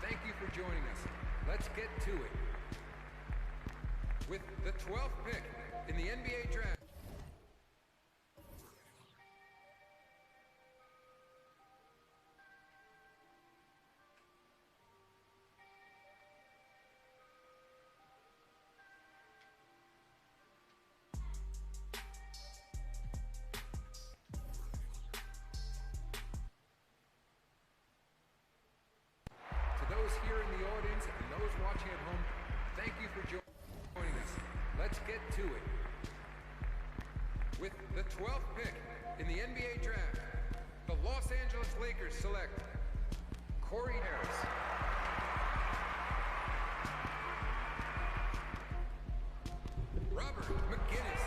Thank you for joining us. Let's get to it. With the 12th pick in the NBA draft. Those here in the audience and those watching at home, thank you for joining us. Let's get to it. With the 12th pick in the NBA draft, the Los Angeles Lakers select Corey Harris. Robert McGinnis.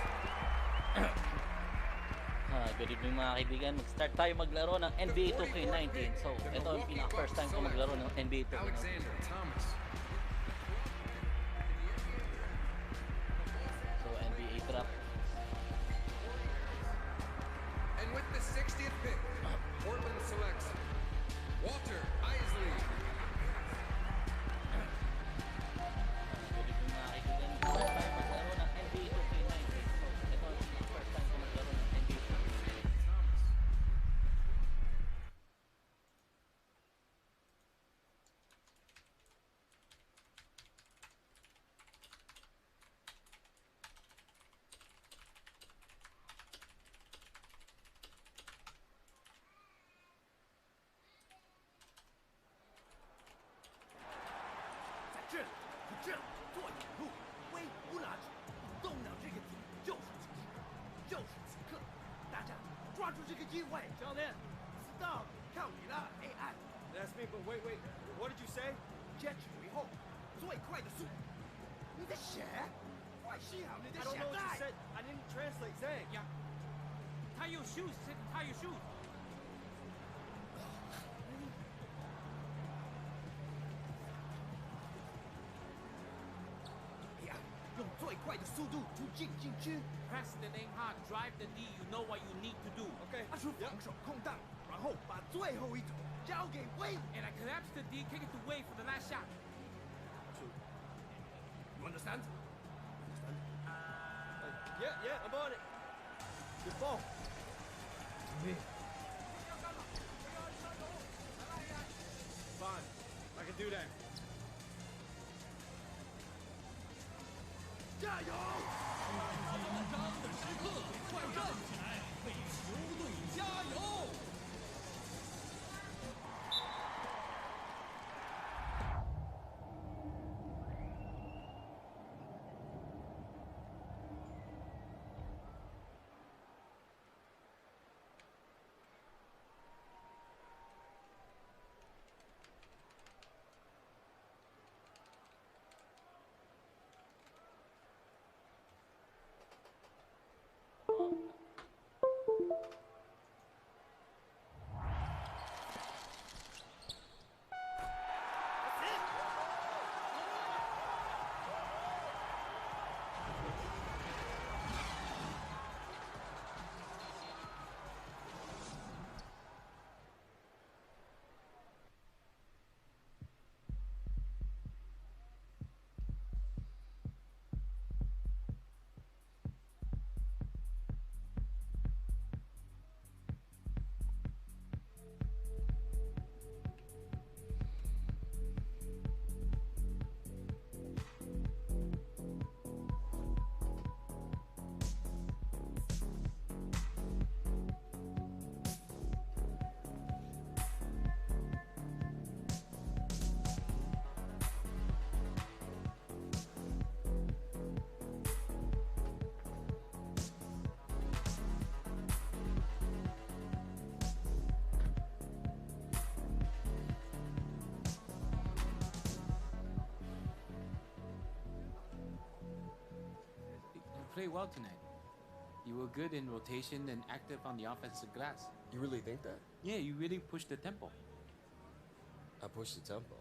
Good evening mga kaibigan. Mag-start tayo maglaro ng NBA 2K19. So, ito ang pinaka-first time ko maglaro ng NBA 2K19. Alexander Thomas. So, NBA draft. And with the 60th pick, Portland selects Walter Isley. Good evening mga kaibigan. Mag-start tayo maglaro ng NBA 2K19. So, ito ang pinaka-first time ko maglaro ng NBA 2K19. That's me, but wait. What did you say? 坚持为后，最快的速度。你在写？快写好你的 I don't 写 know what you 带。 said. I didn't translate Zhang. Yeah. Tie your shoes. Tie your shoes. 哎呀，用最快的速度突进禁区， Press the name hard. Drive the D. You know what you need to do. Okay. 拿出防守空档，然后把最后一球交给威武。 And I collapse the D. Kick it to Wade for the last shot. You understand? Yeah, I'm on it. Good ball. Me. Fine. I can do that. 加油！紧张的时刻，快站起来，为球队加油！ You played well tonight. You were good in rotation and active on the offensive glass. You really think that? Yeah, you really pushed the tempo. I pushed the tempo.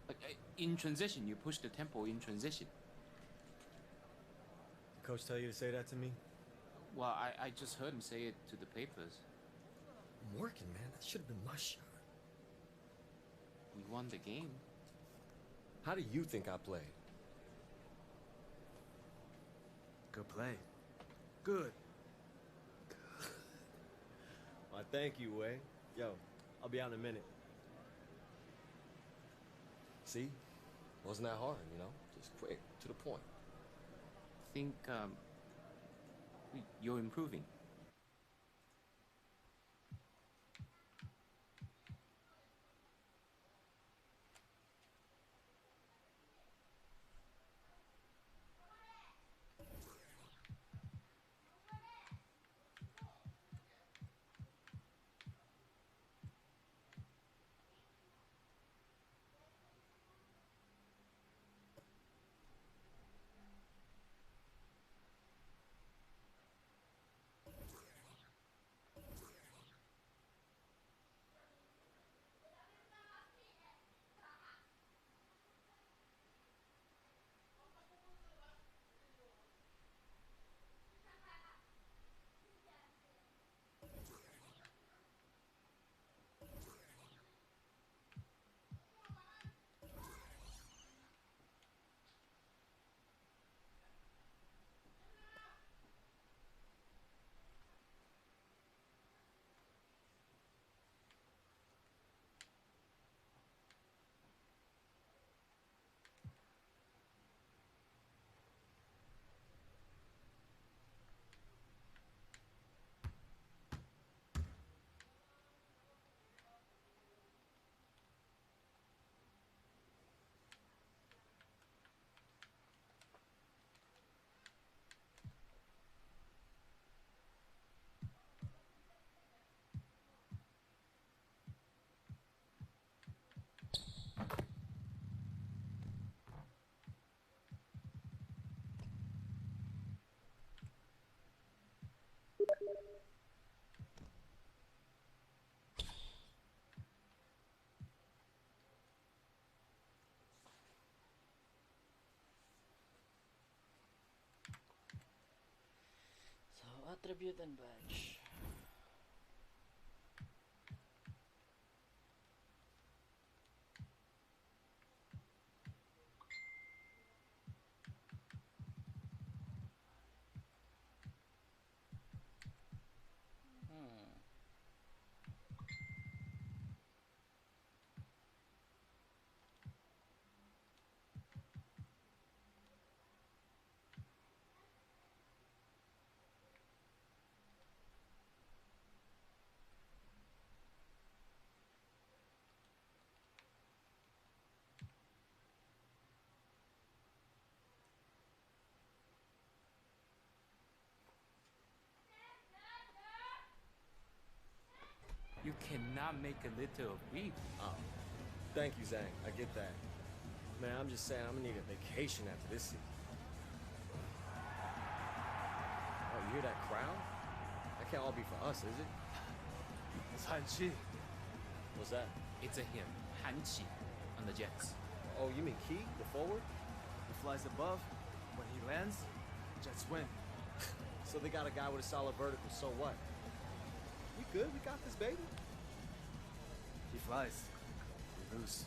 Like, in transition, you pushed the tempo in transition. Did Coach tell you to say that to me? Well, I just heard him say it to the papers. I'm working, man. That should have been my shot. We won the game. How do you think I played? Good play. Good. Why, thank you, Wei. Yo, I'll be out in a minute. See? Wasn't that hard, you know? Just quick, to the point. Think, you're improving. So, attribute and badge. You cannot make a litter of weed. Oh, thank you, Zhang. I get that. Man, I'm just saying I'm gonna need a vacation after this season. Oh, you hear that crowd? That can't all be for us, is it? It's Han Chi. What's that? It's a him, Han Qi, on the Jets. Oh, you mean Key, the forward? He flies above. When he lands, Jets win. So they got a guy with a solid vertical, so what? We good? We got this, baby? He flies. We lose.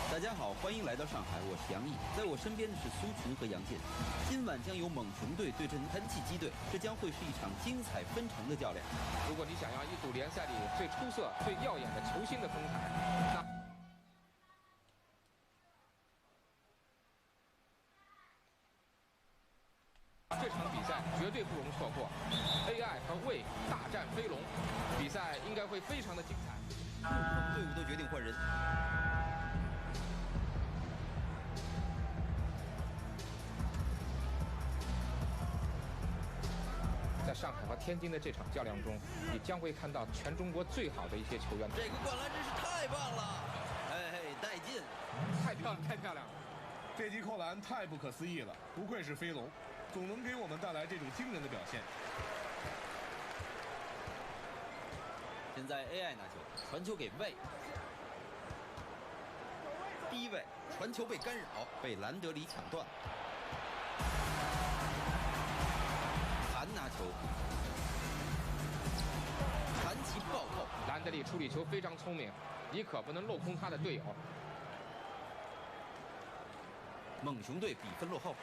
大家好，欢迎来到上海，我是杨毅，在我身边的是苏群和杨健。今晚将由猛熊队对阵喷气机队，这将会是一场精彩纷呈的较量。如果你想要一睹联赛里最出色、最耀眼的球星的风采，那这场比赛绝对不容错过。AI 和魏大战飞龙，比赛应该会非常的精彩。队伍都决定换人。 在上海和天津的这场较量中，你将会看到全中国最好的一些球员。这个灌篮真是太棒了！哎嘿，带劲！太漂亮，太漂亮了！这记扣篮太不可思议了，不愧是飞龙，总能给我们带来这种惊人的表现。现在 AI 拿球，传球给魏，低位传球被干扰，被兰德里抢断。 韩拿球，德里处理球非常聪明，尼可不能漏空他的队友。猛熊队比分落后。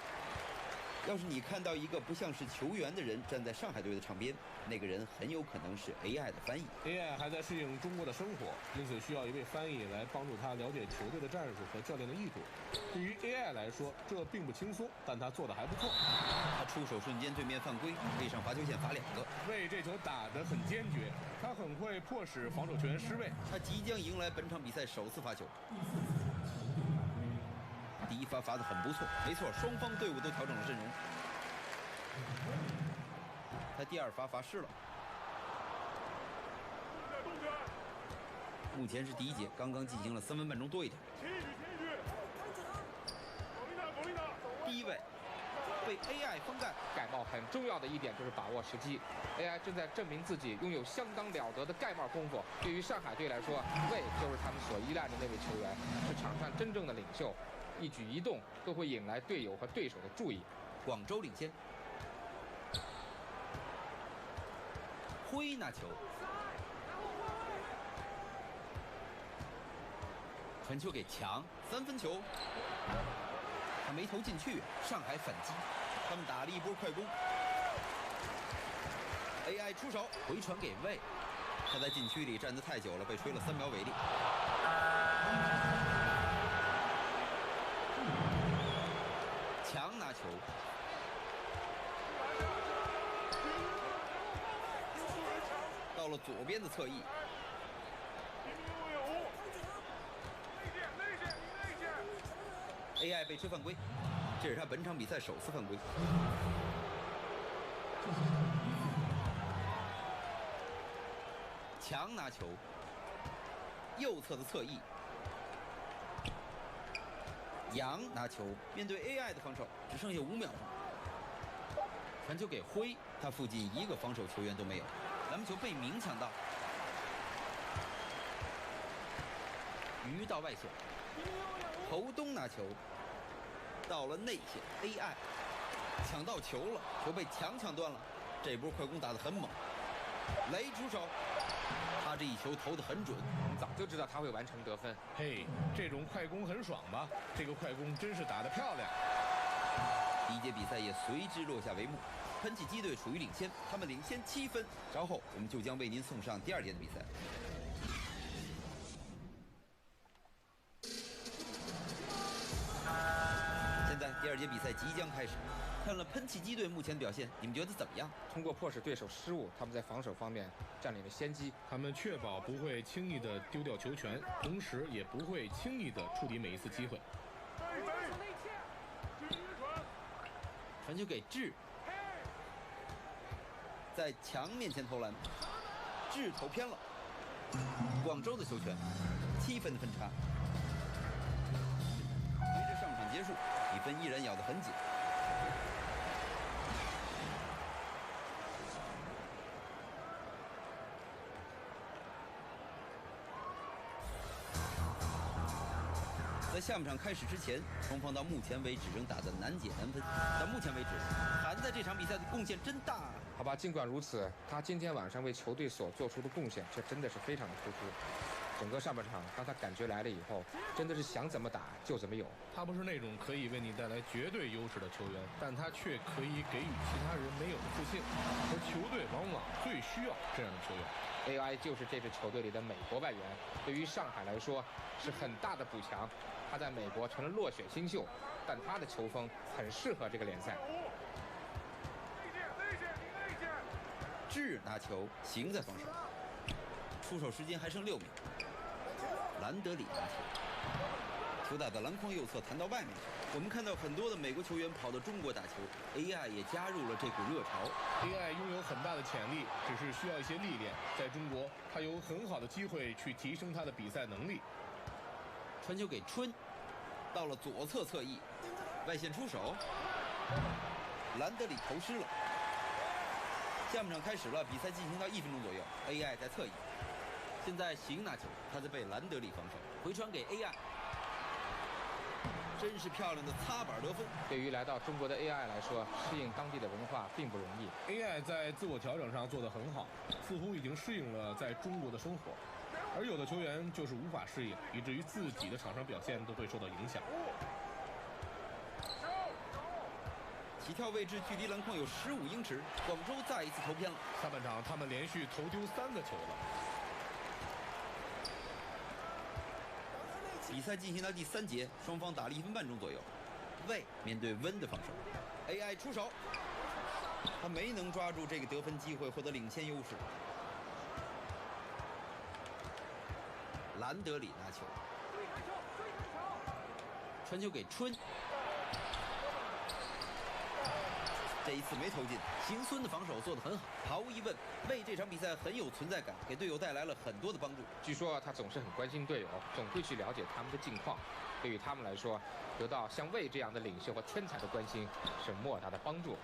要是你看到一个不像是球员的人站在上海队的场边，那个人很有可能是 AI 的翻译。AI 还在适应中国的生活，因此需要一位翻译来帮助他了解球队的战术和教练的意图。对于 AI 来说，这并不轻松，但他做得还不错。他出手瞬间，对面犯规，背上罚球线罚2个。为这球打得很坚决，他很会迫使防守球员失位。他即将迎来本场比赛首次罚球。第一罚罚得很不错，没错，双方队伍都调整了阵容。他第二罚罚失了。目前是第一节，刚刚进行了3分半钟多一点。第一位被 AI 封盖。盖帽很重要的一点就是把握时机。AI 正在证明自己拥有相当了得的盖帽功夫。对于上海队来说，魏就是他们所依赖的那位球员，是场上真正的领袖，一举一动都会引来队友和对手的注意。广州领先。辉拿球，传球给强，3分球，他没投进去，上海反击，他们打了一波快攻。AI 出手，回传给魏，他在禁区里站得太久了，被吹了3秒违例。强拿球。到了左边的侧翼，AI 被吹犯规，这是他本场比赛首次犯规。强拿球，右侧的侧翼，杨拿球，面对 AI 的防守，只剩下5秒钟。传球给辉，他附近一个防守球员都没有。篮板球被明抢到，鱼到外线，侯东拿球，到了内线 ，AI 抢到球了，球被强抢断了，这波快攻打得很猛，雷出手，他这一球投得很准，早就知道他会完成得分。嘿，这种快攻很爽吧？这个快攻真是打得漂亮。第一节比赛也随之落下帷幕。喷气机队处于领先，他们领先7分。稍后我们就将为您送上第2节的比赛。现在第2节比赛即将开始。看了喷气机队目前的表现，你们觉得怎么样？通过迫使对手失误，他们在防守方面占领了先机。他们确保不会轻易地丢掉球权，同时也不会轻易地触敌每一次机会。传球给智。在强面前投篮，智投偏了。广州的球权，7分的分差。随着上场结束，比分依然咬得很紧。在下半场开始之前，双方到目前为止仍打得难解难分。到目前为止，韩在这场比赛的贡献真大。好吧，尽管如此，他今天晚上为球队所做出的贡献却真的是非常的突出。整个上半场，当他感觉来了以后，真的是想怎么打就怎么有。他不是那种可以为你带来绝对优势的球员，但他却可以给予其他人没有的自信，而球队往往最需要这样的球员。AI 就是这支球队里的美国外援，对于上海来说是很大的补强。他在美国成了落选新秀，但他的球风很适合这个联赛。智拿球，行在防守，出手时间还剩6秒。兰德里拿球，球打到篮筐右侧，弹到外面去。我们看到很多的美国球员跑到中国打球 ，AI 也加入了这股热潮。AI 拥有很大的潜力，只是需要一些历练。在中国，他有很好的机会去提升他的比赛能力。传球给春，到了左侧侧翼，外线出手，兰德里投失了。下半场开始了，比赛进行到1分钟左右 ，AI 在侧翼。现在行拿球，他在被兰德里防守，回传给 AI， 真是漂亮的擦板得分。对于来到中国的 AI 来说，适应当地的文化并不容易。AI 在自我调整上做得很好，似乎已经适应了在中国的生活。而有的球员就是无法适应，以至于自己的场上表现都会受到影响。起跳位置距离篮筐有15英尺，广州再一次投偏了。下半场他们连续投丢3个球了。比赛进行到第3节，双方打了1分半钟左右。魏面对温的防守 ，AI 出手，他没能抓住这个得分机会，获得领先优势。兰德里拿球，传球给春，这一次没投进。邢孙的防守做得很好。毫无疑问，魏这场比赛很有存在感，给队友带来了很多的帮助。据说他总是很关心队友，总会去了解他们的近况。对于他们来说，得到像魏这样的领袖和天才的关心，是莫大的帮助。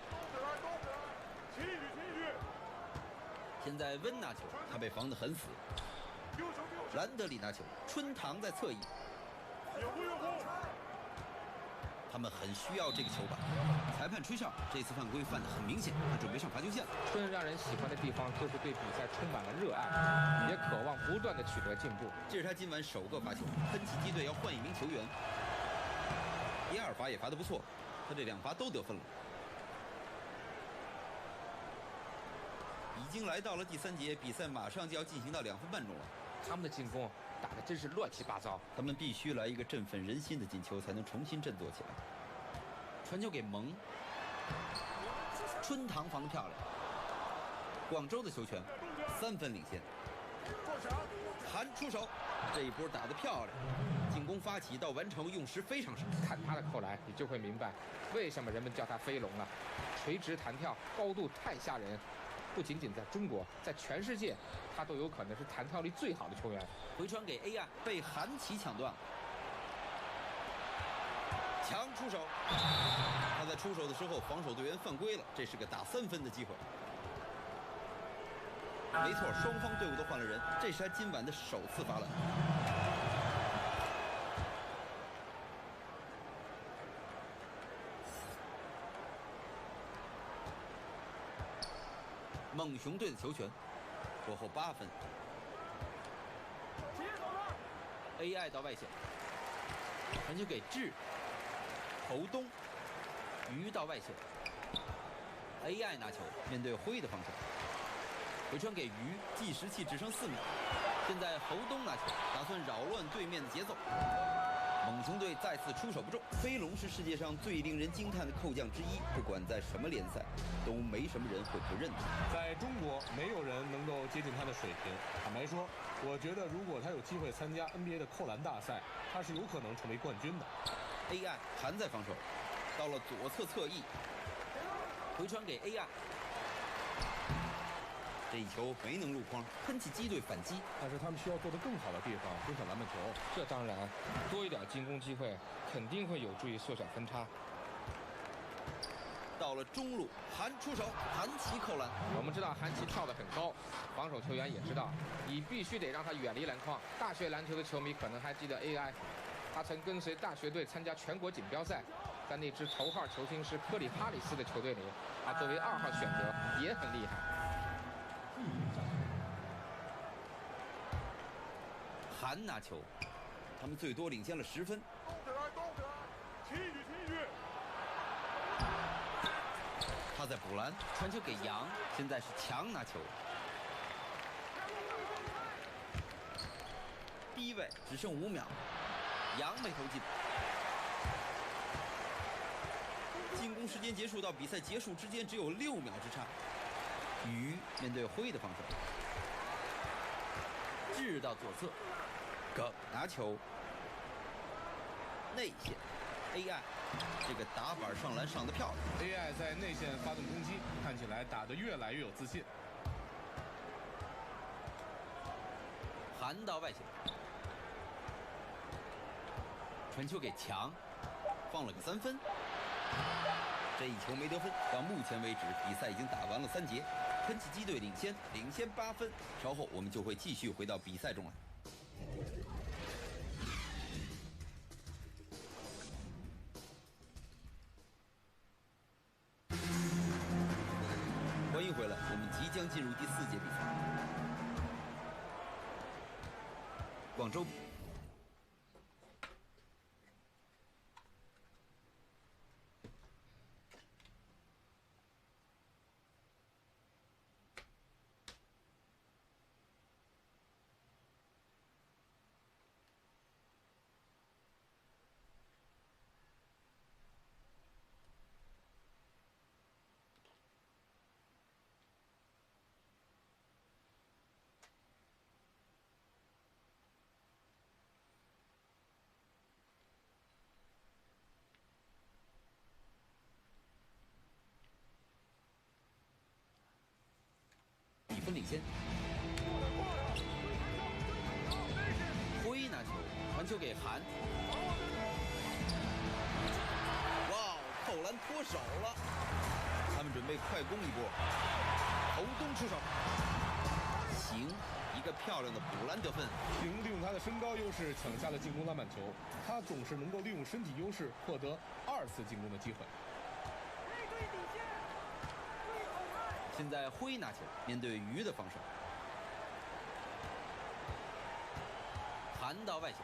现在温拿球，他被防得很死。兰德里拿球，春堂在侧翼。他们很需要这个球吧。裁判吹哨，这次犯规犯得很明显，他准备上罚球线了。春让人喜欢的地方就是对比赛充满了热爱，也渴望不断的取得进步。这是他今晚首个罚球，喷气机队要换1名球员。第2罚也罚得不错，他这2罚都得分了。已经来到了第3节，比赛马上就要进行到2分半钟了。他们的进攻打得真是乱七八糟，他们必须来一个振奋人心的进球，才能重新振作起来。传球给蒙，春堂防得漂亮。广州的球权，3分领先。韩出手，这一波打得漂亮，进攻发起到完成用时非常少。看他的扣篮，你就会明白为什么人们叫他飞龙了。垂直弹跳，高度太吓人。不仅仅在中国，在全世界，他都有可能是弹跳力最好的球员。回传给 AI，被韩琦抢断了。强出手，他在出手的时候，防守队员犯规了，这是个打3分的机会。没错，双方队伍都换了人，这是他今晚的首次罚篮。孟熊队的球权，落后8分。AI 到外线，传球给智，侯东，鱼到外线 ，AI 拿球，面对辉的防守，回传给鱼，计时器只剩4秒。现在侯东拿球，打算扰乱对面的节奏。猛熊队再次出手不中。飞龙是世界上最令人惊叹的扣将之一，不管在什么联赛，都没什么人会不认他。在中国，没有人能够接近他的水平。坦白说，我觉得如果他有机会参加 NBA 的扣篮大赛，他是有可能成为冠军的。AI 还在防守，到了左侧侧翼，回传给 AI。这一球没能入筐，喷气机队反击。但是他们需要做得更好的地方就是篮板球。这当然，多一点进攻机会，肯定会有助于缩小分差。到了中路，韩出手，韩琦扣篮。我们知道韩琦跳得很高，防守球员也知道，你必须得让他远离篮筐。大学篮球的球迷可能还记得 AI， 他曾跟随大学队参加全国锦标赛，在那支头号球星是科里哈里斯的球队里，他作为2号选择也很厉害。韩拿球，他们最多领先了10分。他在补篮，传球给杨，现在是强拿球。低位只剩5秒，杨没投进。进攻时间结束到比赛结束之间只有6秒之差。鱼面对辉的防守，智到左侧，耿拿球，内线 AI， 这个打板上篮上得漂亮。AI 在内线发动攻击，看起来打得越来越有自信。韩到外线，传球给强，放了个3分。这一球没得分。到目前为止，比赛已经打完了3节，喷气机队领先8分。稍后我们就会继续回到比赛中来。欢迎回来，我们即将进入第4节比赛。广州。1分领先。辉拿球，传球给韩。哇哦，扣篮脱手了，他们准备快攻一波。侯东出手，行，一个漂亮的补篮得分。行利用他的身高优势抢下了进攻篮板球，他总是能够利用身体优势获得2次进攻的机会。现在辉拿球，面对鱼的防守，韩到外线，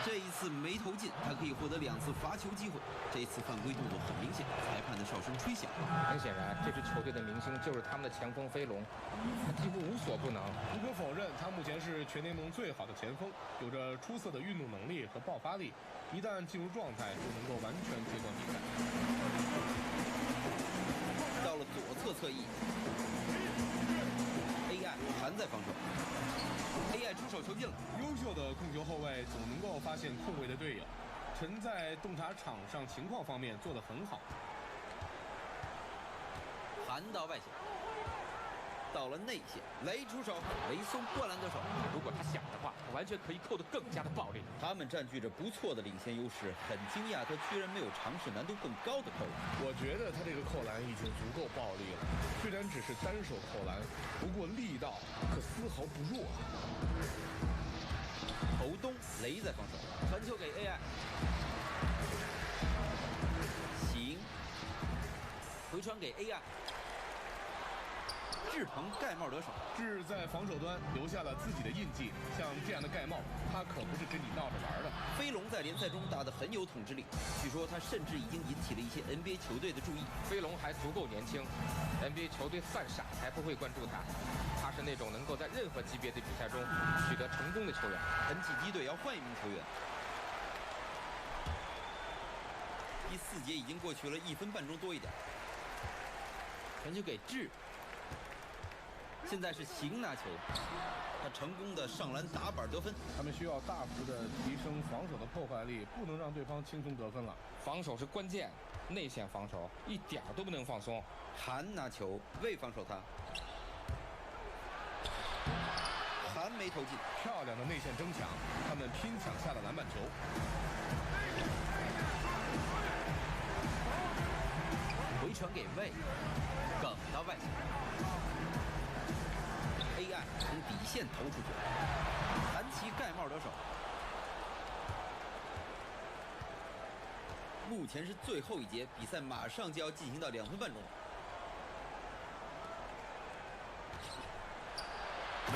这一次没投进，他可以获得2次罚球机会。这一次犯规动作很明显，裁判的哨声吹响了。很显然，这支球队的明星就是他们的前锋飞龙，他几乎无所不能。不可否认，他目前是全联盟最好的前锋，有着出色的运动能力和爆发力，一旦进入状态，就能够完全接管比赛。到了左侧侧翼 ，AI 还在防守 ，AI 出手球进了。优秀的控球后卫总能够发现空位的队友，陈在洞察场上情况方面做得很好。韩到外线，到了内线，雷出手，雷松灌篮得手。如果他想的话，完全可以扣得更加的暴力。他们占据着不错的领先优势，很惊讶他居然没有尝试难度更高的扣篮。我觉得他这个扣篮已经足够暴力了，虽然只是单手扣篮，不过力道可丝毫不弱啊。侯东雷在防守，传球给 AI， 行，回传给 AI。志鹏盖帽得手，志在防守端留下了自己的印记。像这样的盖帽，他可不是跟你闹着玩的。飞龙在联赛中打得很有统治力，据说他甚至已经引起了一些 NBA 球队的注意。飞龙还足够年轻 ，NBA 球队犯傻才不会关注他。他是那种能够在任何级别的比赛中取得成功的球员。本体机队要换一名球员。第4节已经过去了1分半钟多一点，传球给志。现在是行拿球，他成功的上篮打板得分。他们需要大幅的提升防守的破坏力，不能让对方轻松得分了。防守是关键，内线防守一点都不能放松。韩拿球，未防守他，韩没投进。漂亮的内线争抢，他们拼抢下了篮板球。回传给魏，梗到外线。AI 从底线投出去，韩琦盖帽得手。目前是最后一节，比赛马上就要进行到2分半钟了。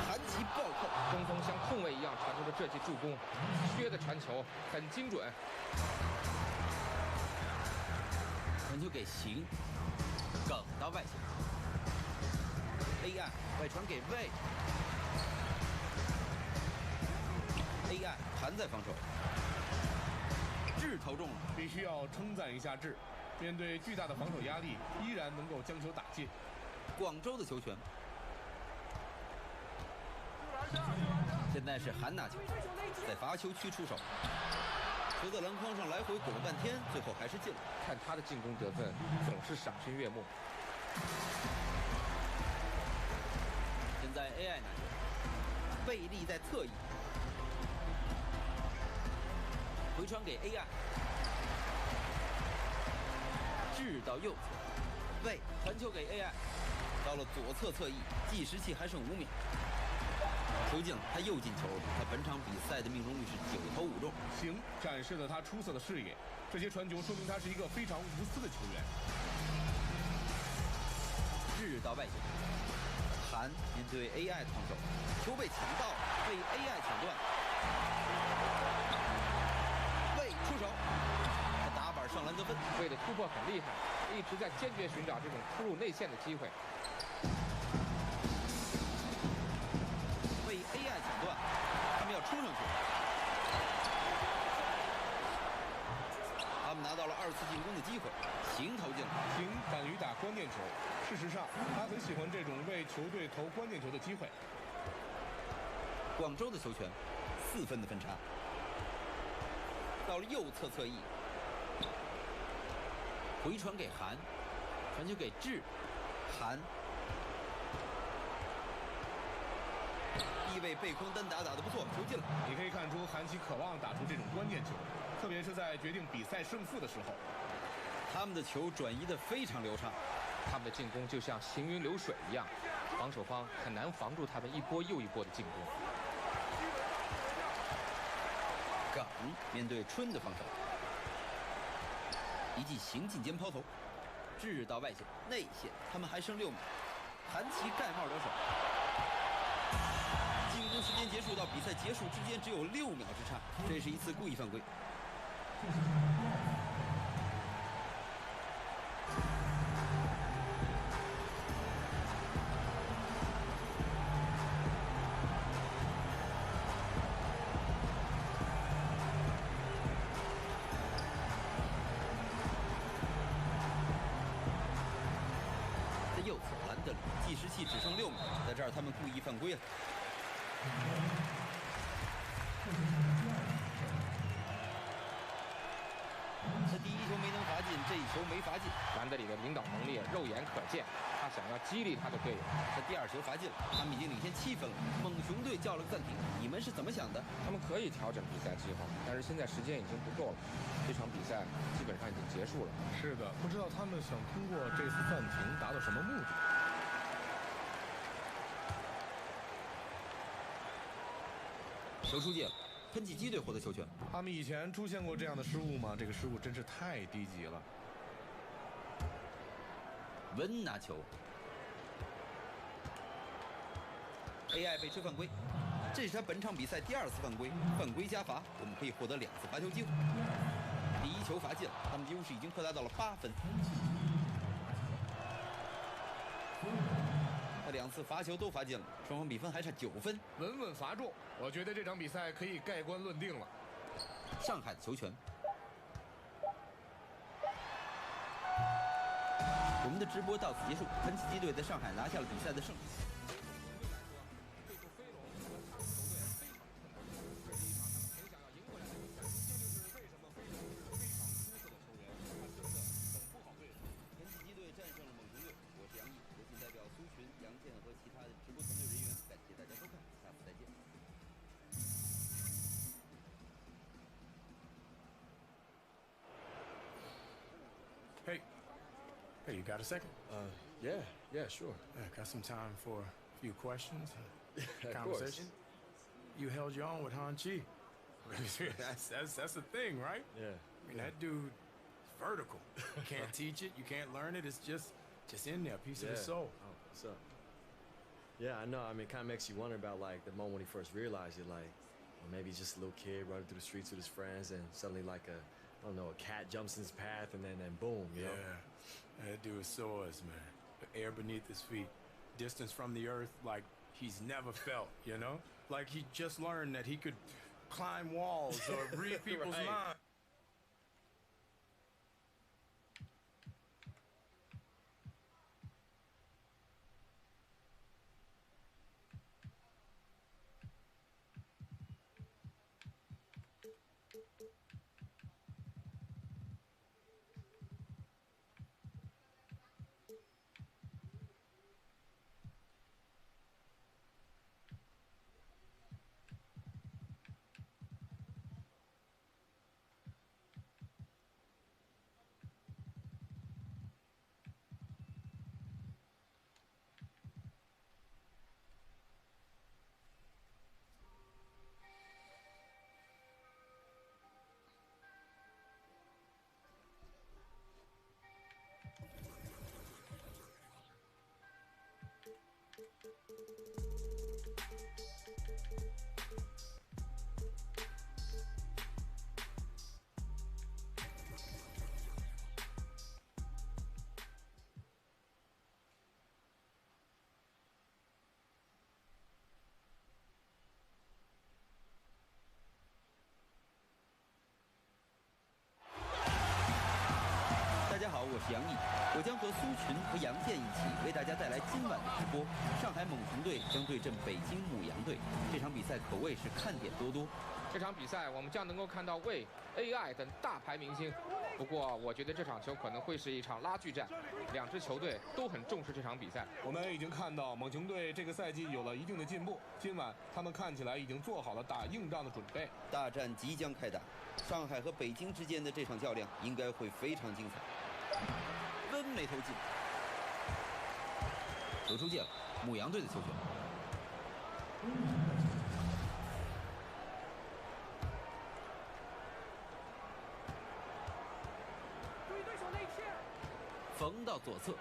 韩琦暴扣，中锋像控卫一样传出的这记助攻，薛的传球很精准。传球给行，梗到外线。AI 外传给魏 ，AI 还在防守，志投中了，必须要称赞一下志，面对巨大的防守压力，依然能够将球打进。广州的球权，现在是韩拿球，在罚球区出手，球在篮筐上来回滚了半天，最后还是进了。看他的进攻得分，总是赏心悦目。现在 AI 拿球，贝利在侧翼，回传给 AI， 志到右侧，魏传球给 AI， 到了左侧侧翼，计时器还剩5秒，球进了，他又进球了。他本场比赛的命中率是9投5中。行展示了他出色的视野，这些传球说明他是一个非常无私的球员。志到外线，韩面对 AI 的防守，球被抢到，被 AI 抢断。魏出手，他打板上篮得分。魏的突破很厉害，一直在坚决寻找这种突入内线的机会。被 AI 抢断，他们要冲上去。他们拿到了2次进攻的机会，邢投进了。邢敢于打关键球，事实上他很喜欢这种为球队投关键球的机会。广州的球权，4分的分差。到了右侧侧翼，回传给韩，传球给智，韩地位背空单打打得不错，球进了。你可以看出韩琦渴望打出这种关键球，特别是在决定比赛胜负的时候。他们的球转移得非常流畅，他们的进攻就像行云流水一样，防守方很难防住他们一波又一波的进攻。港面对春的防守，一记行进间抛投，智到外线内线，他们还剩6秒，韩琦盖帽得手。进攻时间结束到比赛结束之间只有6秒之差，这是一次故意犯规。在右侧兰德里，计时器只剩6秒，在这儿他们故意犯规了。这第一球没能罚进，这一球没罚进。兰德里的领导能力肉眼可见，他想要激励他的队友。这第2球罚进了，他们已经领先7分了。猛熊队叫了个暂停，你们是怎么想的？他们可以调整比赛计划，但是现在时间已经不够了，这场比赛基本上已经结束了。是的，不知道他们想通过这次暂停达到什么目的。球出界了，喷气机队获得球权。他们以前出现过这样的失误吗？这个失误真是太低级了。温拿球 ，AI 被吹犯规，这是他本场比赛第2次犯规，犯规加罚，我们可以获得2次罚球机会。第1球罚进了，他们的优势已经扩大到了8分。他2次罚球都罚进了，双方比分还差9分。稳稳罚中，我觉得这场比赛可以盖棺论定了。上海的球权。我们的直播到此结束，喷气机队在上海拿下了比赛的胜利。喷气机队战胜了猛熊队，我是杨毅，有请代表苏群、杨健和其他的直播团队人员，感谢大家收看，下次再见。Hey, you got a second? Yeah, sure. Got some time for a few questions, Of conversation? You held your own with Han Chi. that's the thing, right? Yeah. I mean, that dude, vertical. You can't teach it, you can't learn it. It's just in there, piece of his soul. Oh, what's up? Yeah, I know. I mean, it kind of makes you wonder about like the moment when he first realized it. Like, well, maybe he's just a little kid running through the streets with his friends, and suddenly like a cat jumps in his path, and then boom, you know? That dude soars, man. The air beneath his feet, distance from the earth like he's never felt, you know? Like he just learned that he could climb walls or read people's Right. minds. 我是杨毅，我将和苏群和杨健一起为大家带来今晚的直播。上海猛熊队将对阵北京母羊队，这场比赛可谓是看点多多。这场比赛我们将能够看到魏、AI 等大牌明星。不过，我觉得这场球可能会是一场拉锯战，两支球队都很重视这场比赛。我们已经看到猛熊队这个赛季有了一定的进步，今晚他们看起来已经做好了打硬仗的准备。大战即将开打，上海和北京之间的这场较量应该会非常精彩。温没投进，球出界了，母羊队的球权。冯到左侧，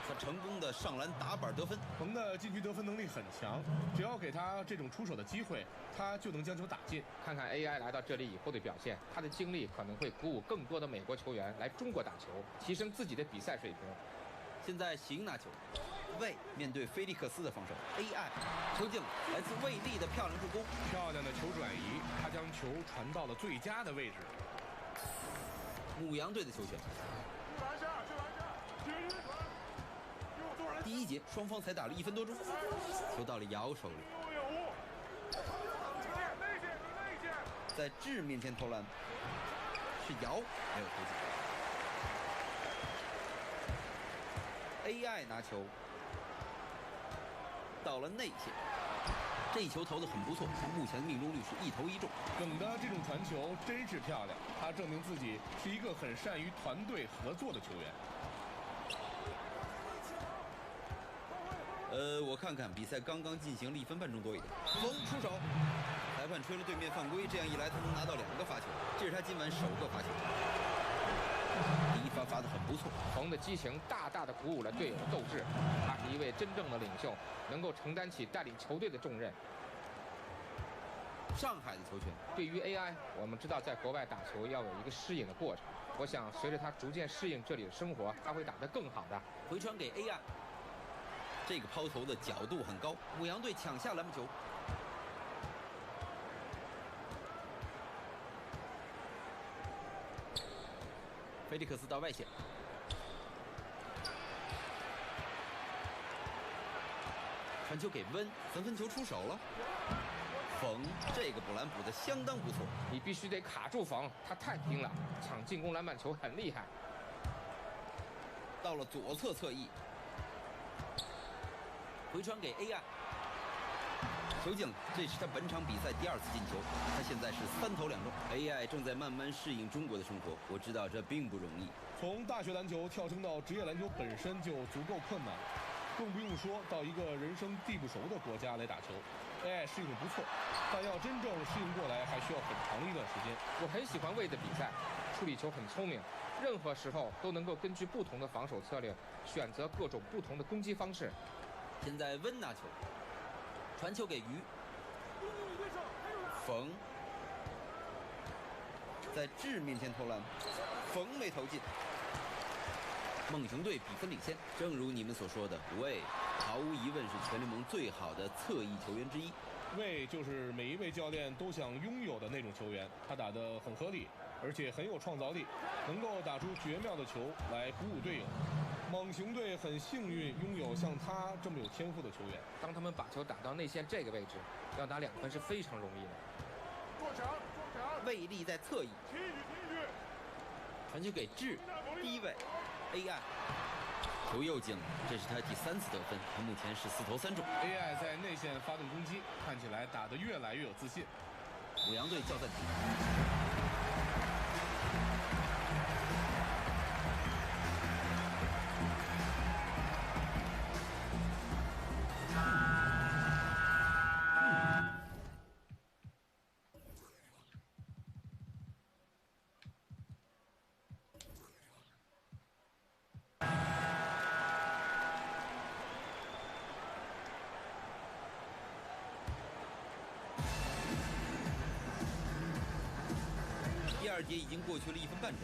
他成功的上篮打板得分。冯的禁区得分能力很强，只要给他这种出手的机会，他就能将球打进。看看 AI 来到这里以后的表现，他的经历可能会鼓舞更多的美国球员来中国打球，提升自己的比赛水平。现在行拿球，魏面对菲利克斯的防守 ，AI 球进了，来自魏利的漂亮助攻，漂亮的球转移，他将球传到了最佳的位置。母羊队的球权。第一节双方才打了1分多钟，球到了姚手里，在智面前投篮，是姚没有投进。AI 拿球到了内线，这一球投得很不错，目前命中率是1投1中。耿的这种传球真是漂亮，他证明自己是一个很善于团队合作的球员。我看看比赛刚刚进行了1分半钟多一点。冯出手，裁判吹了对面犯规，这样一来他能拿到2个罚球，这是他今晚首个罚球。第一发罚得很不错。冯的激情大大的鼓舞了队友的斗志，他是一位真正的领袖，能够承担起带领球队的重任。上海的球权。对于 AI， 我们知道在国外打球要有一个适应的过程。我想随着他逐渐适应这里的生活，他会打得更好的。回传给 AI。这个抛投的角度很高，母羊队抢下篮板球。菲利克斯到外线，传球给温，3分球出手了。冯这个补篮补得相当不错，你必须得卡住冯，他太拼了，抢进攻篮板球很厉害。到了左侧侧翼。回传给 AI， 球进了，这是他本场比赛第2次进球，他现在是3投2中。AI 正在慢慢适应中国的生活，我知道这并不容易。从大学篮球跳升到职业篮球本身就足够困难，更不用说到一个人生地不熟的国家来打球。AI 适应得不错，但要真正适应过来，还需要很长的一段时间。我很喜欢魏的比赛，处理球很聪明，任何时候都能够根据不同的防守策略，选择各种不同的攻击方式。现在温拿球，传球给于冯，在智面前投篮，冯没投进。猛熊队比分领先。正如你们所说的，魏毫无疑问是全联盟最好的侧翼球员之一。魏就是每一位教练都想拥有的那种球员，他打得很合理，而且很有创造力，能够打出绝妙的球来鼓舞队友。猛熊队很幸运拥有像他这么有天赋的球员。当他们把球打到内线这个位置，要拿2分是非常容易的。做墙，做墙。魏力在侧翼，传球给智，第一位 AI， 球又进了，这是他第3次得分，他目前是4投3中。AI 在内线发动攻击，看起来打得越来越有自信。母羊队叫暂停。第2节已经过去了1分半钟，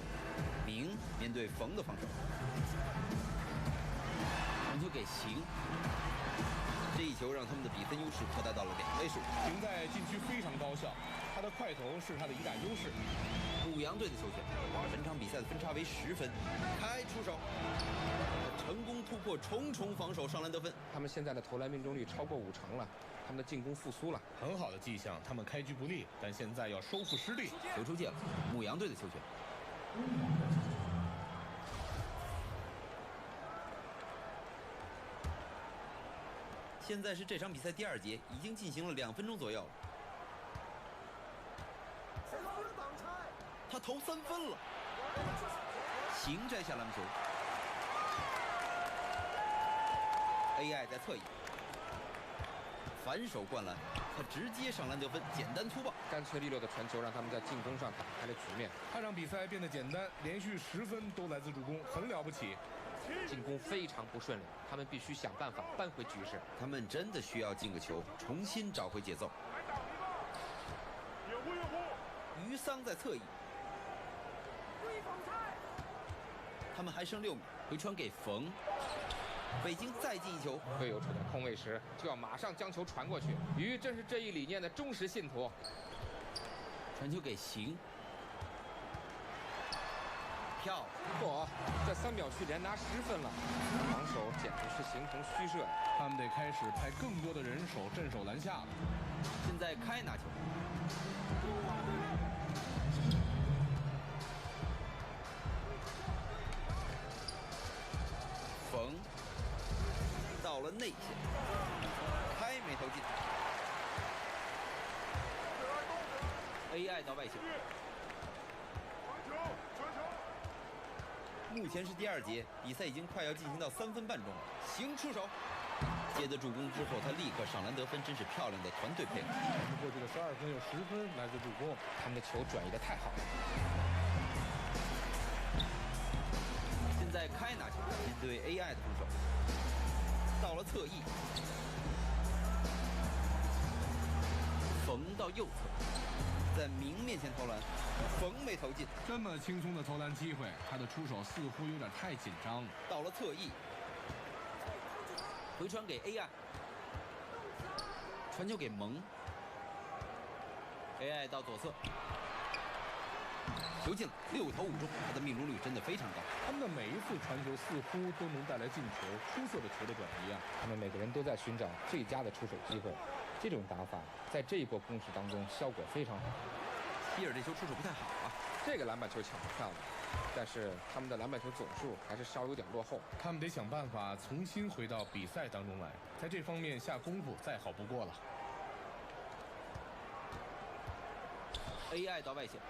明面对冯的防守，传球给邢，这一球让他们的比分优势扩大到了2位数。邢在禁区非常高效，他的快投是他的一大优势。牧羊队的球权，本场比赛的分差为10分。开出手，成功突破重重防守，上篮得分。他们现在的投篮命中率超过50%了，他们的进攻复苏了，很好的迹象。他们开局不利，但现在要收复失地。球出界了，牧羊队的球权。现在是这场比赛第2节，已经进行了2分钟左右了。他投3分了，行摘下篮球。AI 在侧翼，反手灌篮，他直接上篮得分，简单粗暴，干脆利落的传球让他们在进攻上打开了局面。他让比赛变得简单，连续10分都来自助攻，很了不起。进攻非常不顺利，他们必须想办法扳回局势。他们真的需要进个球，重新找回节奏。于桑在侧翼，他们还剩6秒，回传给冯，北京再进一球。队友处在空位时，就要马上将球传过去。于正是这一理念的忠实信徒。传球给行，漂亮！嚯，这3秒区连拿10分了，防守简直是形同虚设呀！他们得开始派更多的人手镇守篮下了。现在开拿球，冯到了内线，开没投进。AI 到外线。目前是第2节，比赛已经快要进行到3分半钟了。行出手，接着助攻之后，他立刻上篮得分，真是漂亮的团队配合。他们过去的12分有10分来自助攻，他们的球转移的太好了。现在开拿球，面对 AI 的防守，到了侧翼，冯到右侧，在明面前投篮，冯没投进。这么轻松的投篮机会，他的出手似乎有点太紧张了。到了侧翼，回传给 AI， 传球给蒙 ，AI 到左侧，球进了，6投5中，他的命中率真的非常高。他们的每一次传球似乎都能带来进球，出色的球的转移啊！他们每个人都在寻找最佳的出手机会，这种打法在这一波攻势当中效果非常好。希尔这球出手不太好啊，这个篮板球抢得漂亮，但是他们的篮板球总数还是稍有点落后。他们得想办法重新回到比赛当中来，在这方面下功夫再好不过了。AI 到外线，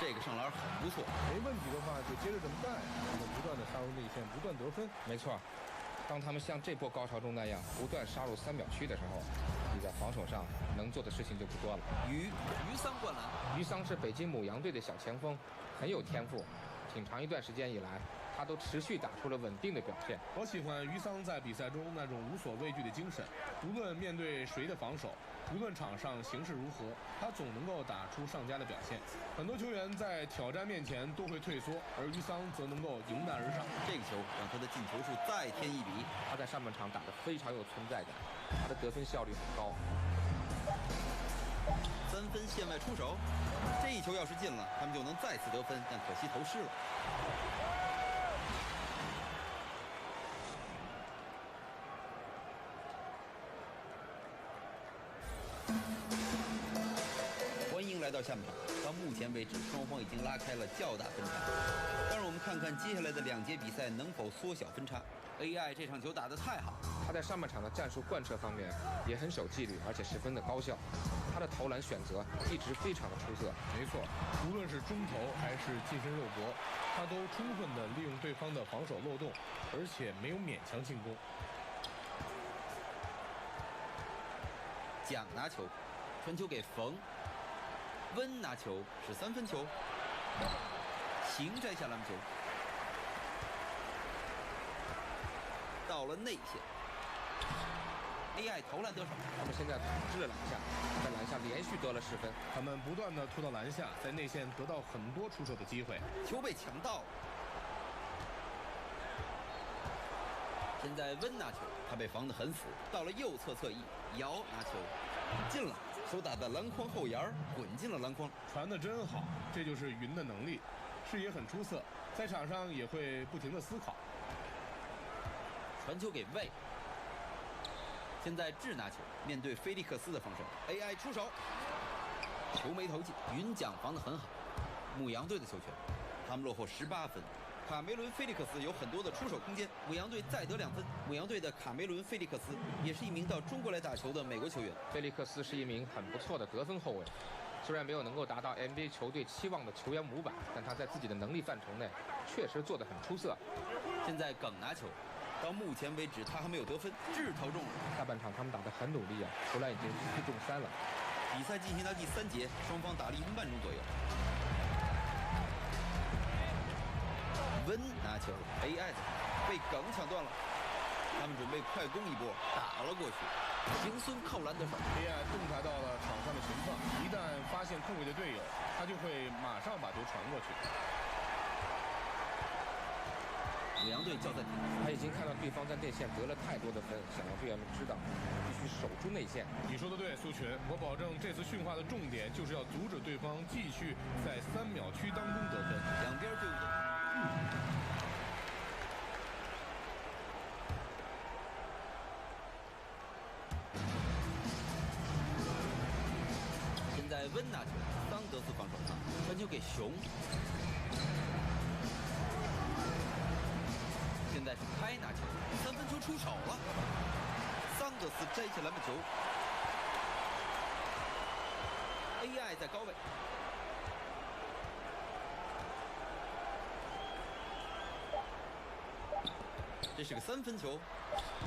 这个上篮很不错。没问题的话就接着这么干，他们不断的杀入内线，不断得分。没错，当他们像这波高潮中那样不断杀入3秒区的时候，你在防守上能做的事情就不多了。于桑灌篮，于桑是北京母羊队的小前锋，很有天赋，挺长一段时间以来，他都持续打出了稳定的表现。我喜欢于桑在比赛中那种无所畏惧的精神，无论面对谁的防守，无论场上形势如何，他总能够打出上佳的表现。很多球员在挑战面前都会退缩，而于桑则能够迎难而上。这个球让他的进球数再添1笔。他在上半场打得非常有存在感，他的得分效率很高。3分线外出手，这一球要是进了，他们就能再次得分，但可惜投失了。欢迎来到下半场，到目前为止，双方已经拉开了较大分差。当然，我们看看接下来的2节比赛能否缩小分差。AI 这场球打得太好，他在上半场的战术贯彻方面也很守纪律，而且十分的高效。他的投篮选择一直非常的出色。没错，无论是中投还是近身肉搏，他都充分的利用对方的防守漏洞，而且没有勉强进攻。蒋拿球，传球给冯，温拿球是3分球，行摘下篮球，到了内线 ，AI 投篮得手。他们现在统治了篮下，在篮下连续得了10分。他们不断的突到篮下，在内线得到很多出手的机会。球被抢到了，现在温拿球，他被防得很死，到了右侧侧翼，姚拿球进了，手打在篮筐后沿儿，滚进了篮筐。传得真好，这就是云的能力，视野很出色，在场上也会不停地思考。传球给魏。现在智拿球，面对菲利克斯的防守 ，AI 出手，球没投进，云奖防得很好。牧羊队的球权，他们落后18分。卡梅伦·菲利克斯有很多的出手空间，牧羊队再得2分。牧羊队的卡梅伦·菲利克斯也是一名到中国来打球的美国球员。菲利克斯是一名很不错的得分后卫，虽然没有能够达到 NBA 球队期望的球员模板，但他在自己的能力范畴内确实做得很出色。现在耿拿球，到目前为止他还没有得分，智投中了。下半场他们打得很努力啊，投篮已经1中3了。比赛进行到第3节，双方打了1分半钟左右。温拿球 ，AI 被耿抢断了，他们准备快攻一波，打了过去。邢孙扣篮得手 AI 洞察到了场上的情况，一旦发现空位的队友，他就会马上把球传过去。牧羊队叫暂停，他已经看到对方在内线得了太多的分，想让队员们知道必须守住内线。你说的对，苏群，我保证这次训话的重点就是要阻止对方继续在3秒区当中得分。两边队伍的。现在温拿球，桑德斯防守他，传球给熊。现在是开拿球，3分球出手了，桑德斯摘下篮板球 ，AI 在高位。这是个3分球，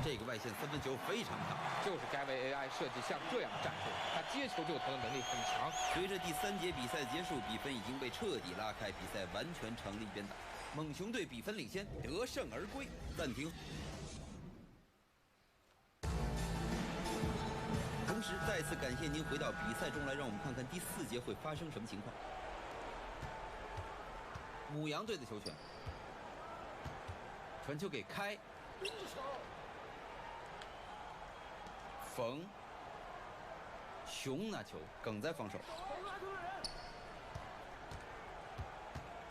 这个外线3分球非常大，就是该为 AI 设计像这样战术，他接球就投的能力很强。随着第3节比赛结束，比分已经被彻底拉开，比赛完全成了一边倒。猛熊队比分领先，得胜而归。暂停。同时，再次感谢您回到比赛中来，让我们看看第4节会发生什么情况。母羊队的球权。传球给开，冯，熊拿球，耿在防守。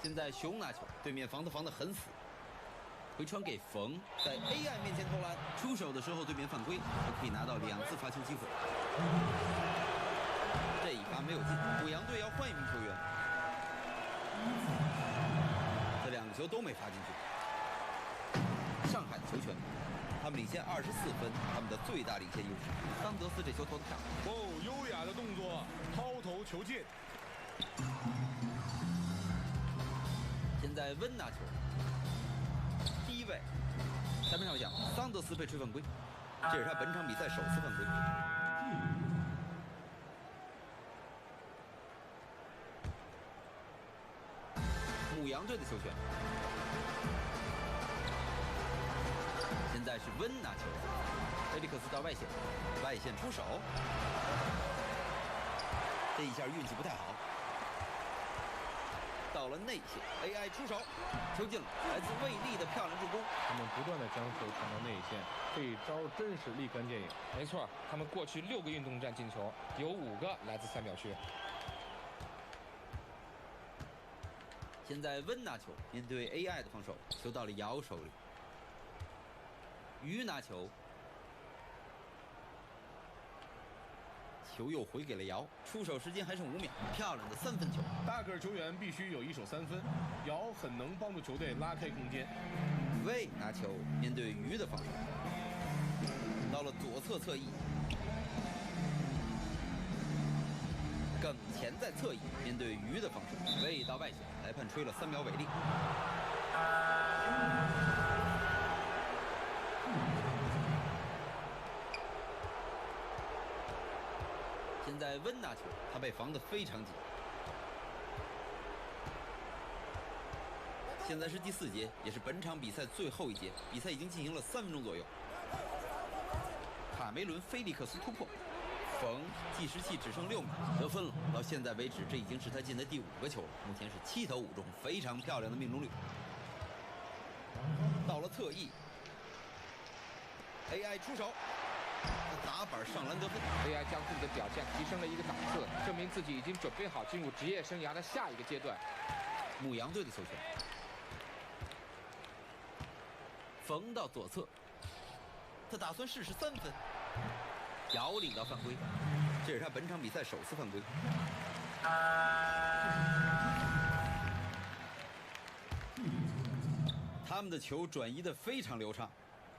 现在熊拿球，对面防得很死，回传给冯，在 AI 面前投篮，出手的时候对面犯规，他可以拿到2次罚球机会。这一发没有进，母羊队要换一名球员，这2个球都没罚进去。上海的球权，他们领先24分，他们的最大领先优势。桑德斯这球投得漂亮，哦，优雅的动作，抛投球进。现在温拿球，第一位，裁判上讲，桑德斯被吹犯规，这是他本场比赛首次犯规。母羊队的球权。现在是温拿球，菲利克斯到外线，外线出手，这一下运气不太好。到了内线 ，AI 出手，球进了，来自魏力的漂亮助攻。他们不断的将球传到内线，这一招真是立竿见影。没错，他们过去6个运动战进球，有5个来自3秒区。现在温拿球，面对 AI 的防守，球到了姚手里。鱼拿球，球又回给了姚，出手时间还剩5秒，漂亮的3分球。大个儿球员必须有一手3分，姚很能帮助球队拉开空间。魏拿球，面对鱼的防守，到了左侧侧翼，耿潜在侧翼，面对鱼的防守，魏到外线，裁判吹了3秒违例。现在温拿球，他被防得非常紧。现在是第4节，也是本场比赛最后一节，比赛已经进行了3分钟左右。卡梅伦·菲利克斯突破，冯计时器只剩6秒，得分了。到现在为止，这已经是他进的第5个球了，目前是7投5中，非常漂亮的命中率。到了侧翼， AI 出手，打板上篮得分。 AI 将自己的表现提升了一个档次，证明自己已经准备好进入职业生涯的下一个阶段。牧羊队的球权，缝到左侧，他打算试试3分，摇领到犯规，这是他本场比赛首次犯规。他们的球转移得非常流畅，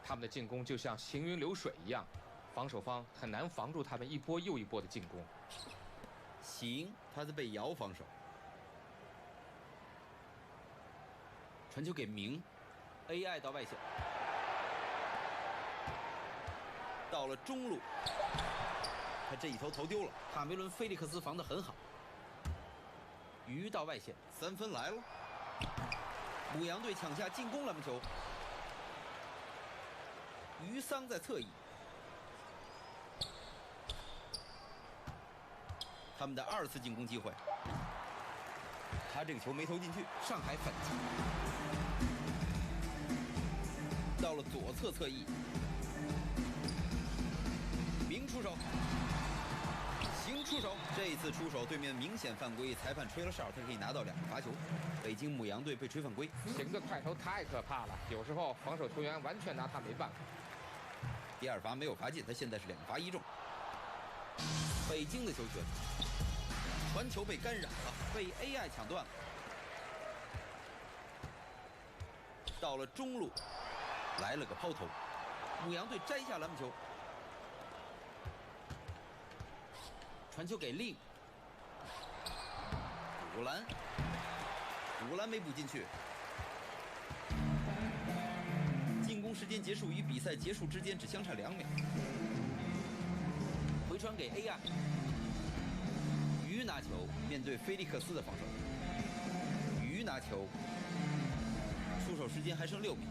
他们的进攻就像行云流水一样，防守方很难防住他们一波又一波的进攻。行，他在被摇防守。传球给明 ，AI 到外线，到了中路，他这一头投丢了。卡梅伦·菲利克斯防得很好，鱼到外线，3分来了。牧羊队抢下进攻篮板球，于桑在侧翼，他们的2次进攻机会，他这个球没投进去，上海反击。到了左侧侧翼，明出手，行出手，这一次出手对面明显犯规，裁判吹了哨，他可以拿到2个罚球。北京牧羊队被吹犯规，行的块头太可怕了，有时候防守球员完全拿他没办法。第2罚没有罚进，他现在是2罚1中。北京的球权，传球被干扰了，被 AI 抢断了。到了中路，来了个抛投，牧羊队摘下篮板球，传球给令，堵拦没补进去。进攻时间结束与比赛结束之间只相差2秒。回传给 AI， 鱼拿球，面对菲利克斯的防守，鱼拿球，出手时间还剩6秒。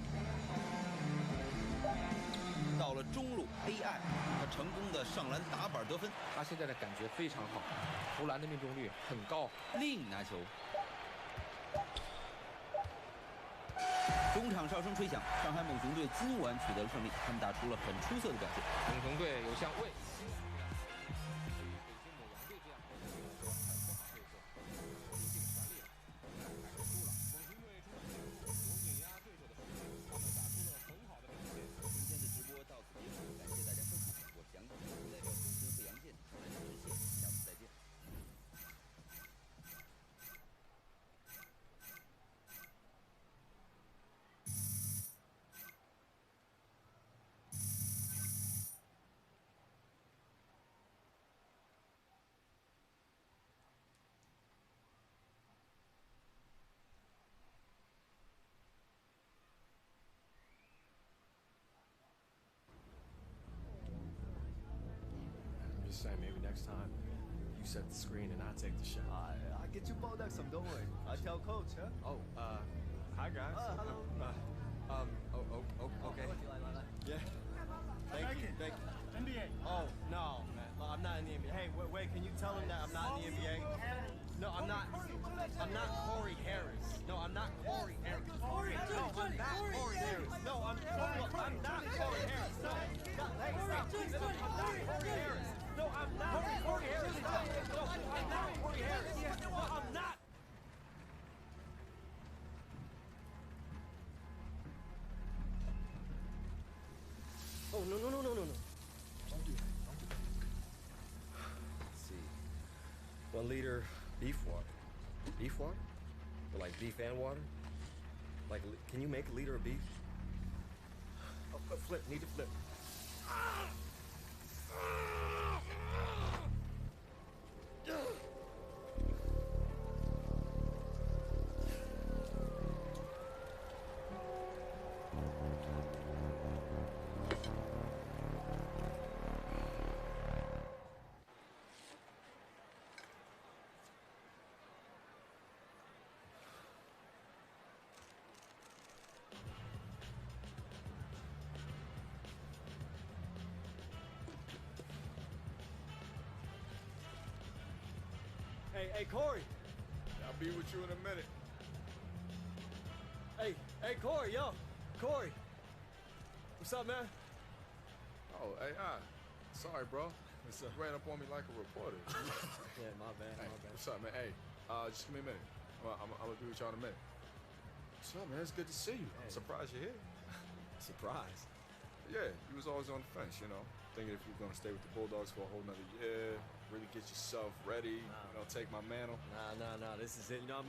到了中路 ，AI 他成功的上篮打板得分，他现在的感觉非常好，投篮的命中率很高。令拿球。中场哨声吹响，上海猛熊队今晚取得了胜利，他们打出了很出色的表现。猛熊队有像魏。I'm just saying, maybe next time you set the screen and I take the shot. I get you ball next time, don't worry. I tell coach, huh? Oh, hi guys. Hello. Okay. Yeah. Thank you. NBA. Oh, no, man. I'm not in the NBA. Hey, wait, can you tell him that I'm not in the NBA? No, I'm not Corey Harris. No, I'm not Corey Harris. No, I'm not Corey Harris. No, I'm not Corey Harris. No, hey, stop. I'm not Corey Harris. No, I'm not Corey Harris. No, I'm not Corey Harris. No, I'm not. Oh, no. Don't do that. Let's see. 1 liter beef water. Beef water? Or like beef and water? Like, can you make a liter of beef? Oh, flip. Need to flip. Hey, Corey. I'll be with you in a minute. Hey, Corey, yo. Corey. What's up, man? Oh, hey, sorry, bro. It's right up on me like a reporter. Yeah, my bad, Hey, my bad. what's up, man? Hey, just give me a minute. I'm gonna be with y'all in a minute. What's up, man? It's good to see you. I'm Hey. surprised you're here. Surprise. Yeah, you was always on the fence, you know, thinking if you were gonna stay with the Bulldogs for a whole nother year, really get yourself ready, you know, take my mantle. Nah. This is it. You know, I'm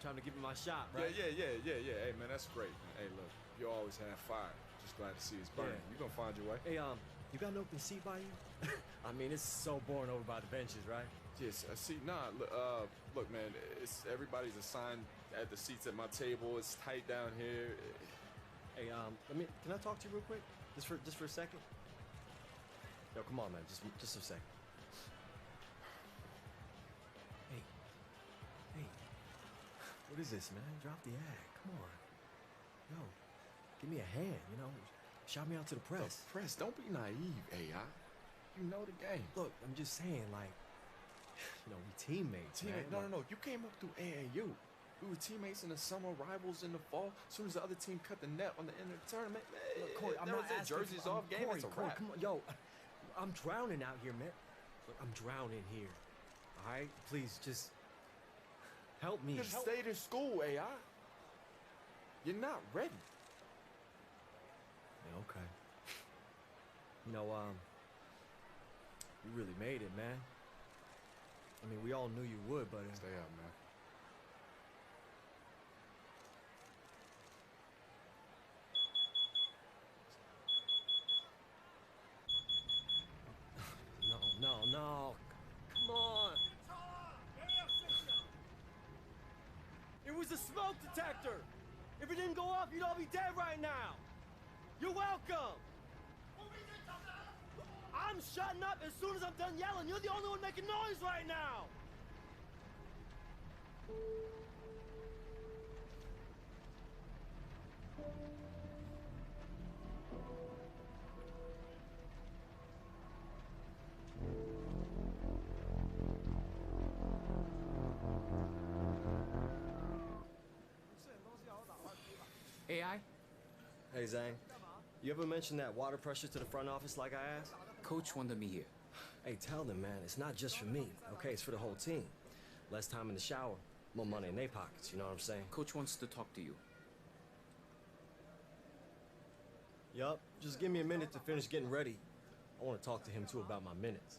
trying to give it my shot, Yeah, right? yeah. Hey, man, that's great, man. Hey, look, you always have fire. Just glad to see it's burning. Yeah. You gonna find your way. Hey, you got an open seat by you? I mean, it's so boring over by the benches, right? Yes, see, look, man, it's everybody's assigned at the seats at my table. It's tight down here. Hey, can I talk to you real quick? Just for a second? Yo, come on, man. Just a second. Hey. What is this, man? Drop the act. Come on. Yo, give me a hand, you know? Shout me out to the press. The press, don't be naive, AI. You know the game. Look, I'm just saying, like, you know, we teammates, man. No. You came up through AAU. We were teammates in the summer, rivals in the fall. As soon as the other team cut the net on the end of the tournament, man, Look, Corey, I'm there not was a asking jerseys for, off game. Corey, It's a Corey, wrap. come on, yo, I'm drowning out here, man. Look, I'm drowning here. All right, please, just help me. You just stayed in school, AI. You're not ready. Yeah, okay. You know, you really made it, man. I mean, we all knew you would, but Stay out, man. no. Come on. It was a smoke detector. If it didn't go off, you'd all be dead right now. You're welcome. I'm shutting up as soon as I'm done yelling. You're the only one making noise right now. AI? Hey, Zhang. You ever mention that water pressure to the front office like I asked? Coach wanted me here. Hey, tell them, man, it's not just for me, okay? It's for the whole team. Less time in the shower, more money in their pockets, you know what I'm saying? Coach wants to talk to you. Yup, just give me a minute to finish getting ready. I want to talk to him, too, about my minutes.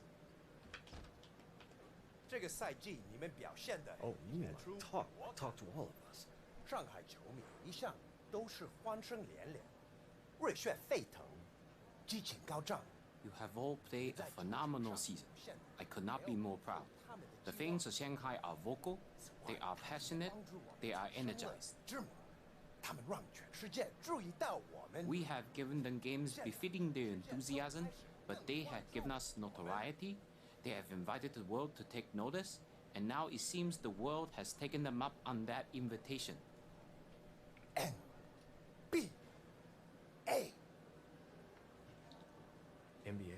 这个赛季你们表现得 Oh, you mean 演出 talk 火 to all of us. 上海球迷一向都是欢声连连，热血沸腾，激情高涨。 You have all played a phenomenal season. I could not be more proud. The fans of Shanghai are vocal, they are passionate, they are energized. 之母，他们让全世界注意到我们。 We have given them games befitting their enthusiasm, but they have given us notoriety, they have invited the world to take notice, and now it seems the world has taken them up on that invitation. NBA。 NBA?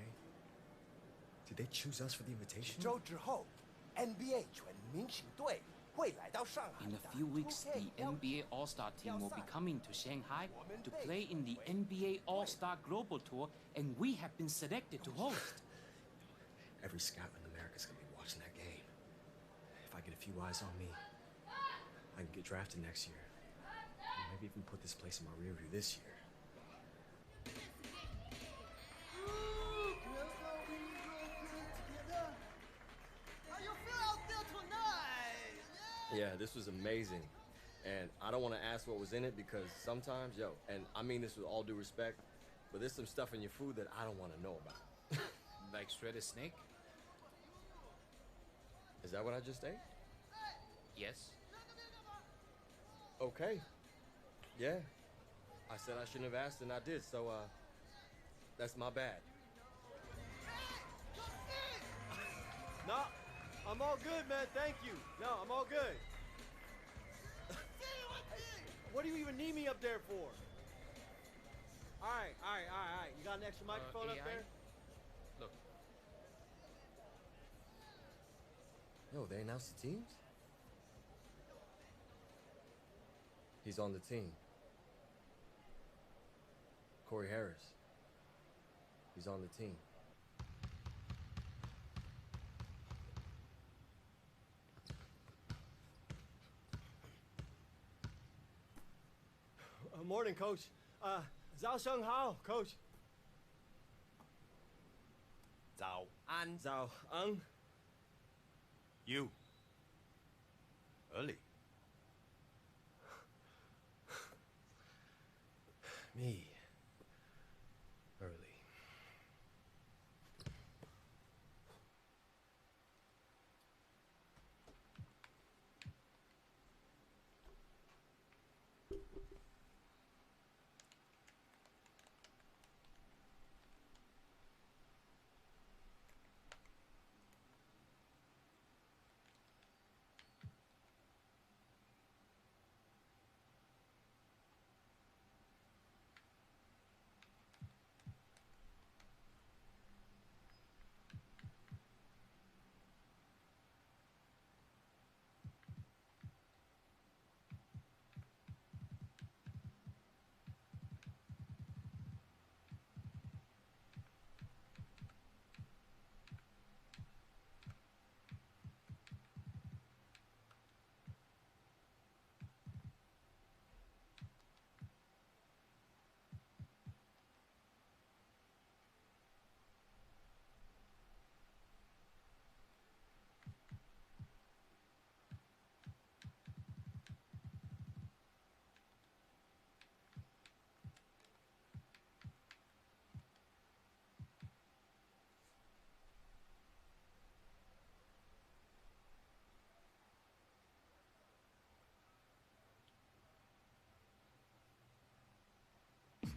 Did they choose us for the invitation? 周之后，NBA 全明星队会来到上海 In 的 a few weeks, the 2K 邀 NBA All-Star team will be coming to Shanghai to play in the NBA All-Star Global Tour, and we have been selected to host. Every scout in America's gonna be watching that game. If I get a few eyes on me, I can get drafted next year. Maybe even put this place in my rear view this year. Yeah, this was amazing. And I don't want to ask what was in it because sometimes, yo, and I mean this with all due respect, but there's some stuff in your food that I don't want to know about. Like shredded snake? Is that what I just ate? Yes. Okay. Yeah. I said I shouldn't have asked and I did, so that's my bad. No, I'm all good, man. Thank you. No, I'm all good. What do you even need me up there for? All right. You got an extra microphone up AI? there? Look. Yo, they announced the teams? He's on the team. Corey Harris. He's on the team. Morning, Coach. Zhao Sheng Hao, Coach. 早安 Zhao Ang. You. Early. Me. Early.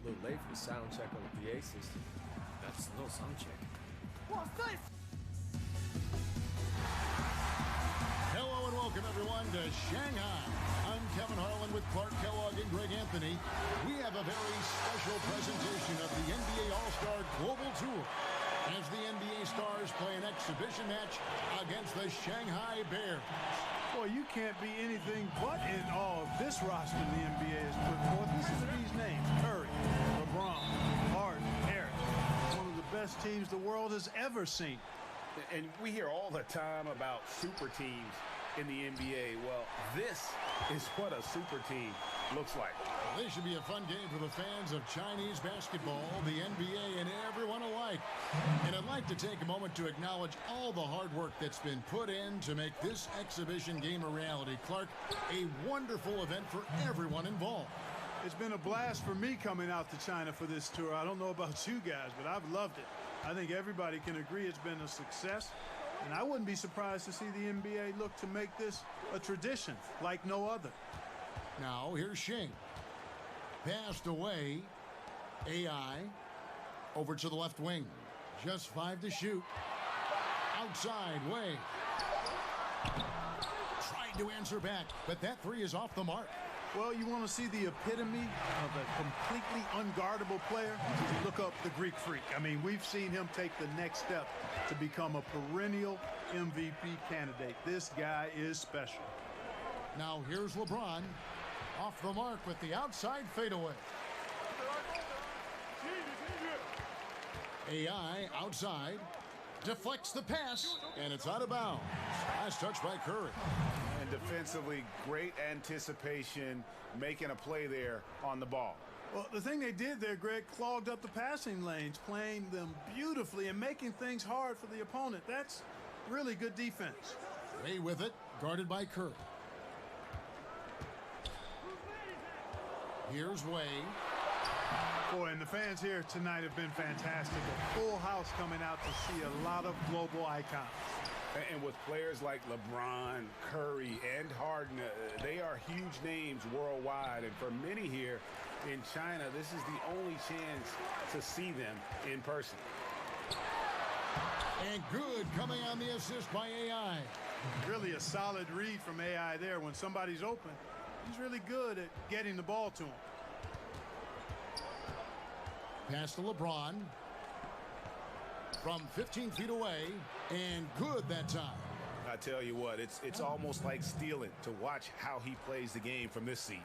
A little late for the sound check on the PA system. That's no sound check. Hello and welcome everyone to Shanghai. I'm Kevin Harlan with Clark Kellogg and Greg Anthony. We have a very special presentation of the NBA All-Star Global Tour as the NBA Stars play an exhibition match against the Shanghai Bears. Boy, you can't be anything but in awe of this roster the NBA has put forth. Listen to these names: Curry, LeBron, Harden, Harris. One of the best teams the world has ever seen. And we hear all the time about super teams in the NBA. Well, this is what a super team looks like. This should be a fun game for the fans of Chinese basketball, the NBA, and everyone alike. And I'd like to take a moment to acknowledge all the hard work that's been put in to make this exhibition game a reality. Clark, a wonderful event for everyone involved. It's been a blast for me coming out to China for this tour. I don't know about you guys, but I've loved it. I think everybody can agree it's been a success. And I wouldn't be surprised to see the NBA look to make this a tradition like no other. Now, here's Shing. Passed away. AI over to the left wing. Just 5 to shoot. Outside Wei. Tried to answer back, but that 3 is off the mark. Well, you want to see the epitome of a completely unguardable player? Look up the Greek Freak. I mean, we've seen him take the next step to become a perennial MVP candidate. This guy is special. Now here's LeBron. Off the mark with the outside fadeaway. AI outside. Deflects the pass, and it's out of bounds. Last touch by Curry. And defensively, great anticipation, making a play there on the ball. Well, the thing they did there, Greg, clogged up the passing lanes, playing them beautifully and making things hard for the opponent. That's really good defense. Way with it, guarded by Curry. Here's Wei. Boy, and the fans here tonight have been fantastic. A full house coming out to see a lot of global icons. And with players like LeBron, Curry, and Harden, they are huge names worldwide. And for many here in China, this is the only chance to see them in person. And good coming on the assist by AI. Really a solid read from AI there. When somebody's open, he's really good at getting the ball to him. Pass to LeBron. From 15 feet away, and good that time. I tell you what, it's almost like stealing to watch how he plays the game from this seat.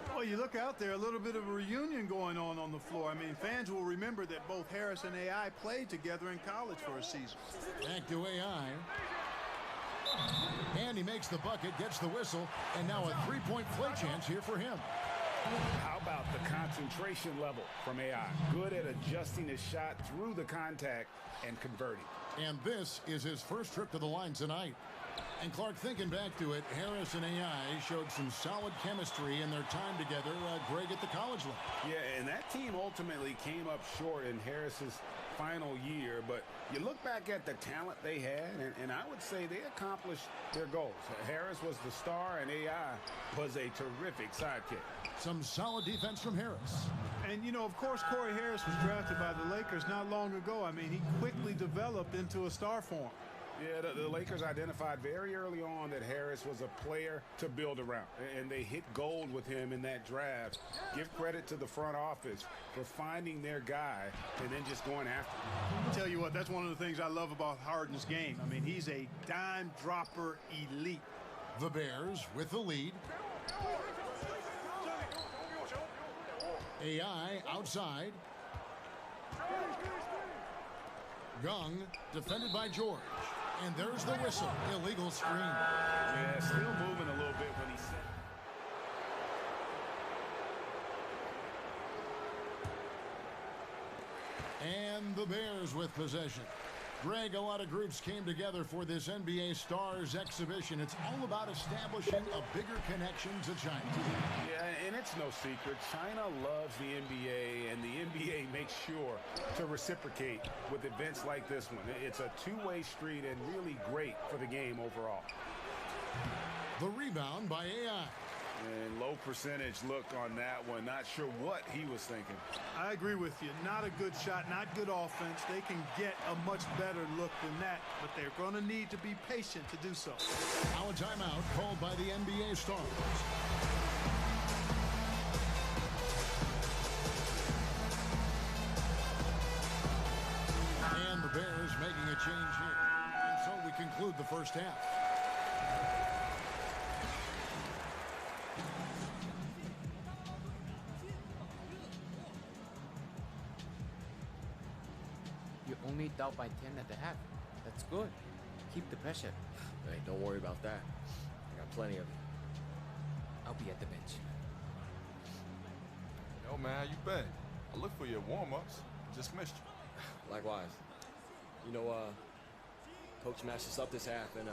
Well, you look out there, a little bit of a reunion going on the floor. I mean, fans will remember that both Harris and AI played together in college for a season. Back to AI. And he makes the bucket, gets the whistle, and now a three-point play chance here for him. How about the concentration level from AI? Good at adjusting his shot through the contact and converting. And this is his first trip to the line tonight. And Clark, thinking back to it, Harris and AI showed some solid chemistry in their time together, Greg, at the college level. Yeah, and that team ultimately came up short in Harris's final year, but you look back at the talent they had, and I would say they accomplished their goals. Harris was the star, and AI was a terrific sidekick. Some solid defense from Harris. And, you know, of course, Corey Harris was drafted by the Lakers not long ago. I mean, he quickly developed into a star form. Yeah, the Lakers identified very early on that Harris was a player to build around, and they hit gold with him in that draft. Give credit to the front office for finding their guy and then just going after him. I'll tell you what, that's one of the things I love about Harden's game. I mean, he's a dime dropper elite. The Bears with the lead. AI outside. Young defended by George. And there's the whistle. Illegal screen. Yeah, still moving a little bit when he said. And the Bears with possession. Greg, a lot of groups came together for this NBA Stars exhibition. It's all about establishing a bigger connection to China. Yeah, and it's no secret. China loves the NBA, and the NBA makes sure to reciprocate with events like this one. It's a two-way street and really great for the game overall. The rebound by AI. And low percentage look on that one. Not sure what he was thinking. I agree with you. Not a good shot, not good offense. They can get a much better look than that, but they're going to need to be patient to do so. Now a timeout called by the NBA Stars. And the Bears making a change here. And so we conclude the first half. You only down by 10 at the half. That's good. Keep the pressure. Hey, don't worry about that. I got plenty of it. I'll be at the bench. Yo, man, how you been? I looked for your warm-ups. Just missed you. Likewise. You know, Coach matched us up this half, and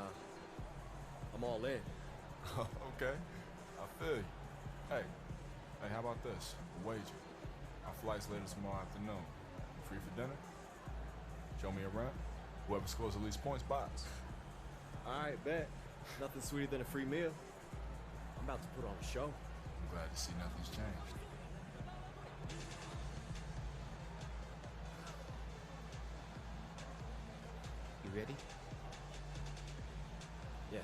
I'm all in. Okay, I feel you. Hey, how about this? A wager. Our flight's later tomorrow afternoon. You free for dinner? Show me around. Whoever scores the least points buys. All right, bet. Nothing sweeter than a free meal. I'm about to put on a show. I'm glad to see nothing's changed. You ready? Yeah.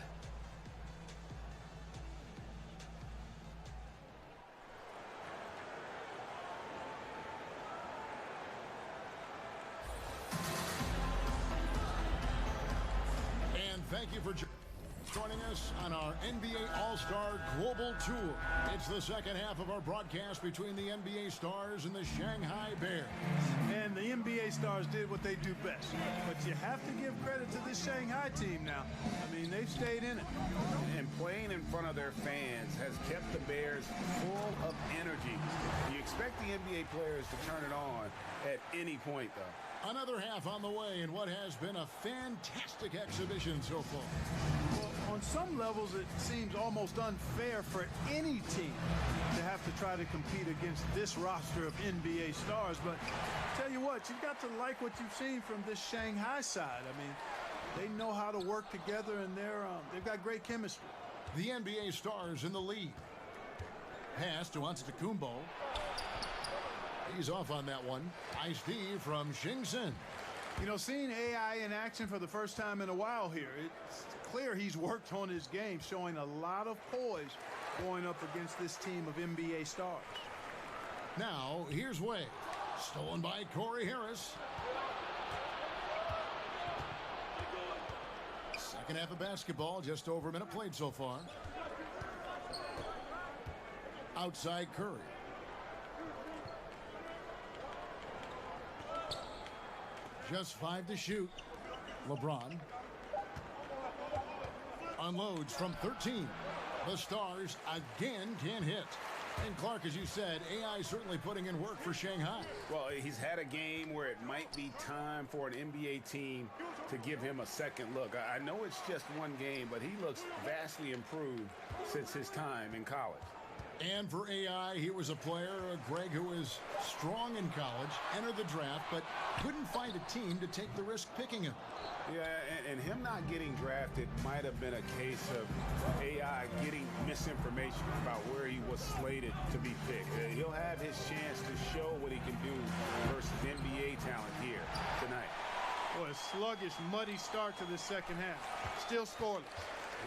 And thank you for joining us on our NBA All-Star Global Tour. It's the second half of our broadcast between the NBA Stars and the Shanghai Bears. And the NBA Stars did what they do best. But you have to give credit to this Shanghai team now. I mean, they've stayed in it. And playing in front of their fans has kept the Bears full of energy. You expect the NBA players to turn it on at any point, though. Another half on the way in what has been a fantastic exhibition so far. Well, on some levels, it seems almost unfair for any team to have to try to compete against this roster of NBA stars. But tell you what, you've got to like what you've seen from this Shanghai side. I mean, they know how to work together, and they've got great chemistry. The NBA Stars in the lead. Pass to Antetokounmpo. He's off on that one. Ice-D from Xingsin. You know, seeing AI in action for the first time in a while here, it's clear he's worked on his game, showing a lot of poise going up against this team of NBA stars. Now, here's Wade. Stolen by Corey Harris. Second half of basketball, just over a minute played so far. Outside Curry. Just 5 to shoot. LeBron unloads from 13. The Stars again can't hit. And Clark, as you said, AI certainly putting in work for Shanghai. Well, he's had a game where it might be time for an NBA team to give him a second look. I know it's just one game, but he looks vastly improved since his time in college. And for AI, he was a player, Greg, who was strong in college, entered the draft, but couldn't find a team to take the risk picking him. Yeah, and him not getting drafted might have been a case of AI getting misinformation about where he was slated to be picked. He'll have his chance to show what he can do versus NBA talent here tonight. Boy, a sluggish, muddy start to the second half. Still scoreless.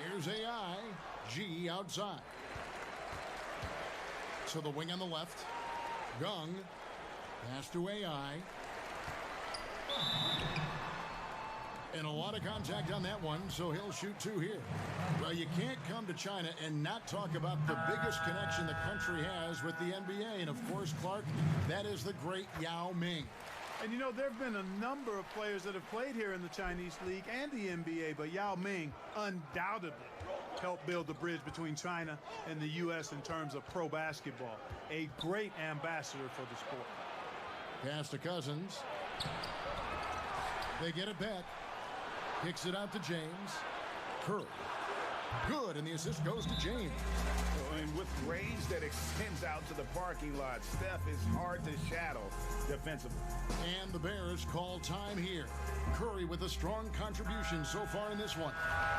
Here's AI. G outside. To the wing on the left. Gung. Pass to AI. And a lot of contact on that one, so he'll shoot 2 here. Well, you can't come to China and not talk about the biggest connection the country has with the NBA. And, of course, Clark, that is the great Yao Ming. And, you know, there have been a number of players that have played here in the Chinese League and the NBA, but Yao Ming undoubtedly helped build the bridge between China and the U.S. in terms of pro basketball. A great ambassador for the sport. Pass to Cousins. They get it back. Kicks it out to James. Curry. Good, and the assist goes to James. And with range that extends out to the parking lot, Steph is hard to shadow defensively. And the Bears call time here. Curry with a strong contribution so far in this one.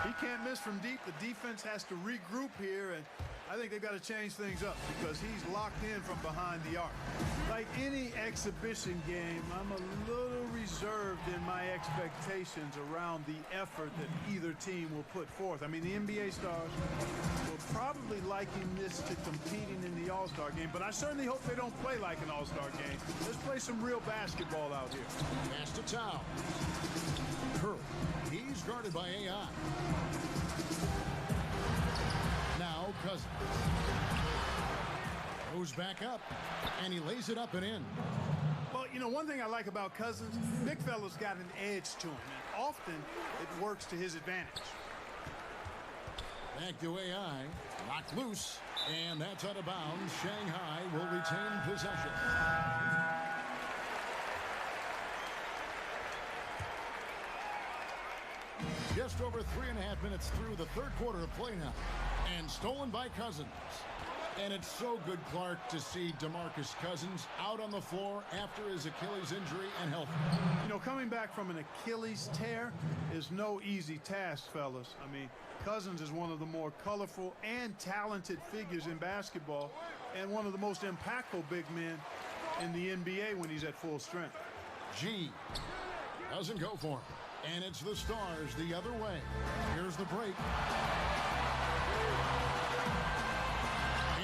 He can't miss from deep. The defense has to regroup here, and I think they've got to change things up because he's locked in from behind the arc. Like any exhibition game, I'm a little reserved in my expectations around the effort that either team will put forth. I mean, the NBA stars will probably liken this to competing in the All-Star game, but I certainly hope they don't play like an All-Star game. Let's play some real basketball out here. Pass to Tao. Curry. He's guarded by AI. Now Cousins. Goes back up, and he lays it up and in. Well, you know, one thing I like about Cousins, big fella's got an edge to him, and often it works to his advantage. Back to AI. Locked loose, and that's out of bounds. Shanghai will retain possession. Just over 3.5 minutes through the third quarter of play now. And stolen by Cousins. And it's so good, Clark, to see DeMarcus Cousins out on the floor after his Achilles injury and healthy. You know, coming back from an Achilles tear is no easy task, fellas. I mean, Cousins is one of the more colorful and talented figures in basketball and one of the most impactful big men in the NBA when he's at full strength. G doesn't go for him. And it's the Stars the other way. Here's the break.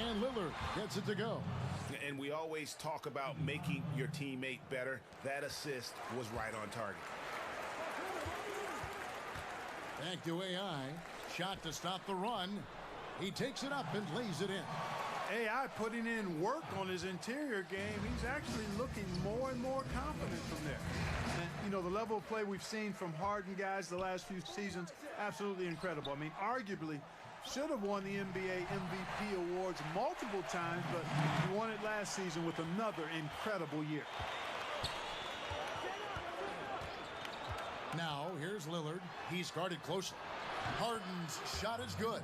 And Lillard gets it to go. And we always talk about making your teammate better. That assist was right on target. Back to AI. Shot to stop the run. He takes it up and lays it in. AI putting in work on his interior game. He's actually looking more and more confident from there. And, you know, the level of play we've seen from Harden guys the last few seasons, absolutely incredible. I mean, arguably should have won the NBA MVP awards multiple times, but he won it last season with another incredible year. Now, here's Lillard. He's guarded closely. Harden's shot is good.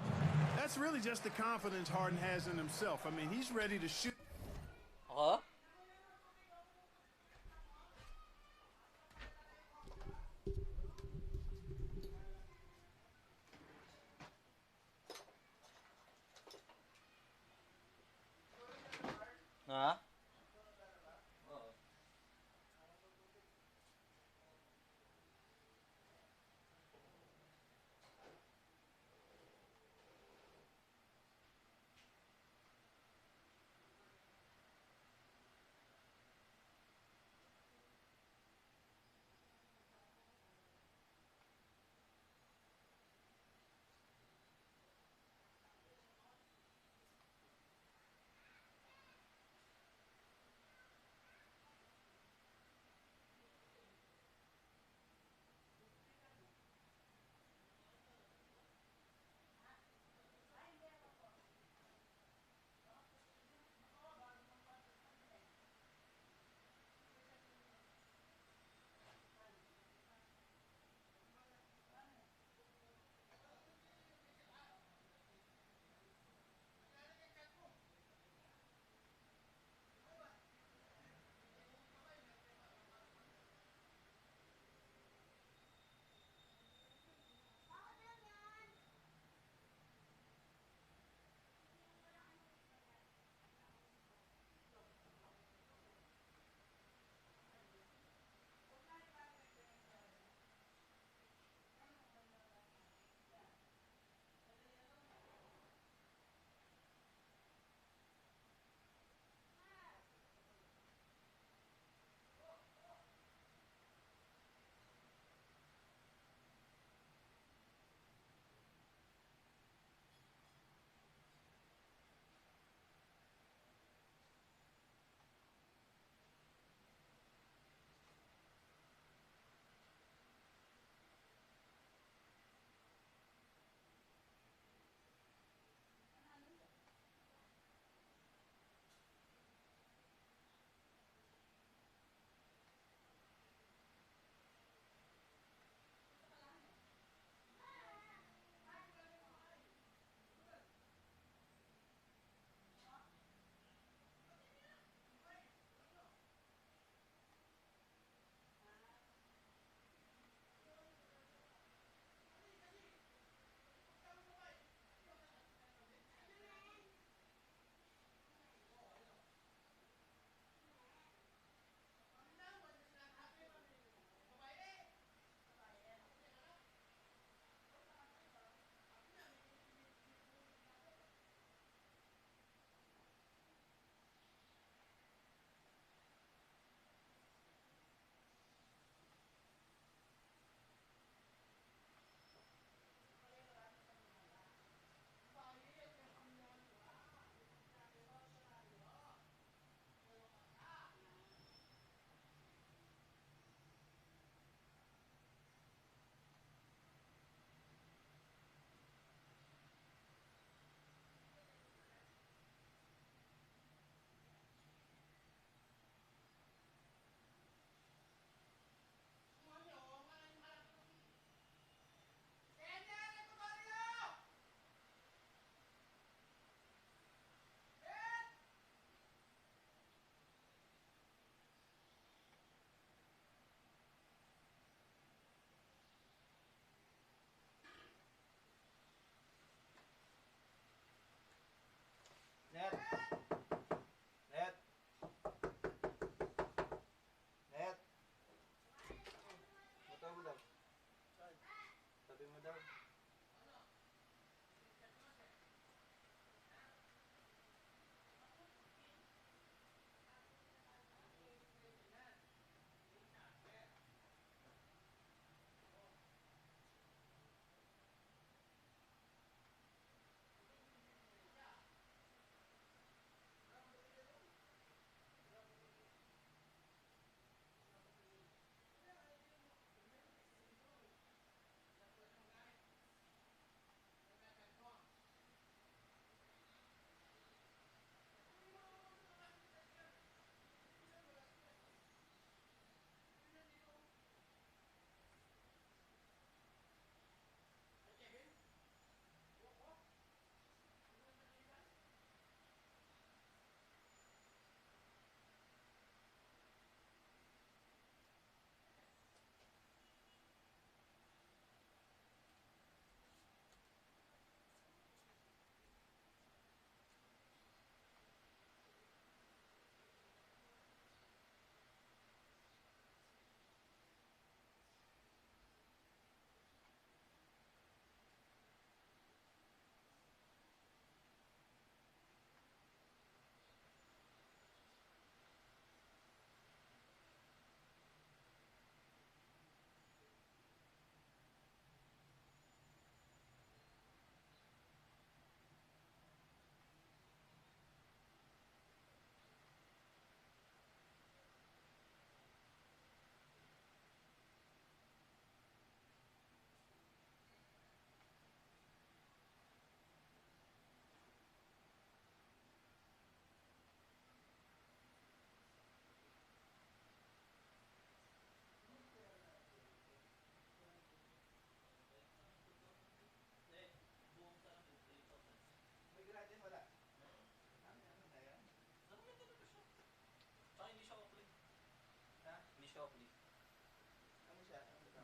That's really just the confidence Harden has in himself. I mean, he's ready to shoot. Huh? Hả?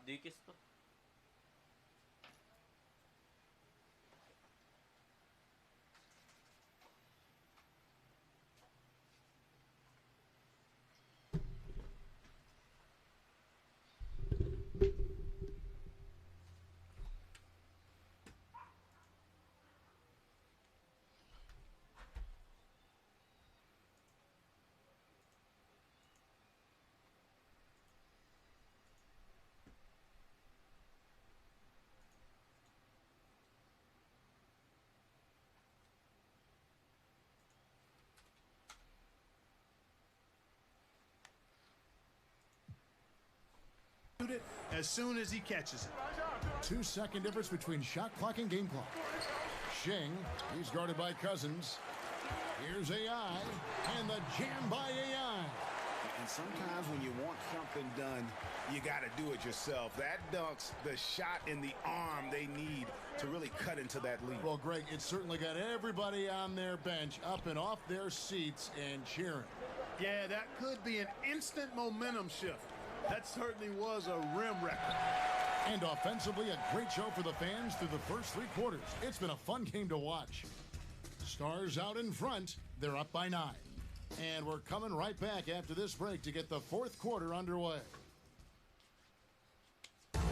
dykis tuh. It as soon as he catches it. 2-second difference between shot clock and game clock. Shing, he's guarded by Cousins. Here's AI, and the jam by AI. And sometimes when you want something done, you got to do it yourself. That dunks the shot in the arm they need to really cut into that lead. Well, Greg, it certainly got everybody on their bench up and off their seats and cheering. Yeah, that could be an instant momentum shift. That certainly was a rim record. And offensively, a great show for the fans through the first 3 quarters. It's been a fun game to watch. Stars out in front. They're up by 9. And we're coming right back after this break to get the 4th quarter underway. And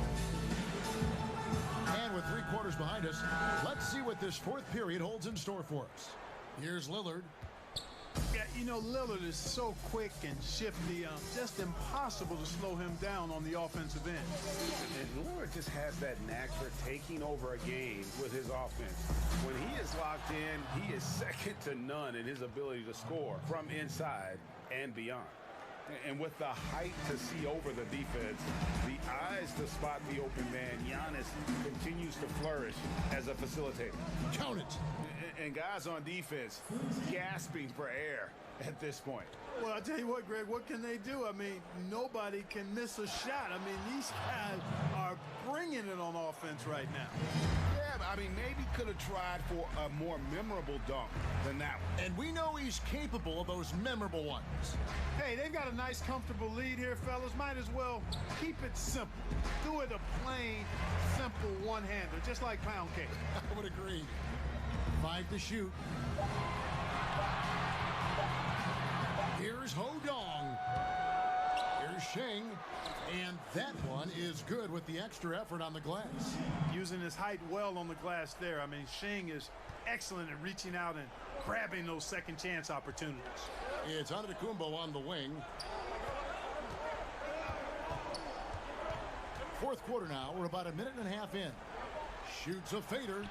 with 3 quarters behind us, let's see what this 4th period holds in store for us. Here's Lillard. Yeah, you know, Lillard is so quick and shifty, just impossible to slow him down on the offensive end. And Lillard just has that knack for taking over a game with his offense. When he is locked in, he is second to none in his ability to score from inside and beyond. And with the height to see over the defense, the eyes to spot the open man, Giannis continues to flourish as a facilitator. Count it. And guys on defense gasping for air at this point. Well, I'll tell you what, Greg, what can they do? I mean, nobody can miss a shot. I mean, these guys are bringing it on offense right now. Yeah, but I mean, maybe could have tried for a more memorable dunk than that one. And we know he's capable of those memorable ones. Hey, they've got a nice, comfortable lead here, fellas. Might as well keep it simple. Do it a plain, simple one-hander, just like pound cake. I would agree. 5 to shoot. Here's Ho Dong. Here's Shing. And that one is good with the extra effort on the glass. Using his height well on the glass there. I mean, Shing is excellent at reaching out and grabbing those second chance opportunities. It's Antetokounmpo on the wing. 4th quarter now. We're about a minute and a half in. Shoots a fader.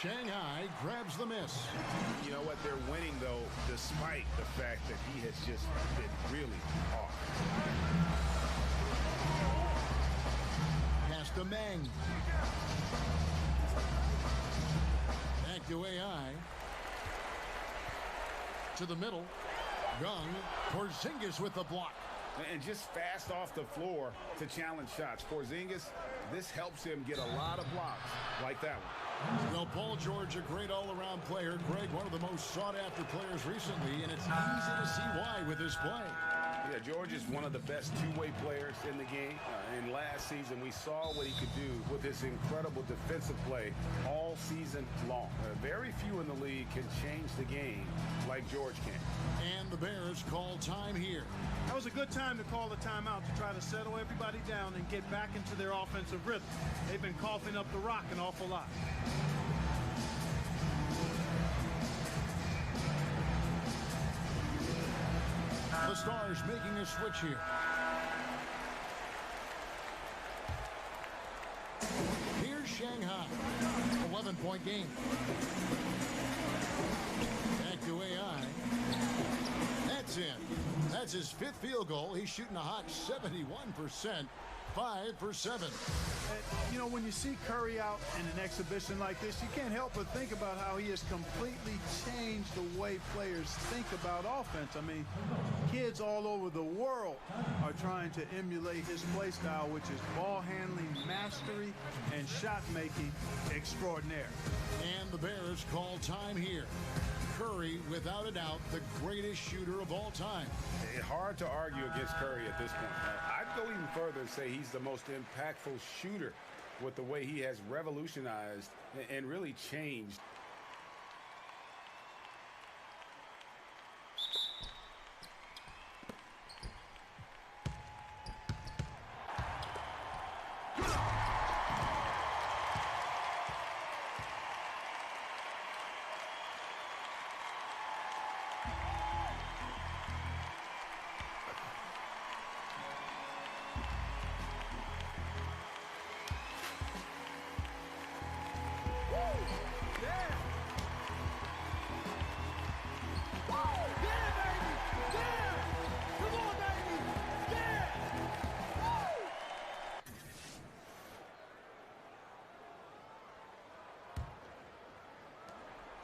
Shanghai grabs the miss. You know what? They're winning, though, despite the fact that he has just been really hard. Pass to Meng. Back to AI. To the middle. Young. Porzingis with the block. And just fast off the floor to challenge shots. Porzingis, this helps him get a lot of blocks like that one. Well, Paul George, a great all-around player. Greg, one of the most sought-after players recently, and it's easy to see why with his play. Yeah, George is one of the best two-way players in the game. And last season, we saw what he could do with his incredible defensive play all season long. Very few in the league can change the game like George can. And the Bears call time here. That was a good time to call the timeout to try to settle everybody down and get back into their offensive rhythm. They've been coughing up the rock an awful lot. The Stars making a switch here. Here's Shanghai. 11-point game. Back to AI. That's in. That's his 5th field goal. He's shooting a hot 71%. 5 for 7. You know, when you see Curry out in an exhibition like this, you can't help but think about how he has completely changed the way players think about offense. I mean, kids all over the world are trying to emulate his play style, which is ball handling mastery and shot making extraordinaire. And the Bears call time here. Curry, without a doubt, the greatest shooter of all time. It's hard to argue against Curry at this point. I'd go even further and say he's the most impactful shooter with the way he has revolutionized and really changed.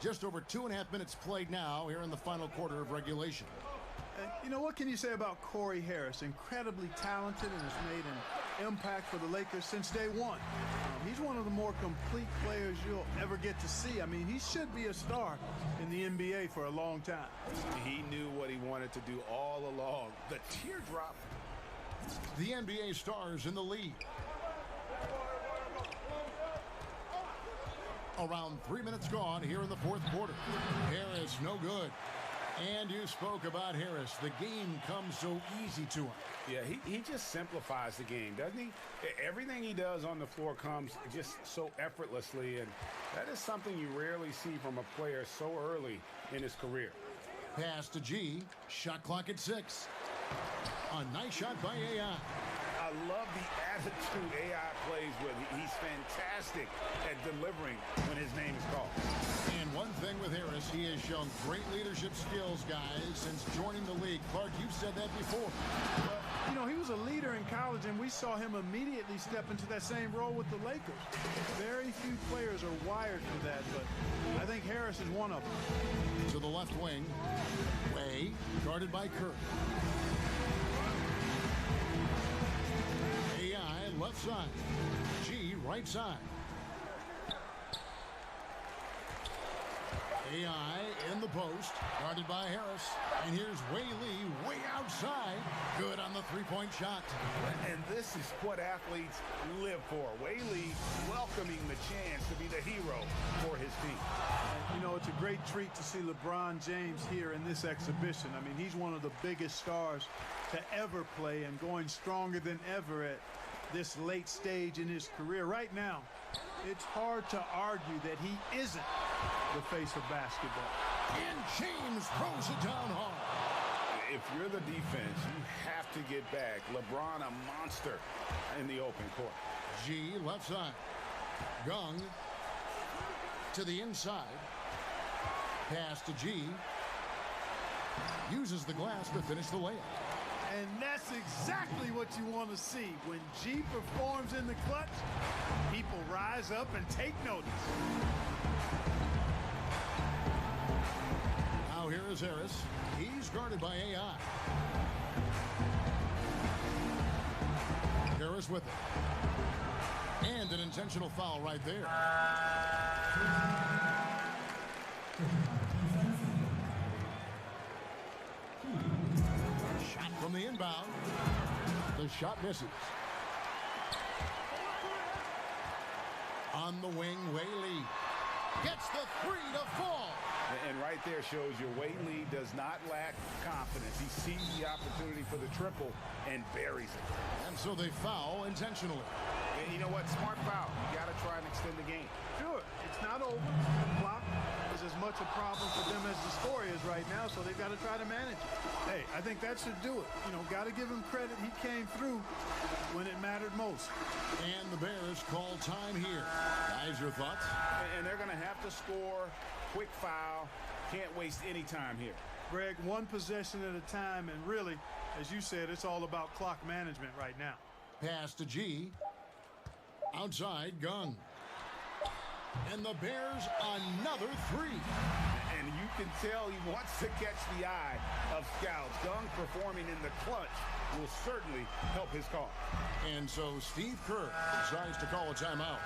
Just over 2.5 minutes played now here in the final quarter of regulation. You know, what can you say about Corey Harris? Incredibly talented and has made an impact for the Lakers since day one. He's one of the more complete players you'll ever get to see. I mean, he should be a star in the NBA for a long time. He knew what he wanted to do all along. The teardrop. The NBA stars in the lead. Around 3 minutes gone here in the fourth quarter. Harris, no good. And you spoke about Harris. The game comes so easy to him. Yeah, he just simplifies the game, doesn't he? Everything he does on the floor comes just so effortlessly, and that is something you rarely see from a player so early in his career. Pass to G. Shot clock at 6. A nice shot by AI. I love the attitude AI plays with. He's fantastic at delivering when his name is called. And one thing with Harris, he has shown great leadership skills, guys, since joining the league. Clark, you've said that before. Well, you know, he was a leader in college, and we saw him immediately step into that same role with the Lakers. Very few players are wired for that, but I think Harris is one of them. To the left wing, Way, guarded by Kirk. Left side. G right side. AI in the post, guarded by Harris. And here's Wei Lee way outside. Good on the three-point shot. And this is what athletes live for. Wei Lee welcoming the chance to be the hero for his team. And, you know, it's a great treat to see LeBron James here in this exhibition. I mean, he's one of the biggest stars to ever play and going stronger than ever at this late stage in his career. Right now, it's hard to argue that he isn't the face of basketball. And James throws it down hard. If you're the defense, you have to get back. LeBron, a monster in the open court. G left side. Gung to the inside. Pass to G. Uses the glass to finish the layup. And that's exactly what you want to see. When G performs in the clutch, people rise up and take notice. Now here is Harris. He's guarded by AI. Harris with it. And an intentional foul right there. From the inbound, the shot misses. On the wing, Wei Lee gets the three to fall. And right there shows you Wei Lee does not lack confidence. He sees the opportunity for the triple and buries it. And so they foul intentionally. And you know what? Smart foul. You got to try and extend the game. Sure, it's not over. The clock is as much a problem for them as the score is right now, so they've got to try to manage it. Hey, I think that should do it. You know, got to give him credit. He came through when it mattered most. And the Bears call time here. Guys, your thoughts? And they're going to have to score. Quick foul. Can't waste any time here. Greg, one possession at a time, and really, as you said, it's all about clock management right now. Pass to G. Outside, Gung. And the Bears another three. And you can tell he wants to catch the eye of scouts. Gung performing in the clutch will certainly help his cause. And so Steve Kerr decides to call a timeout.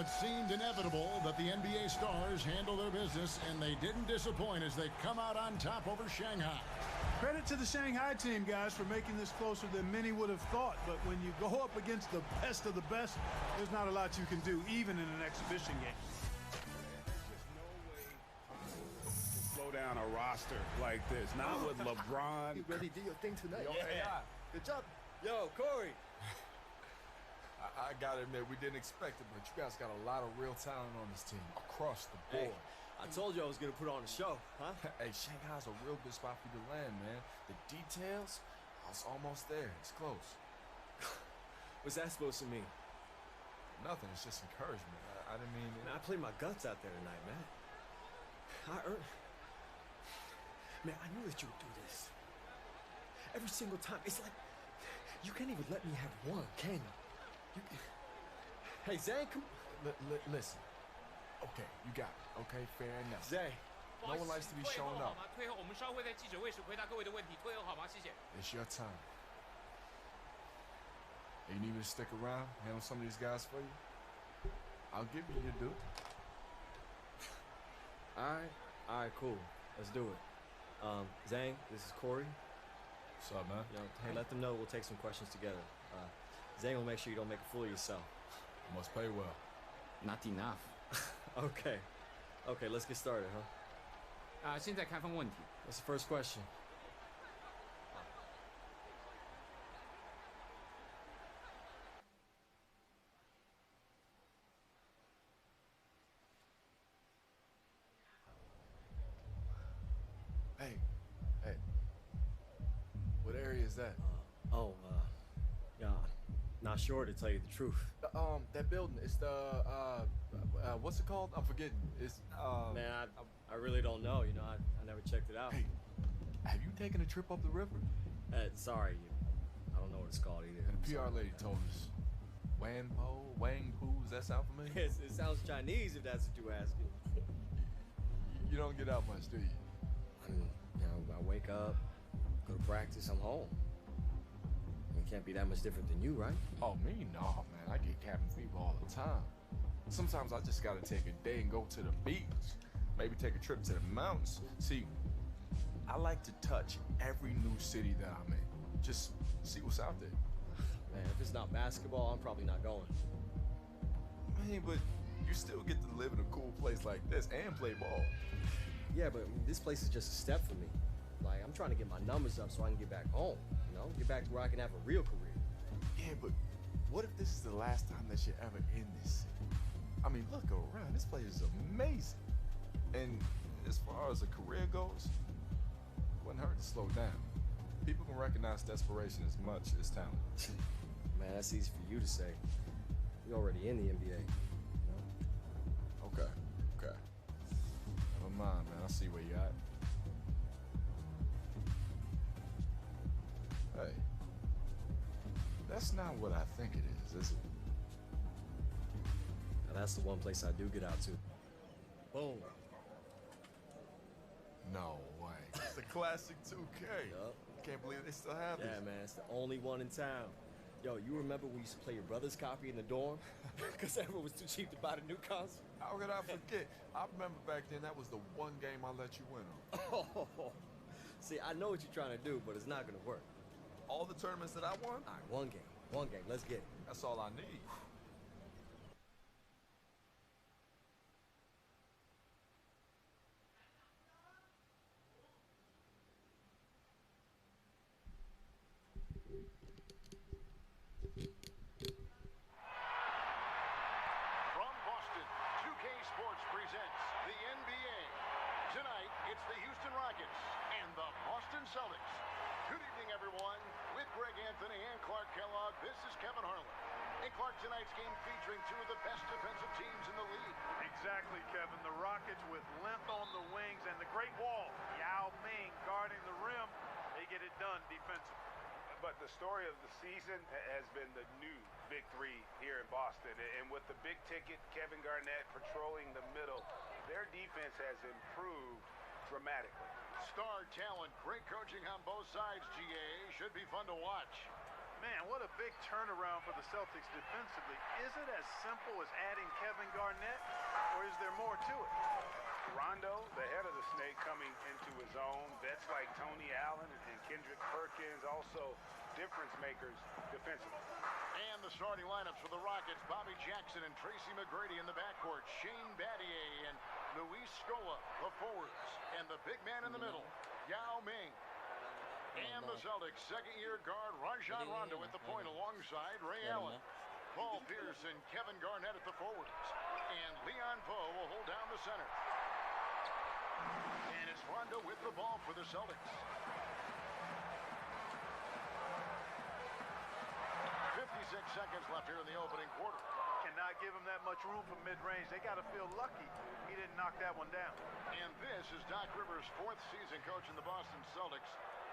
it seemed inevitable that the NBA stars handle their business, and they didn't disappoint as they come out on top over Shanghai. Credit to the Shanghai team, guys, for making this closer than many would have thought. But when you go up against the best of the best, there's not a lot you can do, even in an exhibition game. Slow down a roster like this. Not with LeBron. You really did your thing tonight. Yo, AI. Good job. Yo, Corey. I gotta admit, we didn't expect it, but you guys got a lot of real talent on this team across the board. Hey, I told you I was gonna put on a show, huh? Hey, Shanghai's a real good spot for you to land, man. The details, I was almost there. It's close. What's that supposed to mean? Nothing. It's just encouragement. I didn't mean it. Man, I played my guts out there tonight, man. I earned. Man, I knew that you would do this. Every single time. It's like you can't even let me have one, can you? Hey, Zay, come. Listen. Okay, you got it. Okay, fair enough. Zay. No one likes to be shown up. 退后，我们稍会在记者会时回答各位的问题。退后好吗？谢谢。 It's your time. You need me to stick around, handle some of these guys for you? I'll give you your due. All right, cool. Let's do it. Zang, this is Corey. What's up, man? You know, hey, let them know we'll take some questions together. Zang will make sure you don't make a fool of yourself. You must pay well. Not enough. Okay, let's get started, huh? 现在开放问题。 What's the first question? Hey. What area is that? Yeah, not sure to tell you the truth. That building. It's the what's it called? I'm forgetting. It's Man, I really don't know. You know, I never checked it out. Hey, have you taken a trip up the river? Sorry, I don't know what it's called either. And the PR lady told us. Wang Po, does that sound familiar? It sounds Chinese if that's what you're asking. You don't get out much, do you? I mean, you know, I wake up, go to practice, I'm home. It can't be that much different than you, right? Oh, me? No, man. I get cabin fever all the time. Sometimes I just gotta take a day and go to the beach. Maybe take a trip to the mountains. See, I like to touch every new city that I'm in. Just see what's out there. Man, if it's not basketball, I'm probably not going. Man, but you still get to live in a cool place like this and play ball. Yeah, but this place is just a step for me. Like, I'm trying to get my numbers up so I can get back home, you know? Get back to where I can have a real career. Yeah, but what if this is the last time that you're ever in this city? I mean, look around. This place is amazing. And as far as a career goes, it wouldn't hurt to slow down. People can recognize desperation as much as talent. Man, that's easy for you to say. You're already in the NBA. You know? Okay. Never mind, man. I see where you're at. Hey, that's not what I think it is it? Now, that's the one place I do get out to. Boom. No way. It's the classic 2K. Yup. Can't believe they still have this. Yeah, man, it's the only one in town. Yo, you remember when we used to play your brother's copy in the dorm? Because everyone was too cheap to buy the new console? How could I forget? I remember back then that was the one game I let you win on. Oh, see, I know what you're trying to do, but it's not going to work. All the tournaments that I won? All right, one game. Let's get it. That's all I need. From Boston, 2K Sports presents the NBA. Tonight, it's the Houston Rockets and the Boston Celtics. Good evening, everyone. With Greg Anthony and Clark Kellogg, this is Kevin Harlan. And Clark, tonight's game featuring two of the best defensive teams in the league. Exactly, Kevin. The Rockets with length on the wings and the great wall. Yao Ming guarding the rim. They get it done defensively. But the story of the season has been the new big three here in Boston. And with the big ticket, Kevin Garnett patrolling the middle, their defense has improved dramatically. Star talent, great coaching on both sides, GA. Should be fun to watch. Man, what a big turnaround for the Celtics defensively. Is it as simple as adding Kevin Garnett, or is there more to it? Rondo, the head of the snake, coming into his own. Vets like Tony Allen and Kendrick Perkins, also difference makers defensively. And the starting lineups for the Rockets, Bobby Jackson and Tracy McGrady in the backcourt, Shane Battier and Luis Scola, the forwards, and the big man in the middle, Yao Ming. And the Celtics, second-year guard Rajon Rondo at the point alongside Ray Allen. Paul Pierce and Kevin Garnett at the forwards. And Leon Poe will hold down the center. And it's Rondo with the ball for the Celtics. 56 seconds left here in the opening quarter. Cannot give him that much room for mid-range. They got to feel lucky he didn't knock that one down. And this is Doc Rivers' fourth season coaching the Boston Celtics.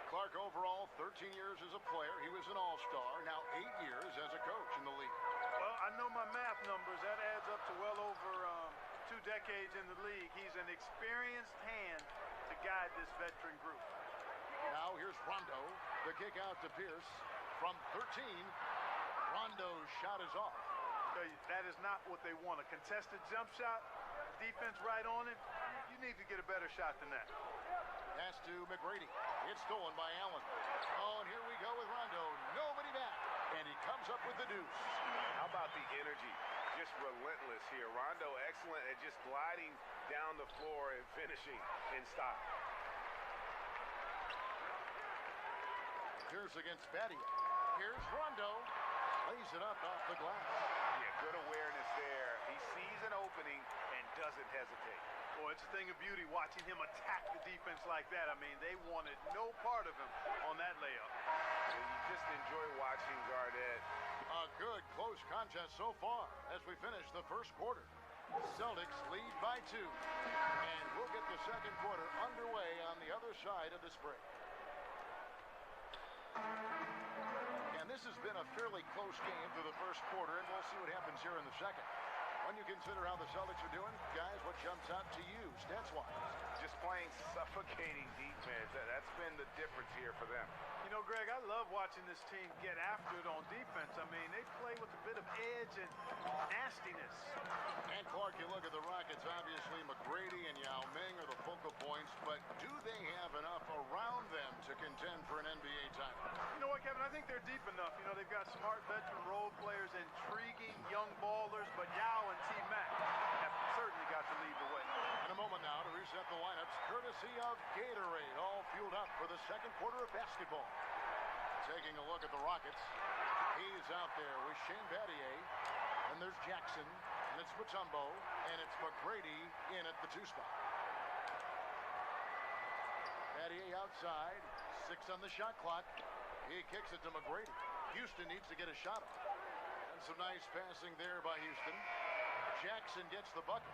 Clark overall, 13 years as a player. He was an all-star. Now 8 years as a coach in the league. Well, I know my math numbers. That adds up to well over 2 decades in the league. He's an experienced hand to guide this veteran group. Now here's Rondo. The kick out to Pierce. From 13, Rondo's shot is off. That is not what they want. A contested jump shot, defense right on it. You need to get a better shot than that. Pass to McGrady. It's stolen by Allen. Oh, and here we go with Rondo. Nobody back. And he comes up with the deuce. How about the energy? Just relentless here. Rondo excellent at just gliding down the floor and finishing in style. Pierce against Battier. Here's Rondo. Lays it up off the glass. Yeah, good awareness there. He sees an opening and doesn't hesitate. Boy, it's a thing of beauty watching him attack the defense like that. I mean, they wanted no part of him on that layup. And you just enjoy watching Garnett. A good close contest so far as we finish the first quarter. Celtics lead by 2. And we'll get the second quarter underway on the other side of this break. And this has been a fairly close game through the first quarter, and we'll see what happens here in the second. When you consider how the Celtics are doing, guys, what jumps out to you, stats-wise? Just playing suffocating defense. That's been the difference here for them. You know, Greg, I love watching this team get after it on defense. I mean, they play with a bit of edge and nastiness. And Clark, you look at the Rockets, obviously McGrady and Yao Ming are the focal points, but do they have enough around them to contend for an NBA title? You know what, Kevin? I think they're deep enough. You know, they've got smart veteran role players, intriguing young ballers, but Yao and T-Mac have certainly got to lead the way. In a moment now to reset the lineups, courtesy of Gatorade, all fueled up for the second quarter of basketball. Taking a look at the Rockets, he's out there with Shane Battier, and there's Jackson, and it's Mutombo, and it's McGrady in at the 2 spot. Battier outside, 6 on the shot clock. He kicks it to McGrady. Houston needs to get a shot off. And some nice passing there by Houston. Jackson gets the bucket.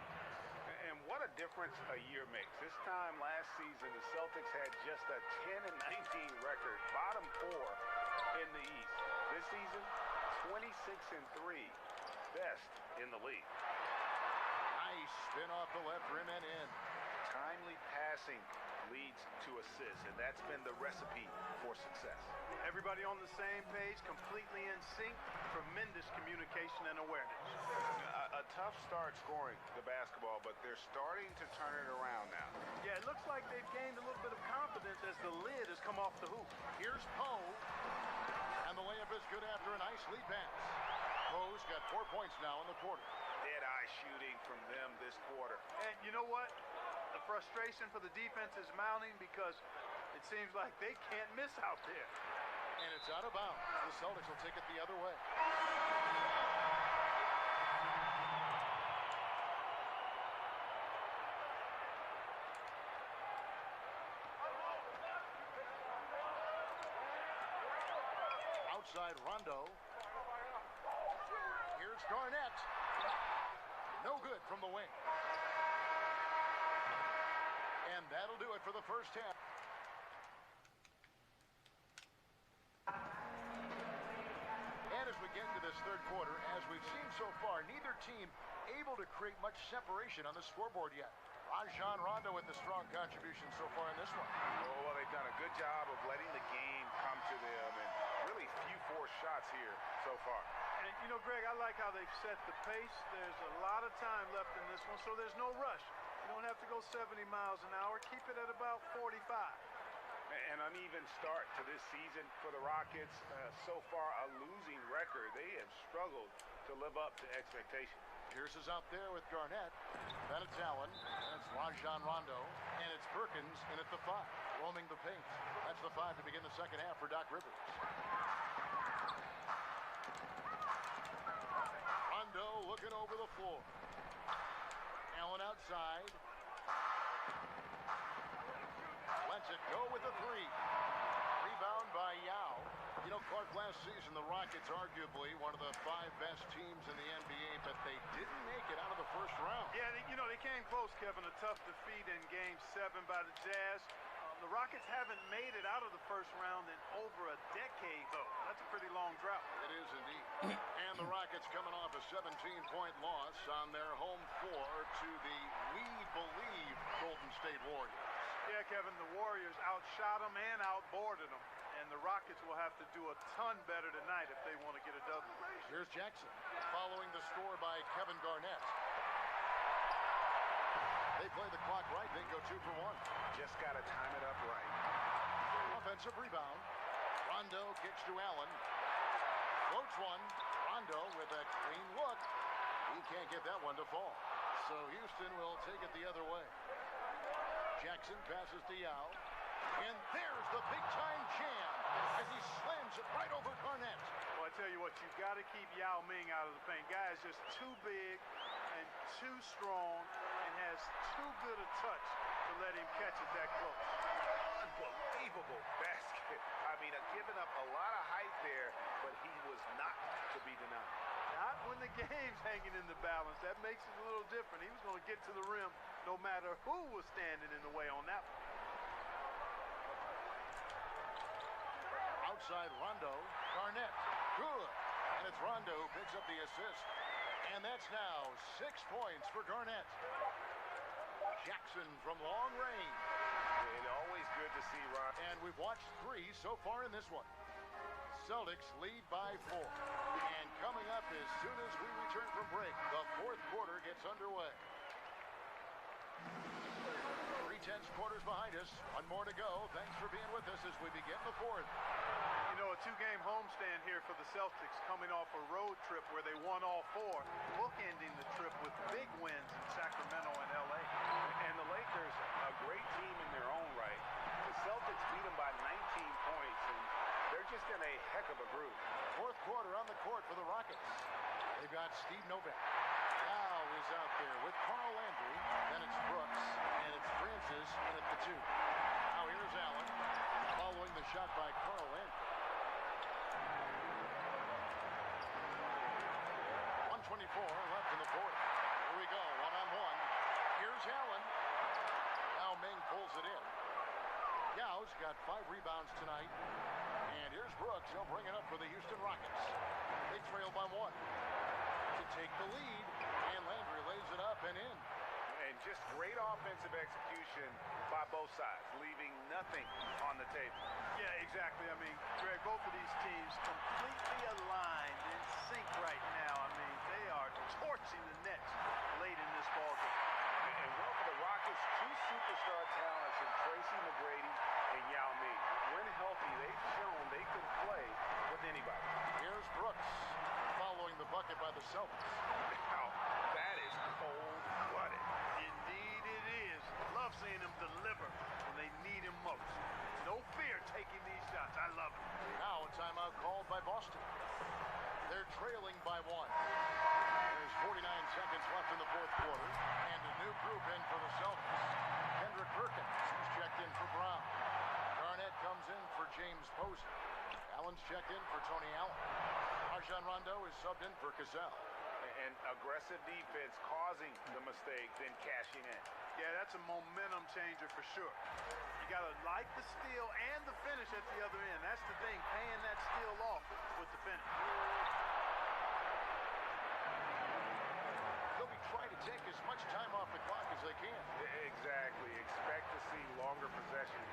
And what a difference a year makes. This time last season, the Celtics had just a 10-19 record, bottom 4 in the East. This season, 26-3, best in the league. Nice spin off the left rim and in. Timely passing leads to assists, and that's been the recipe for success. Everybody on the same page, completely in sync, tremendous communication and awareness. A tough start scoring the basketball, but they're starting to turn it around now. Yeah, it looks like they've gained a little bit of confidence as the lid has come off the hoop. Here's Poe, and the layup is good after a nice lead pass. Poe's got 4 points now in the quarter. Dead-eye shooting from them this quarter. And you know what? The frustration for the defense is mounting because it seems like they can't miss out there. And it's out of bounds. The Celtics will take it the other way. Outside Rondo. Here's Garnett. No good from the wing. And that'll do it for the first half. And as we get into this third quarter, as we've seen so far, neither team able to create much separation on the scoreboard yet. Rajon Rondo with the strong contribution so far in this one. Oh, well, they've done a good job of letting the game come to them, and really few forced shots. shots here so far. And, you know, Greg, I like how they've set the pace. There's a lot of time left in this one, so there's no rush. You don't have to go 70 miles an hour. Keep it at about 45. An uneven start to this season for the Rockets. So far, a losing record. They have struggled to live up to expectations. Pierce is out there with Garnett. Then it's Allen. Then it's Rajon Rondo. And it's Perkins in at the 5, roaming the paint. That's the 5 to begin the second half for Doc Rivers. Rondo looking over the floor. Allen outside. Lets it go with the 3. Rebound by Yao. You know, Clark, last season the Rockets arguably one of the 5 best teams in the NBA, but they didn't make it out of the first round. Yeah, you know, they came close, Kevin. A tough defeat in Game 7 by the Jazz. The Rockets haven't made it out of the first round in over a decade, though. That's a pretty long drought. It is indeed. And the Rockets coming off a 17-point loss on their home floor to the We Believe Golden State Warriors. Yeah, Kevin, the Warriors outshot them and outboarded them. And the Rockets will have to do a ton better tonight if they want to get a W. Here's Jackson following the score by Kevin Garnett. They play the clock right, then go 2 for 1. Just got to time it up right. Offensive rebound. Rondo kicks to Allen. Floats one. Rondo with a clean look. He can't get that one to fall. So Houston will take it the other way. Jackson passes to Yao. And there's the big-time jam as he slams it right over Garnett. Well, I tell you what, you've got to keep Yao Ming out of the paint. Guy is just too big and too strong and has too good a touch to let him catch it that close. Unbelievable basket. I mean, giving up a lot of height there, but he was not to be denied. Not when the game's hanging in the balance. That makes it a little different. He was going to get to the rim no matter who was standing in the way on that one. Outside Rondo, Garnett, good. And it's Rondo who picks up the assist. And that's now 6 points for Garnett. Jackson from long range. It's always good to see Ron. And we've watched 3 so far in this one. Celtics lead by 4. And coming up as soon as we return from break, the 4th quarter gets underway. 3/10 quarters behind us. 1 more to go. Thanks for being with us as we begin the 4th. You know, a 2-game homestand here for the Celtics, coming off a road trip where they won all 4, bookending the trip with big wins in Sacramento and L.A. And the Lakers, a great team in their own right. The Celtics beat them by 19 points, and they're just in a heck of a groove. 4th quarter on the court for the Rockets. They've got Steve Novak. Now is out there with Carl Landry. Then it's Brooks, and it's Francis in at the 2. Now here's Allen, following the shot by Carl Landry. 1:24 left in the 4th. Here we go, 1-on-1. Here's Allen. Now Ming pulls it in. Yao's got 5 rebounds tonight. And here's Brooks. He'll bring it up for the Houston Rockets. They trail by 1 to take the lead. And Landry lays it up and in. And just great offensive execution by both sides, leaving nothing on the table. Yeah, exactly. I mean, Greg, both of these teams completely aligned in sync right now. I mean, they are torching the Nets late in this ballgame. And well, for the Rockets, 2 superstar talents in Tracy McGrady and Yao Ming. When healthy, they've shown they can play with anybody. Here's Brooks following the bucket by the Celtics. Now, that is cold-blooded. Indeed it is. Love seeing them deliver when they need him most. No fear taking these shots. I love it. Now a timeout called by Boston. They're trailing by 1. There's 49 seconds left in the 4th quarter. And a new group in for the Celtics. Kendrick Perkins, he's checked in for Brown. Garnett comes in for James Posey. Allen's checked in for Tony Allen. Rajon Rondo is subbed in for Cassell. And aggressive defense causing the mistake, then cashing in. Yeah, that's a momentum changer for sure. You got to like the steal and the finish at the other end. That's the thing, paying that steal off with the finish. They'll be trying to take as much time off the clock as they can. Exactly. Expect to see longer possessions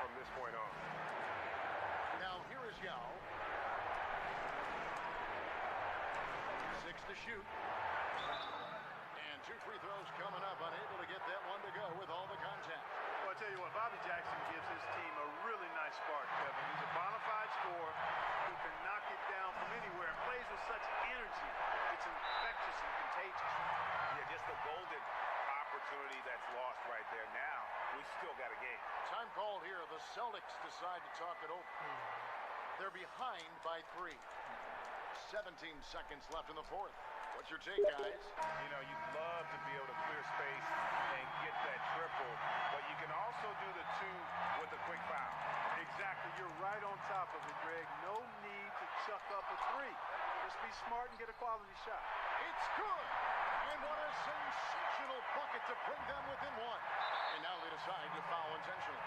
from this point on. Now, here is Yao. to shoot. And 2 free throws coming up, unable to get that one to go with all the contact. Well, I tell you what, Bobby Jackson gives his team a really nice spark, Kevin. He's a bona fide scorer who can knock it down from anywhere and plays with such energy. It's infectious and contagious. Yeah, just a golden opportunity that's lost right there. Now, we've still got a game. Time called here. The Celtics decide to talk it over. They're behind by 3. 17 seconds left in the fourth. What's your take, guys? You know, you'd love to be able to clear space and get that triple, but you can also do the 2 with a quick foul. Exactly. You're right on top of it, Greg. No need to chuck up a 3. Just be smart and get a quality shot. It's good! And what a sensational bucket to bring them within 1. And now they decide to foul intentionally.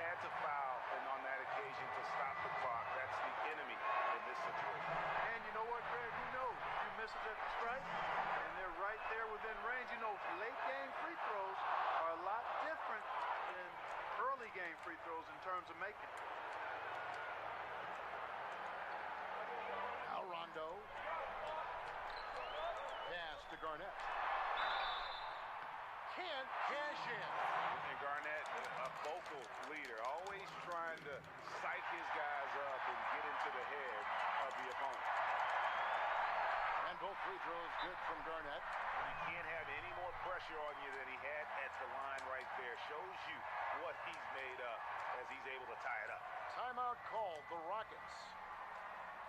Had to foul, and on that occasion to stop the clock. That's the enemy in this situation. And you know what, Greg? Who knows? You miss it at the stripe, and they're right there within range. You know, late game free throws are a lot different than early game free throws in terms of making. Now Rondo. Pass to Garnett. Can't cash in. And Garnett, a vocal leader, always trying to psych his guys up and get into the head of the opponent. And both free throws good from Garnett. You can't have any more pressure on you than he had at the line right there. Shows you what he's made up as he's able to tie it up. Timeout called, the Rockets.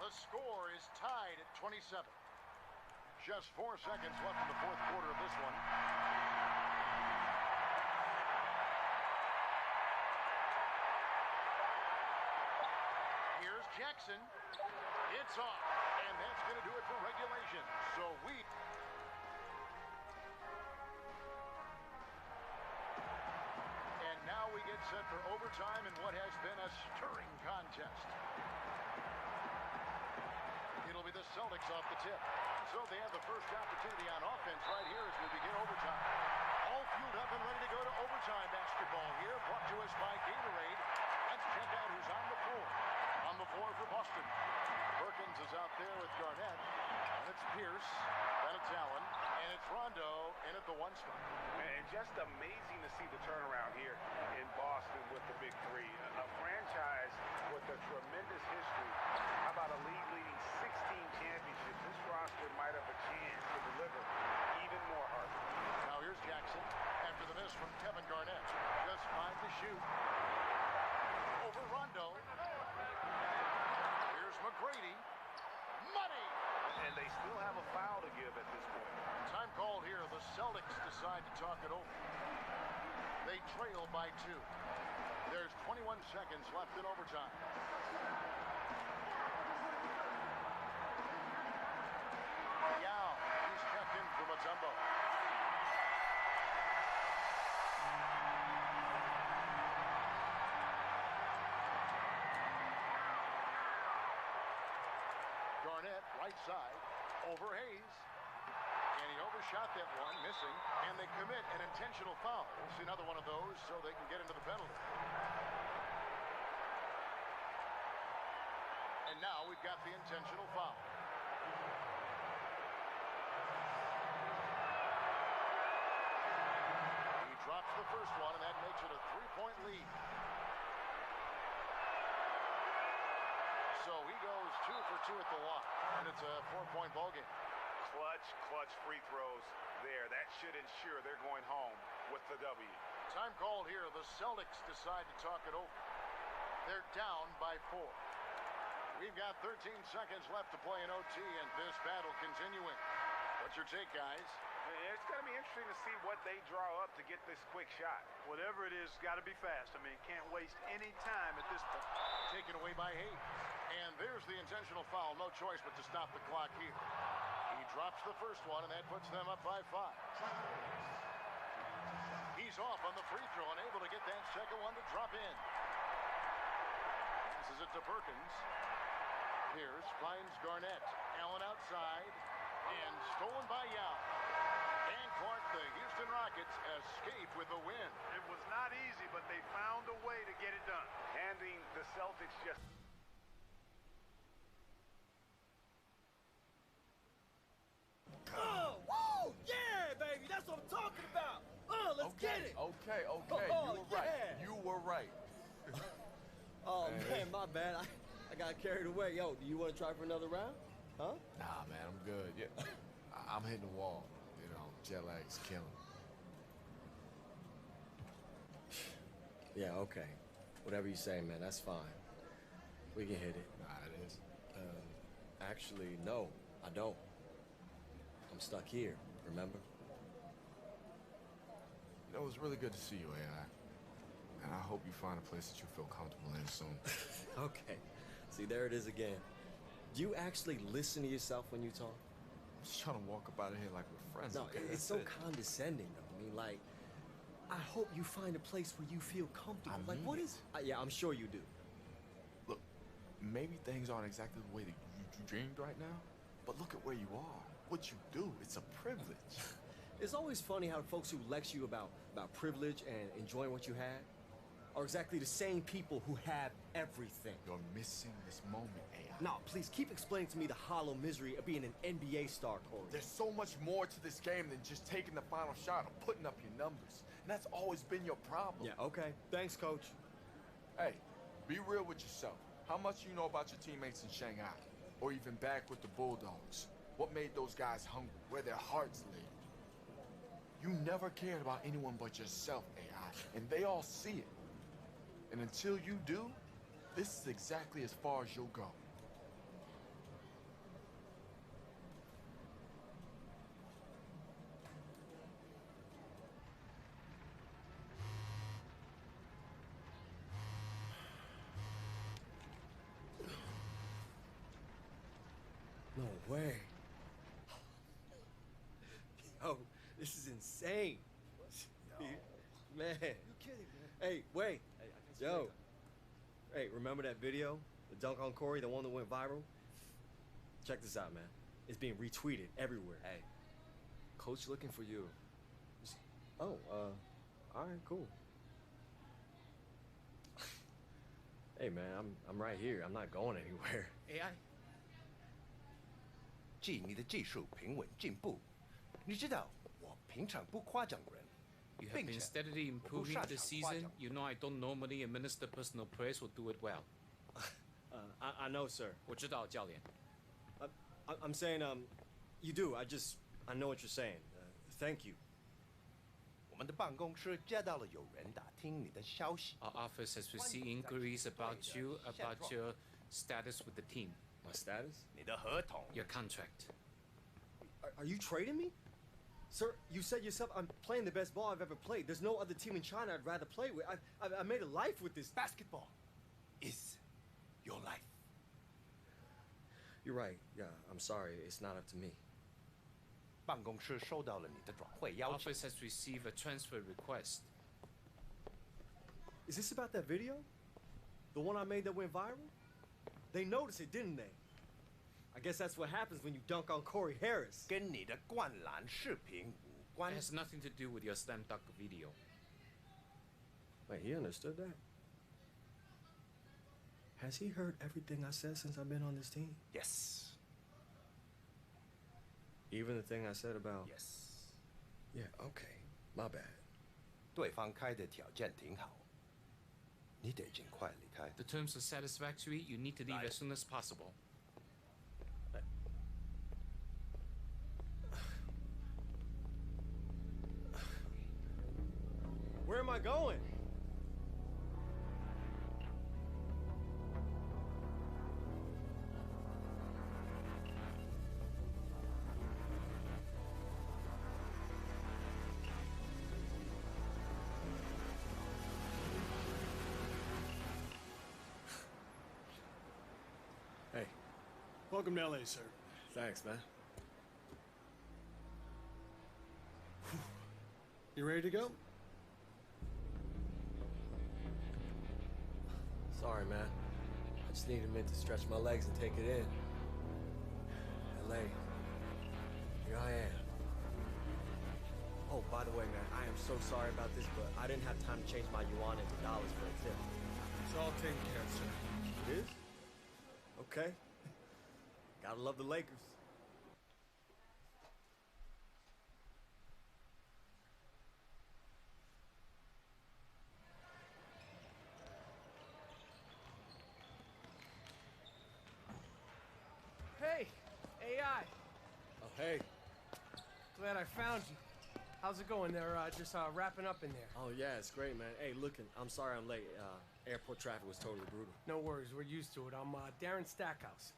The score is tied at 27. Just 4 seconds left in the fourth quarter of this one. Here's Jackson. It's off. And that's going to do it for regulation. So And now we get set for overtime in what has been a stirring contest. It'll be the Celtics off the tip. So they have the first opportunity on offense right here as we begin overtime. All fueled up and ready to go to overtime basketball here, brought to us by Gatorade. Let's check out who's on the floor. On the floor for Boston. Perkins is out there with Garnett. And it's Pierce. Then it's Allen. And it's Rondo in at the 1 spot. And just amazing to see the turnaround here in Boston with the big 3. A franchise with a tremendous history. How about a league-leading 16 championships? This roster might have a chance to deliver even more hard. Now here's Jackson after the miss from Kevin Garnett. Just 5 to shoot. Over Rondo. Here's McGrady. Money! And they still have a foul to give at this point. Time called here. The Celtics decide to talk it over. They trail by 2. There's 21 seconds left in overtime. Yao, he's checked in for Mutombo. Garnett, right side, over Hayes. And he overshot that one, missing. And they commit an intentional foul. We'll see another one of those so they can get into the penalty. And now we've got the intentional foul. He drops the first one, and that makes it a 3-point lead. So he goes 2 for 2 at the line, and it's a 4-point ball game. Clutch free throws there. That should ensure they're going home with the W. Time called here. The Celtics decide to talk it over. They're down by 4. We've got 13 seconds left to play in OT, and this battle continuing. What's your take, guys? It's going to be interesting to see what they draw up to get this quick shot. Whatever it is, got to be fast. I mean, can't waste any time at this point. Taken away by Hayes. And there's the intentional foul. No choice but to stop the clock here. He drops the first one, and that puts them up by 5. He's off on the free throw, unable to get that second one to drop in. Passes it to Perkins. Pierce finds Garnett. Allen outside, and stolen by Yao. And Clark, the Houston Rockets escape with the win. It was not easy, but they found a way to get it done. Handing the Celtics just... Okay, okay, Oh, you were right. yeah. You were right. Oh, Hey. man, my bad. I got carried away. Yo, do you want to try for another round? Huh? Nah, man, I'm good. Yeah, I'm hitting the wall. You know, jet lag's killing. Yeah, okay. Whatever you say, man, that's fine. We can hit it. Nah, it is. Actually, no, I don't. I'm stuck here, remember? You know, it was really good to see you, AI. And I hope you find a place that you feel comfortable in soon. Okay. See, there it is again. Do you actually listen to yourself when you talk? I'm just trying to walk up out of here like we're friends. No, okay? it's so condescending, though. I mean, like, I hope you find a place where you feel comfortable. I Like, mean what it. is... yeah, I'm sure you do. Look, maybe things aren't exactly the way that you dreamed right now, but look at where you are. What you do, it's a privilege. It's always funny how folks who lecture you about privilege and enjoying what you have are exactly the same people who have everything. You're missing this moment, AI. No, please keep explaining to me the hollow misery of being an NBA star, Corey. There's so much more to this game than just taking the final shot or putting up your numbers. And that's always been your problem. Yeah, okay. Thanks, Coach. Hey, be real with yourself. How much you know about your teammates in Shanghai? Or even back with the Bulldogs? What made those guys hungry? Where their hearts lay? You never cared about anyone but yourself, AI, and they all see it. And until you do, this is exactly as far as you'll go. No way. Yo, this is insane. Man. You kidding, man? Hey, wait. Yo. Hey, remember that video? The dunk on Corey, the one that went viral? Check this out, man. It's being retweeted everywhere. Hey, Coach looking for you. Oh, all right, cool. Hey, man, I'm right here. I'm not going anywhere. AI，记你的技术平稳进步。你知道我平常不夸奖人， You have 并 been 且 steadily 我不 improving 擅 this 长夸 season. 奖。 You know I don't normally administer personal praise or do it well. I know, sir. 我知道，教练。 I'm saying, you do. I know what you're saying. Thank you. 我们的办公室接到了有人打听你的消息。 Our office has received inquiries about you, about your status with the team. My status? 你的合同。 Your contract. Are you trading me? Sir, you said yourself I'm playing the best ball I've ever played. There's no other team in China I'd rather play with. I made a life with this. Basketball is your life. You're right. Yeah, I'm sorry. It's not up to me. 办公室收到了你的转会邀请。 Office has received a transfer request. Is this about that video? The one I made that went viral? They noticed it, didn't they? I guess that's what happens when you dunk on Corey Harris. 跟你的灌篮视频无 It 关。 has nothing to do with your slam dunk video. Wait, he understood that? Has he heard everything I said since I've been on this team? Yes. Even the thing I said about... Yes. Yeah, okay. My bad. 对方开的条件挺好，你得尽快离开。 The terms are satisfactory. You need to leave as soon as possible. Where am I going? Hey, Welcome to LA, sir. thanks, man. You ready to go? Sorry, man. I just needed a minute to stretch my legs and take it in. LA, here I am. Oh, by the way, man, I am so sorry about this, but I didn't have time to change my yuan into dollars for a tip. It's all taken care of, sir. It is? Okay. Gotta love the Lakers. AI. Oh, hey. Glad I found you. How's it going? They're just wrapping up in there. Oh, yeah, it's great, man. Hey, look, I'm sorry I'm late. Airport traffic was totally brutal. No worries, we're used to it. I'm Darren Stackhouse,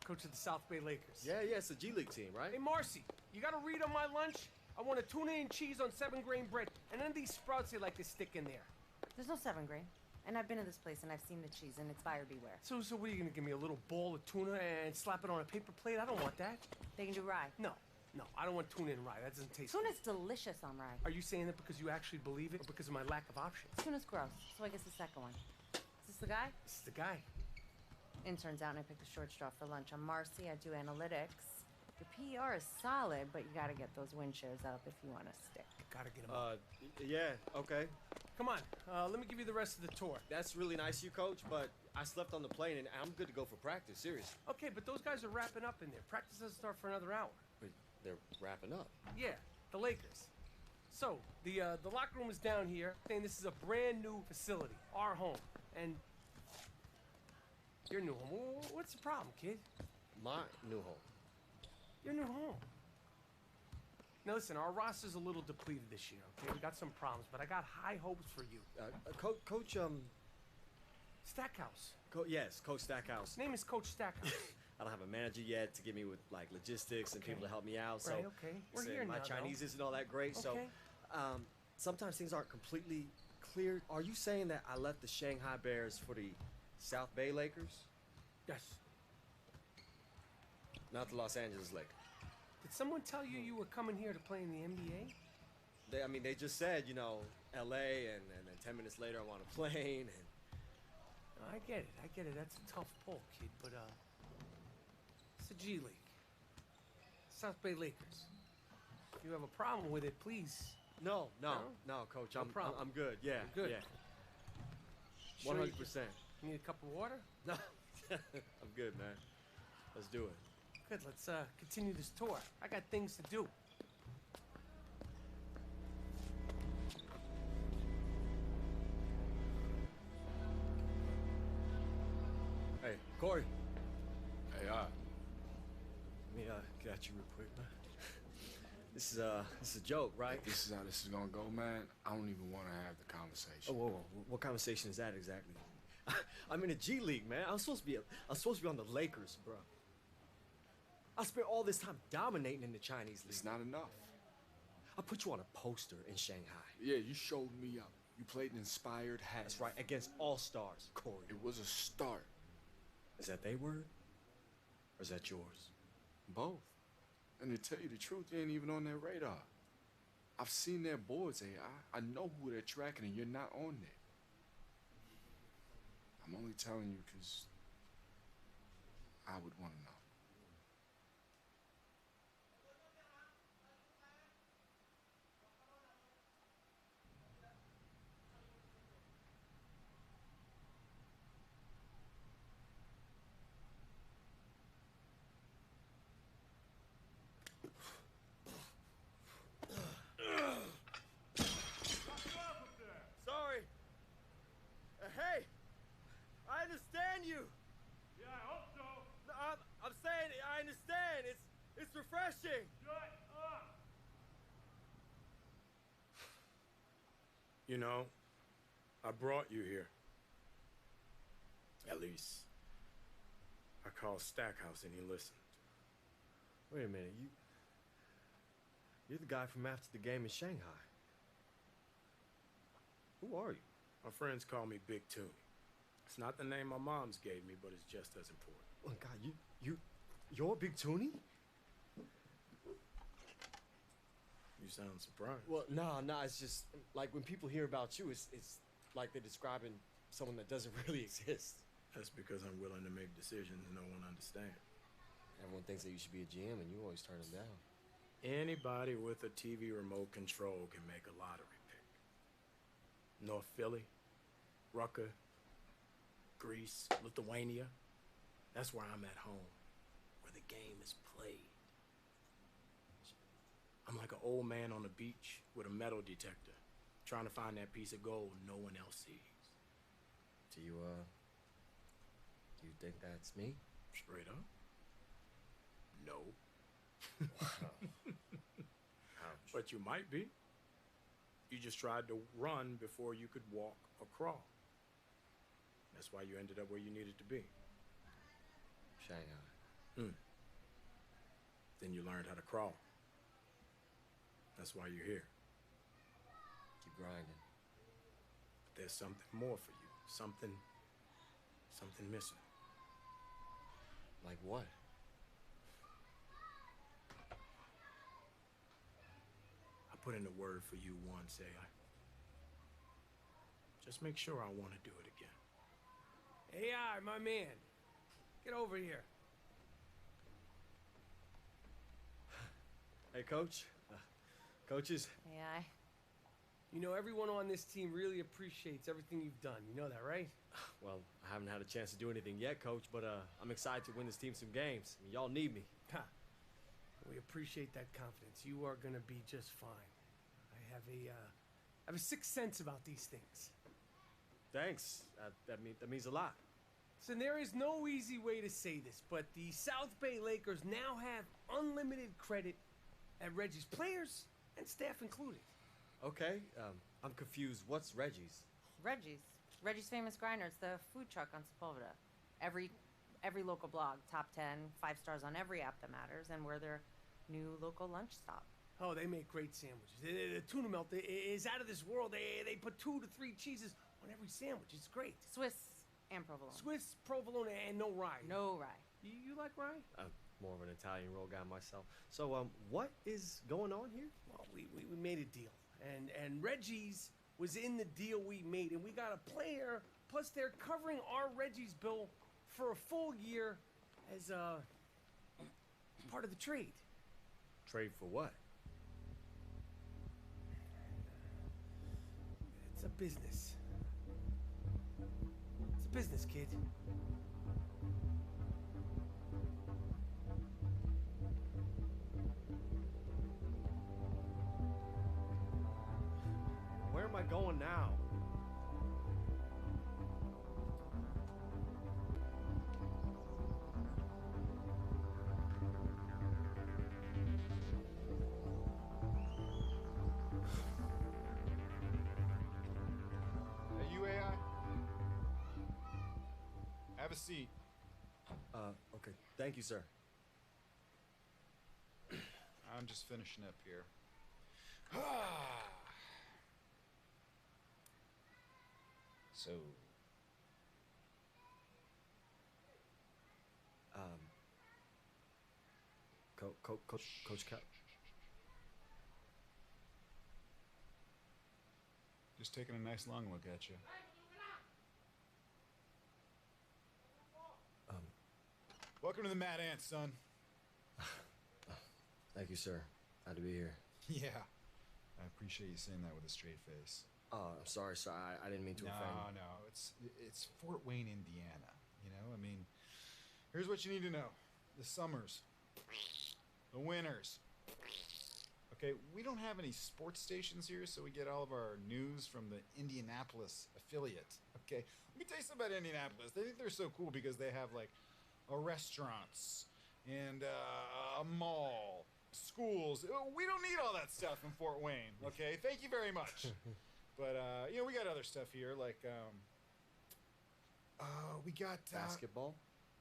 coach of the South Bay Lakers. Yeah, it's a G League team, right? Hey, Marcy, you got to read on my lunch? I want a tuna and cheese on 7-grain bread, and then these sprouts they like to stick in there. There's no 7-grain. And I've been to this place and I've seen the cheese, and it's buyer beware. So what are you gonna give me, a little bowl of tuna and slap it on a paper plate? I don't want that. They can do rye. No, I don't want tuna and rye. That doesn't taste Tuna's delicious on rye. Are you saying that because you actually believe it or because of my lack of options? Tuna's gross, so I guess the second one. Is this the guy? This is the guy. Intern's out and I picked a short straw for lunch. I'm Marcy, I do analytics. Your PR is solid, but you gotta get those wind shares up if you want to stick. Gotta get them up. Yeah, okay. Come on, let me give you the rest of the tour. That's really nice of you, Coach, but I slept on the plane and I'm good to go for practice, seriously. Okay, but those guys are wrapping up in there. Practice doesn't start for another hour. Wait, they're wrapping up? Yeah, the Lakers. So, the locker room is down here, and this is a brand new facility, our home. And your new home. What's the problem, kid? My new home. Your new home. Now listen, our roster's a little depleted this year, okay? We got some problems, but I got high hopes for you. Coach, Stackhouse. Yes, Coach Stackhouse. His name is Coach Stackhouse. I don't have a manager yet to give me with, like, logistics and people to help me out, so... Right, okay. We're here my now, Chinese though. isn't all that great, so... sometimes things aren't completely clear. Are you saying that I left the Shanghai Bears for the South Bay Lakers? Yes. Not the Los Angeles Lakers. Did someone tell you you were coming here to play in the NBA? They just said, you know, L.A., and then 10 minutes later I'm on a plane, and... I get it. That's a tough pull, kid, but, it's the G League. South Bay Lakers. If you have a problem with it, please. No, Coach. No I'm problem. I'm good. Yeah, You're good. Yeah. 100%. You need a cup of water? No, I'm good, man. Let's do it. Good. Let's continue this tour. I got things to do. Hey, Corey. Hey, Let me get at you real quick, man. This is a joke, right? This is how this is gonna go, man. I don't even want to have the conversation. Oh, whoa. What conversation is that exactly? I'm in the G League, man. I'm supposed to be on the Lakers, bro. I spent all this time dominating in the Chinese league. It's not enough. I put you on a poster in Shanghai. Yeah, you showed me up. You played an inspired hat. That's right, against all-stars, Corey. It was a start. Is that their word? Or is that yours? Both. And to tell you the truth, you ain't even on their radar. I've seen their boards, AI. I know who they're tracking, and you're not on there. I'm only telling you because I would want to know. Sorry. Hey, I understand you. Yeah, I hope so. No, I'm saying I understand. It's refreshing. Shut up. You know, I brought you here. At least, I called Stackhouse and he listened. Wait a minute, you're the guy from after the game in Shanghai. Who are you? My friends call me Big Toonie. It's not the name my mom's gave me, but it's just as important. Oh God, you're Big Toonie? You sound surprised. Well, no, it's just like when people hear about you, it's like they're describing someone that doesn't really exist. That's because I'm willing to make decisions no one understands. Everyone thinks that you should be a GM, and you always turn them down. Anybody with a TV remote control can make a lottery pick. North Philly, Rucker, Greece, Lithuania. That's where I'm at home, where the game is played. I'm like an old man on the beach with a metal detector, trying to find that piece of gold no one else sees. Do you think that's me? Straight up. No. But you might be. You just tried to run before you could walk or crawl. That's why you ended up where you needed to be. Shanghai. Then you learned how to crawl. That's why you're here. Keep grinding. But there's something more for you. Something missing. Like what? I put in a word for you once, AI. Just make sure I want to do it again. AI, my man. Get over here. Hey, Coach. Coaches. AI. You know, everyone on this team really appreciates everything you've done. You know that, right? Well, I haven't had a chance to do anything yet, Coach, but I'm excited to win this team some games. I mean, y'all need me. Ha. We appreciate that confidence. You are gonna be just fine. I have a sixth sense about these things. Thanks. That means a lot. So there is no easy way to say this, but the South Bay Lakers now have unlimited credit at Reggie's, players and staff included. Okay, I'm confused. What's Reggie's? Reggie's Famous Grinder. It's the food truck on Sepulveda. Every local blog, top 10, 5 stars on every app that matters, and we're their new local lunch stop. Oh, they make great sandwiches. The tuna melt is out of this world. They put 2 to 3 cheeses on every sandwich. It's great. Swiss and provolone. Swiss, provolone, and no rye. No rye. You like rye? I'm more of an Italian roll guy myself. So, what is going on here? Well, we made a deal, and Reggie's was in the deal we made, and we got a player, plus they're covering our Reggie's bill for a full year as part of the trade. Trade for what? It's a business. It's a business, kid. Where am I going now? Hey, you AI? Have a seat. Okay. Thank you, sir. I'm just finishing up here. So, Coach Cap. just taking a nice long look at you. Welcome to the Mad Ants, son. Thank you, sir. Glad to be here. Yeah, I appreciate you saying that with a straight face. Oh, I'm sorry, sir. I didn't mean to offend. No, it's Fort Wayne, Indiana. You know, I mean, here's what you need to know: the summers, the winters. Okay, we don't have any sports stations here, so we get all of our news from the Indianapolis affiliate. Okay, let me tell you something about Indianapolis. They think they're so cool because they have like a restaurants and a mall, schools. We don't need all that stuff in Fort Wayne. Okay, thank you very much. But you know, we got other stuff here like we got Basketball?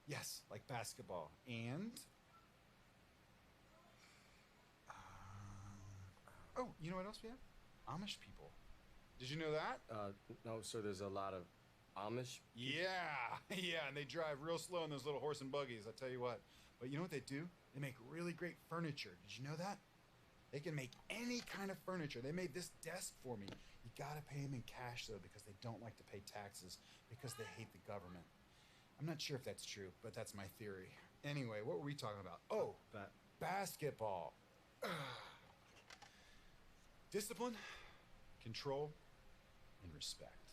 Yes, like basketball. And oh, you know what else we have? Amish people. Did you know that? No, sir, there's a lot of Amish? Yeah, yeah, and they drive real slow in those little horse and buggies, I tell you what. But you know what they do? They make really great furniture. Did you know that? They can make any kind of furniture. They made this desk for me. You gotta pay them in cash, though, because they don't like to pay taxes because they hate the government. I'm not sure if that's true, but that's my theory. Anyway, what were we talking about? Oh, basketball. Discipline, control, and respect.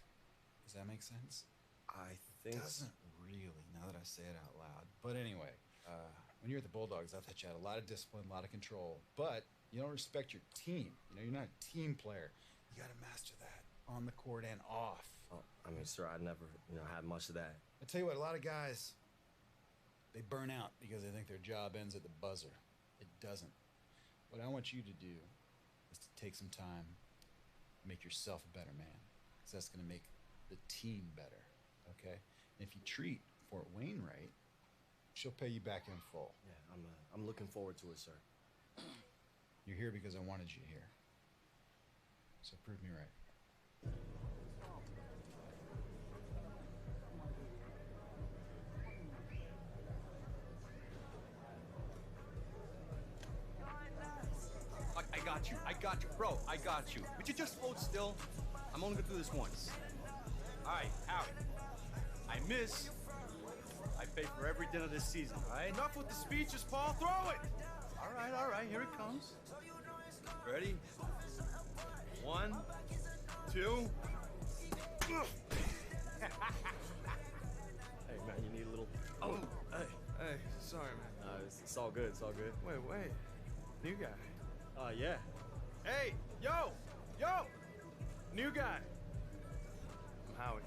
Does that make sense? I think Doesn't really, now that I say it out loud. But anyway, when you're at the Bulldogs, I thought you had a lot of discipline, a lot of control, but you don't respect your team. You know, you're not a team player. You got to master that on the court and off. Oh, I mean, sir, I never, had much of that. I tell you what, a lot of guys, They burn out because they think their job ends at the buzzer. It doesn't. What I want you to do is to take some time, make yourself a better man, because that's going to make the team better, okay? And if you treat Fort Wayne right, she'll pay you back in full. Yeah, I'm looking forward to it, sir. You're here because I wanted you here. So prove me right. I got you. Bro, I got you. Would you just hold still? I'm only gonna do this once. All right, Howie. I miss. I pay for every dinner this season, all right? Enough with the speeches, Paul. Throw it! All right, here it comes. Ready? 1, 2. Hey, man, you need a little... Oh, Hey, sorry, man. It's all good, it's all good. Wait. New guy. Yeah. Hey, yo! New guy. I'm Howie.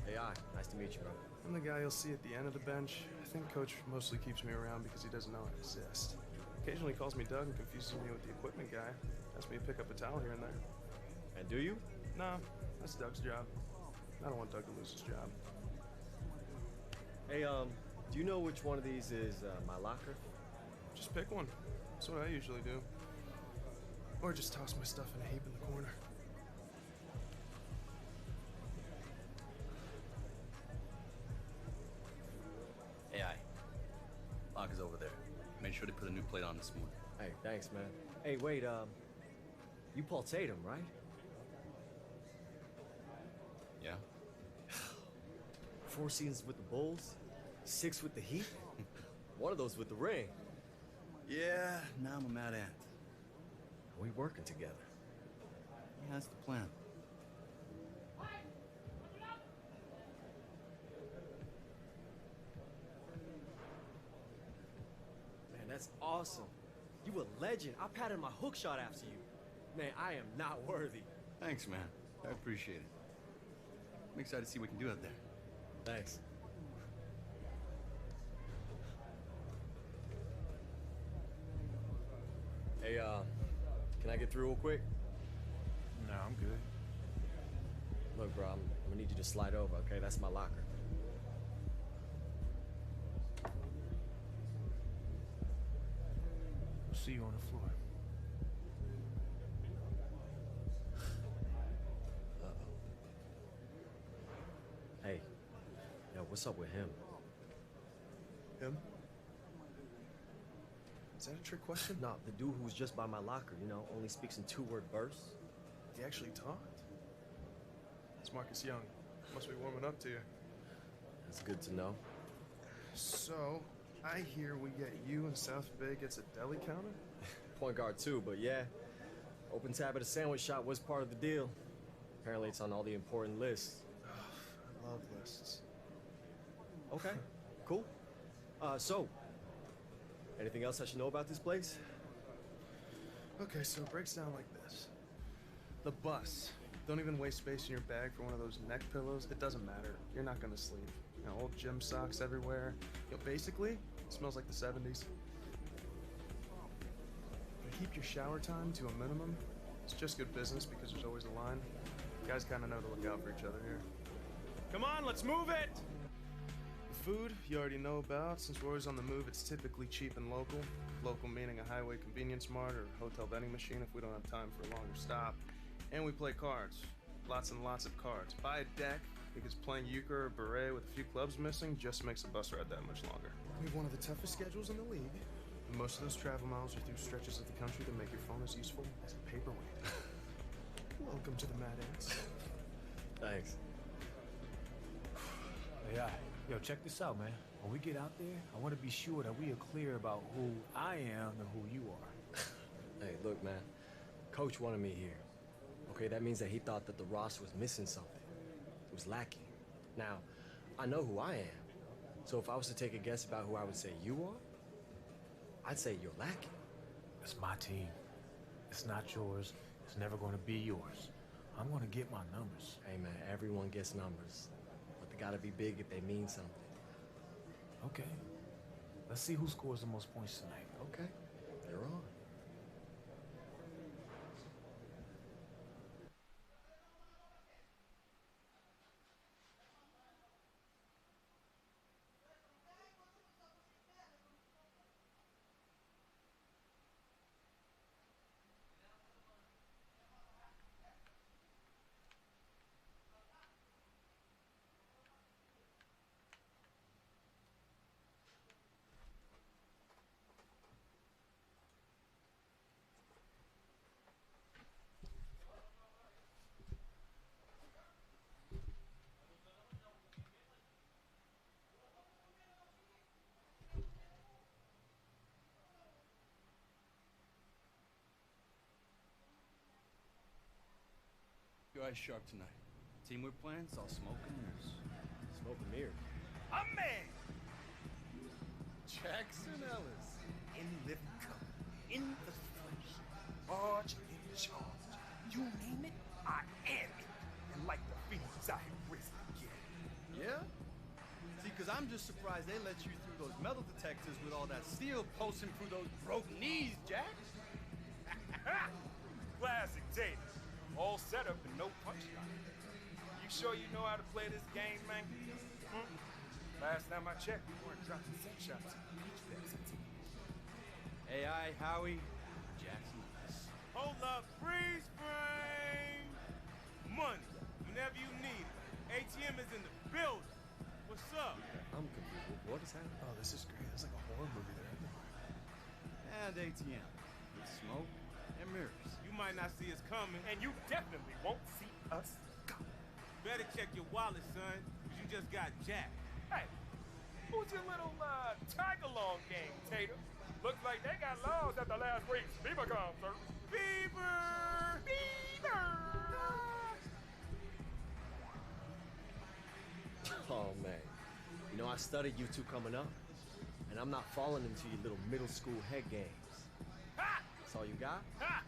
Hey, nice to meet you, bro. I'm the guy you'll see at the end of the bench. I think Coach mostly keeps me around because he doesn't know I exist. Occasionally calls me Doug and confuses me with the equipment guy. Asks me to pick up a towel here and there. And do you? No, that's Doug's job. I don't want Doug to lose his job. Hey, do you know which one of these is my locker? Just pick one. That's what I usually do. Or just toss my stuff in a heap in the corner. Hey, Locker's over there. Made sure to put a new plate on this morning. Hey, thanks, man. Hey, wait, you Paul Tatum, right? Yeah? 4 seasons with the Bulls, 6 with the Heat, one of those with the ring. Yeah, now I'm a mad ant. We working together. Yeah, that's the plan. Man, that's awesome. You a legend. I patted my hook shot after you. Man, I am not worthy. Thanks, man. I appreciate it. I'm excited to see what we can do out there. Thanks. Hey, can I get through real quick? No, I'm good. Look, bro, I'm gonna need you to slide over, okay? That's my locker. We'll see you on the floor. Hey, yo, what's up with him? Him? Is that a trick question? No, the dude who was just by my locker, you know, only speaks in 2-word bursts. He actually talked? It's Marcus Young. Must be warming up to you. That's good to know. So, I hear we get you and South Bay gets a deli counter? Point guard too, but yeah. Open tab at a sandwich shop was part of the deal. Apparently it's on all the important lists. I love lists. Okay, cool. So, anything else I should know about this place? Okay, so it breaks down like this. The bus. Don't even waste space in your bag for one of those neck pillows. It doesn't matter. You're not gonna sleep. You know, old gym socks everywhere. You know, basically, it smells like the 70s. But keep your shower time to a minimum. It's just good business because there's always a line. Guys kind of know to look out for each other here. Come on, let's move it! The food, you already know about. Since we're always on the move, it's typically cheap and local. Local meaning a highway convenience mart or hotel vending machine if we don't have time for a longer stop. And we play cards. Lots and lots of cards. Buy a deck, because playing euchre or beret with a few clubs missing just makes the bus ride that much longer. We have one of the toughest schedules in the league. And most of those travel miles are through stretches of the country that make your phone as useful as a paperweight. Welcome to the Mad Ants. Thanks. Hey, yo, check this out, man. When we get out there, I want to be sure that we are clear about who I am and who you are. Hey, look, man. Coach wanted me here. Okay, that means that he thought that the roster was missing something. It was lacking. Now, I know who I am. So if I was to take a guess about who I would say you are, I'd say you're lacking. It's my team. It's not yours. It's never going to be yours. I'm going to get my numbers. Hey, man, everyone gets numbers. But they gotta be big if they mean something. Okay. Let's see who scores the most points tonight. Okay, you're on. Your eyes sharp tonight. Team we're playing, it's all smoke and mirrors. Smoke and mirrors. A man! Jackson Ellis. In living color. In the flesh. Large in charge. You name it, I am it. And like the Phoenix I have risen again. Yeah? See, because I'm just surprised they let you through those metal detectors with all that steel pulsing through those broken knees, Jack. Classic Tatum. All set up and no punchline. You sure you know how to play this game, man? Last time I checked, we weren't dropping set shots in beach bets. AI, Howie, Jackson Ellis. Hold up, freeze frame! Money, whenever you need it. ATM is in the building. What's up? I'm confused. What is happening? Oh, this is great. It's like a horror movie there. And ATM. With smoke and mirrors. You might not see us coming. And you definitely won't see us coming. Better check your wallet, son, because you just got jacked. Hey, who's your little tag-along game, Tatum? Looks like they got laws at the last week's Bieber concert. Bieber! Bieber! Oh, man. You know, I studied you two coming up, and I'm not falling into your little middle school head games. Ha! That's all you got? Ha!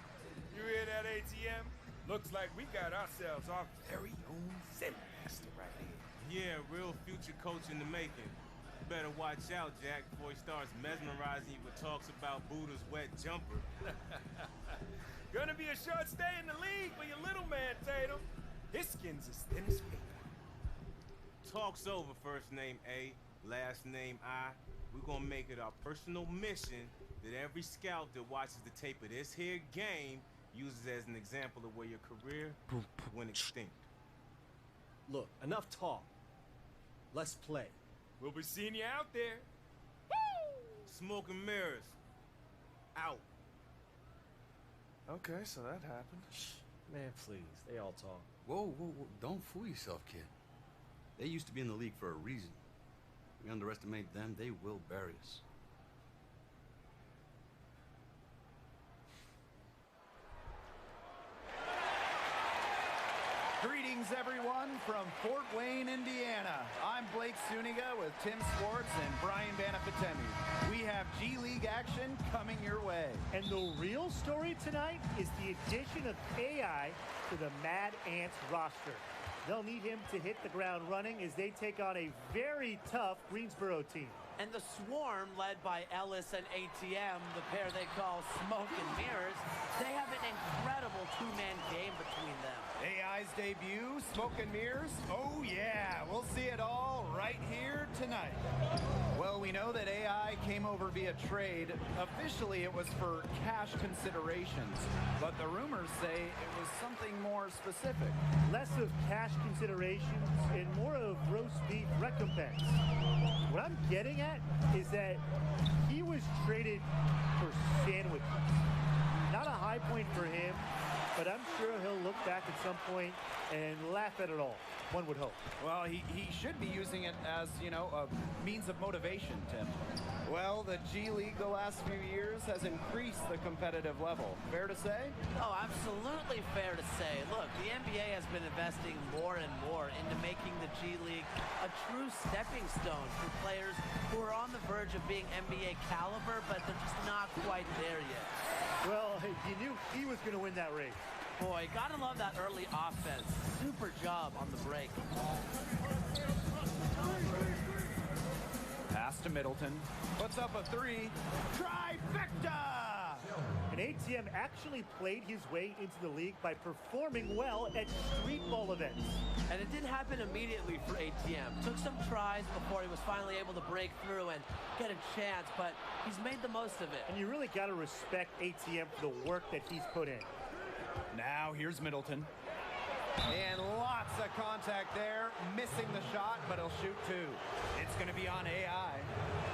You hear that, ATM? Looks like we got ourselves our very own Zen master right here. Yeah, real future coach in the making. Better watch out, Jack, before he starts mesmerizing you with talks about Buddha's wet jumper. Gonna be a short stay in the league for your little man, Tatum. His skin's as thin as paper. Talk's over, first name A, last name I. We're gonna make it our personal mission that every scout that watches the tape of this here game uses as an example of where your career went extinct. Look, enough talk. Let's play. We'll be seeing you out there. Woo! Smoke and mirrors. Out. Okay, so that happened. Man, please. They all talk. Whoa, whoa, whoa. Don't fool yourself, kid. They used to be in the league for a reason. We underestimate them, they will bury us. Greetings, everyone, from Fort Wayne, Indiana. I'm Blake Suniga with Tim Swartz and Brian Banafitemi. We have G League action coming your way. And the real story tonight is the addition of AI to the Mad Ants roster. They'll need him to hit the ground running as they take on a very tough Greensboro team. And the Swarm, led by Ellis and ATM, the pair they call Smoke and Mirrors, they have an incredible two-man game between them. AI's debut, Smoke and Mirrors? Oh yeah, we'll see it all right here tonight. Well, we know that AI came over via trade. Officially, it was for cash considerations, but the rumors say it was something more specific. Less of cash considerations and more of roast beef recompense. What I'm getting at is that he was traded for sandwiches. Not a high point for him, but I'm sure he'll look back at some point and laugh at it all, one would hope. Well, he should be using it as, you know, a means of motivation, Tim. Well, the G League the last few years has increased the competitive level. Fair to say? Oh, absolutely fair to say. Look, the NBA has been investing more and more into making the G League a true stepping stone for players who are on the verge of being NBA caliber, but they're just not quite there yet. Well, you knew he was going to win that race. Boy, gotta love that early offense. Super job on the break. Pass Pass to Middleton. Puts up a three. Trifecta! And ATM actually played his way into the league by performing well at street ball events. And it didn't happen immediately for ATM. Took some tries before he was finally able to break through and get a chance, but he's made the most of it. And you really got to respect ATM for the work that he's put in. Now here's Middleton. And lots of contact there. Missing the shot, but he'll shoot two. It's going to be on AI.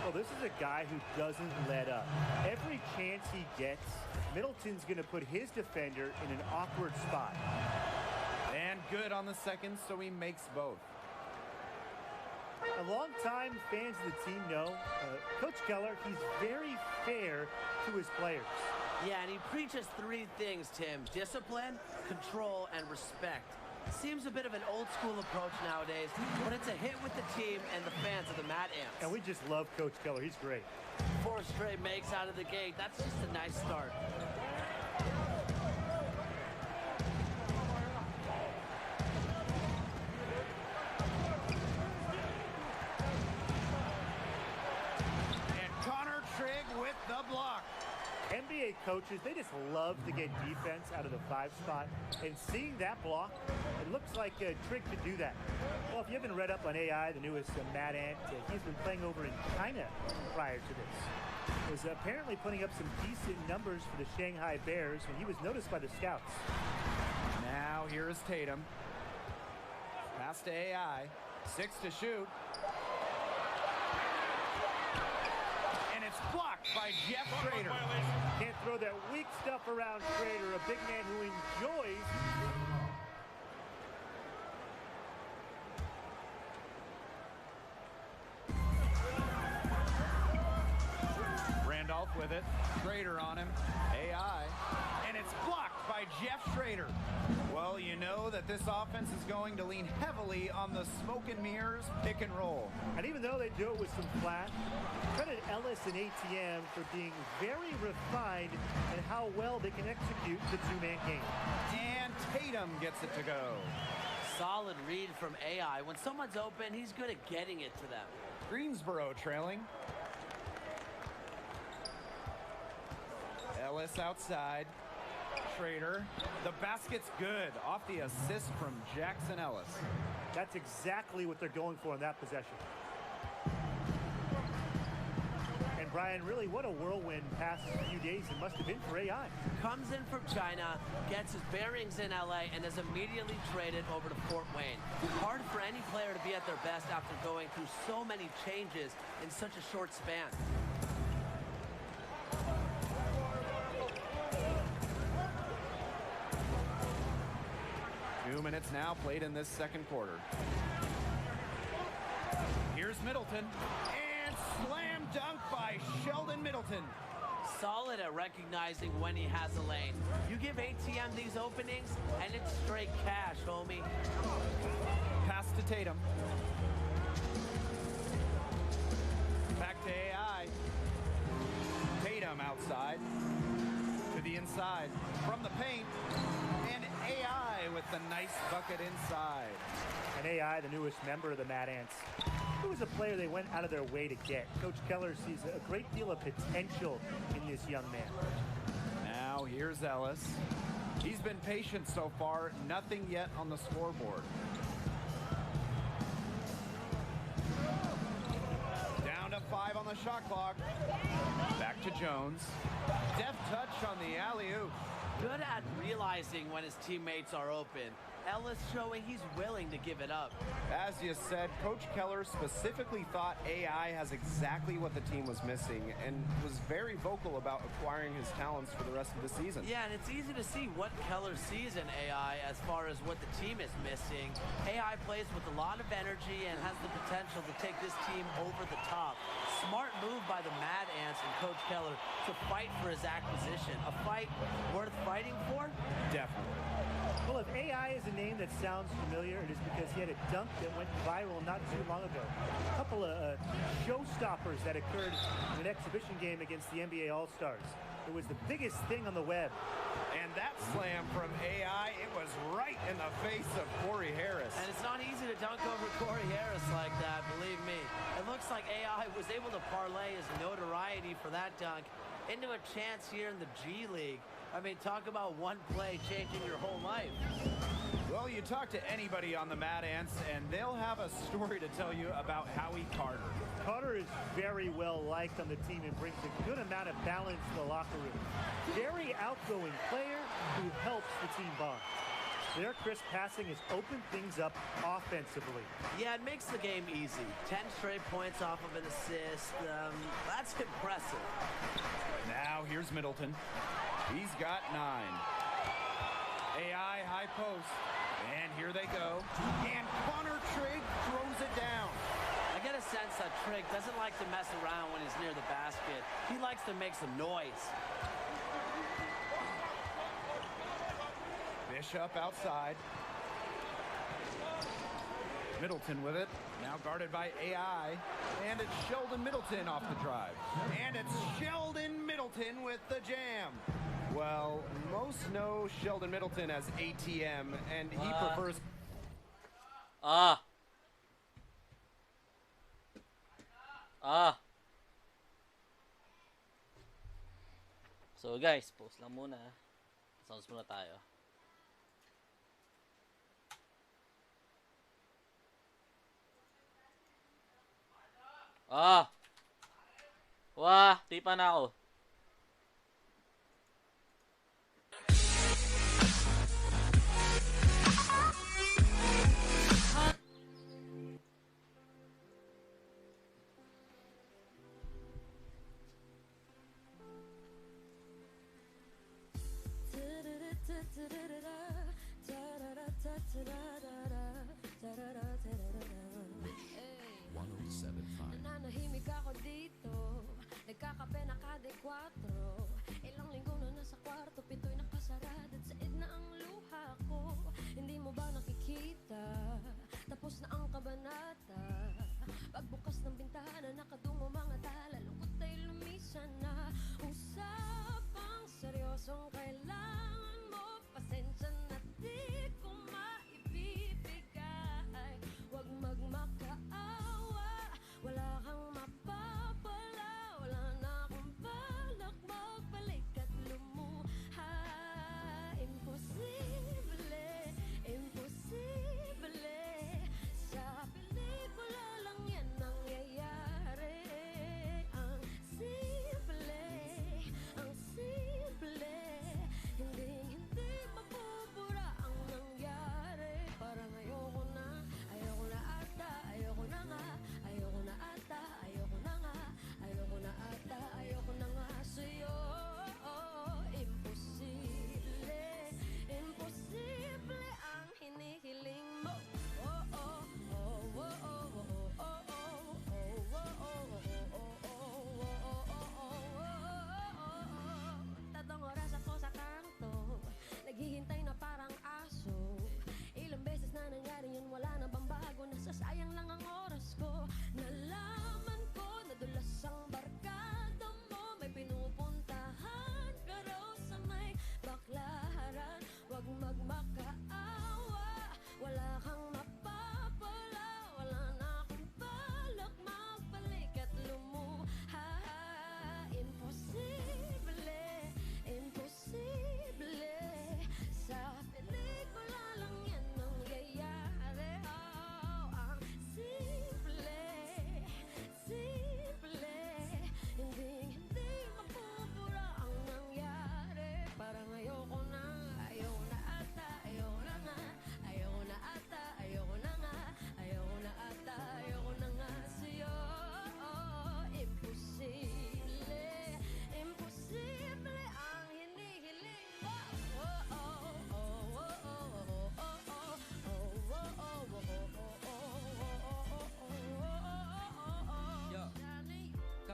Well, this is a guy who doesn't let up. Every chance he gets, Middleton's going to put his defender in an awkward spot. And good on the second, so he makes both. A long-time fans of the team know, Coach Keller, he's very fair to his players. Yeah, and he preaches three things, Tim. Discipline, control, and respect. Seems a bit of an old-school approach nowadays, but it's a hit with the team and the fans of the Mad Ants. And we just love Coach Keller. He's great. 4 straight makes out of the gate. That's just a nice start. And Connor Trigg with the block. NBA coaches, they just love to get defense out of the 5 spot. And seeing that block, it looks like Trigg could do that. Well, if you haven't read up on AI, the newest Mad Ant, he's been playing over in China prior to this. He was apparently putting up some decent numbers for the Shanghai Bears when he was noticed by the scouts. Now here's Tatum. Pass to AI. 6 to shoot. And it's blocked by Jeff Schrader. Can't throw that weak stuff around Schrader, a big man who enjoys. Randolph with it. Schrader on him. AI. And it's blocked by Jeff Schrader. Well, you know that this offense is going to lean heavily on the smoke and mirrors pick and roll. And even though they do it with some flash, credit Ellis and ATM for being very refined and how well they can execute the 2-man game. And Tatum gets it to go. Solid read from AI. When someone's open, he's good at getting it to them. Greensboro trailing. Ellis outside. Schrader. The basket's good. Off the assist from Jackson Ellis. That's exactly what they're going for in that possession. And Brian, really, what a whirlwind past few days it must have been for AI. Comes in from China, gets his bearings in LA, and is immediately traded over to Fort Wayne. Hard for any player to be at their best after going through so many changes in such a short span. 2 minutes now played in this second quarter. Here's Middleton. And slam dunk by Sheldon Middleton. Solid at recognizing when he has a lane. You give ATM these openings, and it's straight cash, homie. Pass to Tatum. Back to AI. Tatum outside. To the inside. From the paint. And AI with the nice bucket inside. And AI, the newest member of the Mad Ants, who was a player they went out of their way to get. Coach Keller sees a great deal of potential in this young man. Now here's Ellis. He's been patient so far. Nothing yet on the scoreboard. Down to 5 on the shot clock. Back to Jones. Deft touch on the alley-oop. Good at realizing when his teammates are open. Ellis showing he's willing to give it up. As you said, Coach Keller specifically thought AI has exactly what the team was missing and was very vocal about acquiring his talents for the rest of the season. Yeah, and it's easy to see what Keller sees in AI as far as what the team is missing. AI plays with a lot of energy and has the potential to take this team over the top. Smart move by the Mad Ants and Coach Keller to fight for his acquisition. A fight worth fighting for? Definitely. Well, if AI is a name that sounds familiar, it is because he had a dunk that went viral not too long ago. A couple of showstoppers that occurred in an exhibition game against the NBA All-Stars. It was the biggest thing on the web. And that slam from AI, it was right in the face of Corey Harris. And it's not easy to dunk over Corey Harris like that, believe me. It looks like AI was able to parlay his notoriety for that dunk into a chance here in the G League. I mean, talk about one play changing your whole life. Well, you talk to anybody on the Mad Ants, and they'll have a story to tell you about Howie Carter. Carter is very well liked on the team and brings a good amount of balance to the locker room. Very outgoing player who helps the team bond. Their crisp passing has opened things up offensively. Yeah, it makes the game easy. 10 straight points off of an assist. That's impressive. Now here's Middleton. He's got 9. AI high post. And here they go. And Connor Trigg throws it down. I get a sense that Trigg doesn't like to mess around when he's near the basket. He likes to make some noise. Bishop outside. Middleton with it. Now guarded by AI. And it's Sheldon Middleton off the drive. And it's Sheldon Middleton with the jam. Well, most know Sheldon Middleton as ATM, and he prefers... So guys, pause lang muna. Sounds muna tayo. Wah, tipa na ako. Nanahimik ako dito, nagkakape na kada 4. Ilang linggo na nasa kwarto, pinto'y nakasarado at said na ang luha ko. Hindi mo ba nakikita, tapos na ang kabanata. Pagbukas ng bintana, nakadungo mga tala, lungkot ay lumisan na. Usapang seryosong kailangan mo, pasensya na di ko maibibigay. Huwag magmakaawa, wala kang mapapala, wala na akong balak magbalik at lumuha. Imposible, imposible, sa pelikula lang yan nangyayari.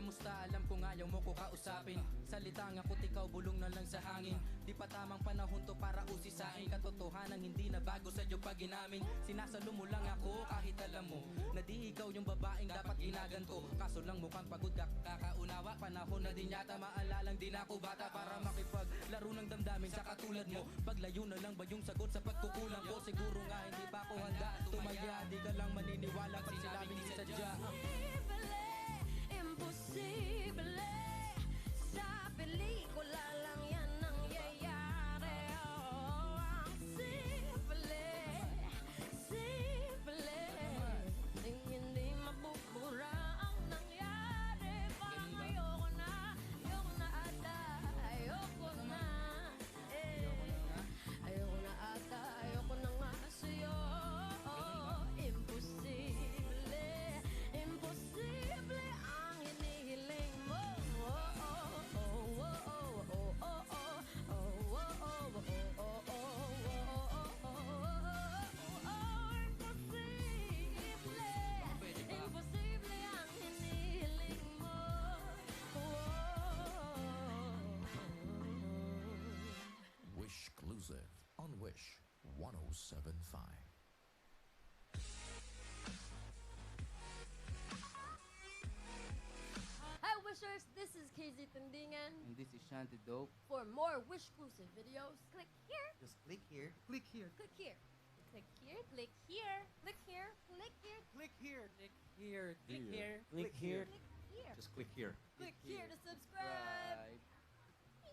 kamusta? Alam kong ayaw mo ko kausapin. Salitang ako't ikaw bulong na lang sa hangin. Di pa tamang panahon to para usisain. Katotohanan hindi na bago sa'yo pag inamin. Sinasalo mo lang ako kahit alam mo na di ikaw yung babaeng dapat ginaganto. Kaso lang mukhang pagod ka kakaunawa. Panahon na din yata maalalang din ako bata para makipaglaro ng damdamin sa katulad mo. Paglayo na lang ba yung sagot sa pagkukulang ko? Siguro nga hindi pa ako handa tumaya. Di ka lang maniniwala pag sinabing di sadya. Imposible, sa pelikula lang yan nangyayari. Oh, ang simple, hindi mabubura ang nangyari. Parang ayoko na ata, ayoko na ata, ayoko na nga sa'yo. Imposible ang hinihiling mo. Imposible ang hinihiling mo. Wish exclusive on Wish 107.5. Hi Wishers, this is KZ Tendingan. And this is Shanty Dope. For more Wish exclusive videos, click here. Just click here. Click here. Click here. Click here. Click here. Click here. Click here. Click here. Click here. Click here. Click here. Click here. Just click here. Click here to subscribe.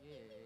Yeah.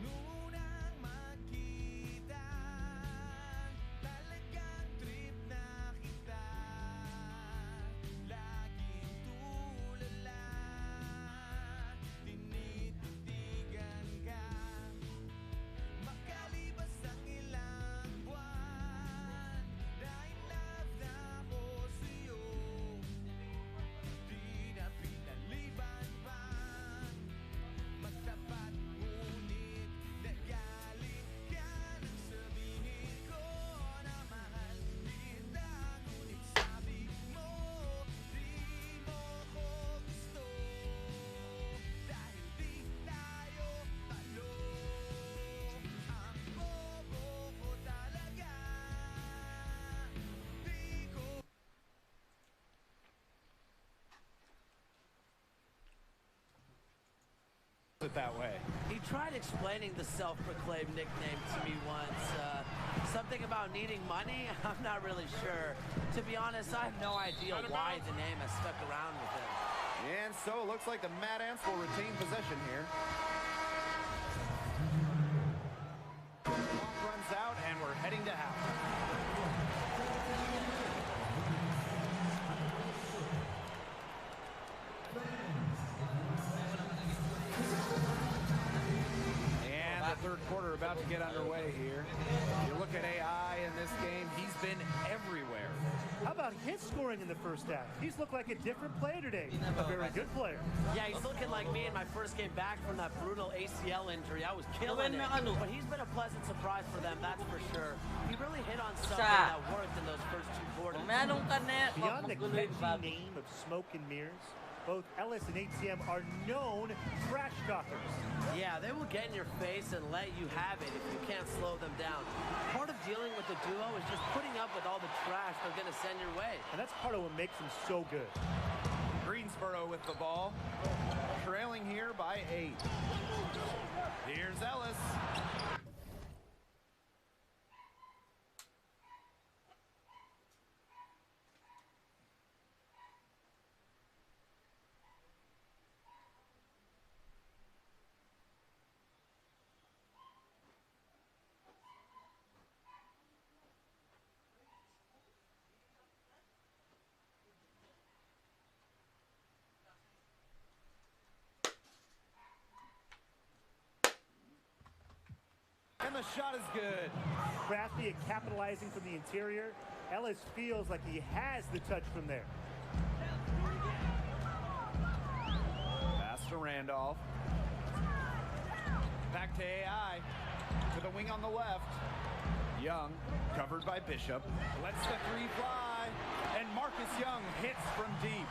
Nunang magkita, talagang trip na kita. Laging tulala, tinititigan ka. Makalipas ang ilang buwan, na in love na ako sa'yo. Di na pinaliban pa, magtapat ngunit nagalit ka nang sabihin ko na mahal kita. Ngunit sabi mo, di mo ko gusto, dahil di tayo talo. Ang bobo ko talaga, di ko It that way. He tried explaining the self-proclaimed nickname to me once. Something about needing money? I'm not really sure. To be honest, I have no idea why the name has stuck around with him. And so it looks like the Mad Ants will retain possession here. Clock runs out and we're heading to halftime. And the third quarter about to get underway here. You look at AI in this game, he's been everywhere. How about his scoring in the first half? He's looked like a different player today. A very good player. Yeah, he's looking like me in my first game back from that brutal ACL injury. I was killing it. But he's been a pleasant surprise for them, that's for sure. He really hit on something that worked in those first two quarters. Beyond the catchy name of Smoke and Mirrors, both Ellis and ATM are known trash talkers. Yeah, they will get in your face and let you have it if you can't slow them down. Part of dealing with the duo is just putting up with all the trash they're going to send your way. And that's part of what makes them so good. Greensboro with the ball, trailing here by 8. Here's Ellis. And the shot is good. Crafty at capitalizing from the interior. Ellis feels like he has the touch from there. Pass to Randolph. Back to AI. To the wing on the left. Young, covered by Bishop. Lets the three fly. And Marcus Young hits from deep.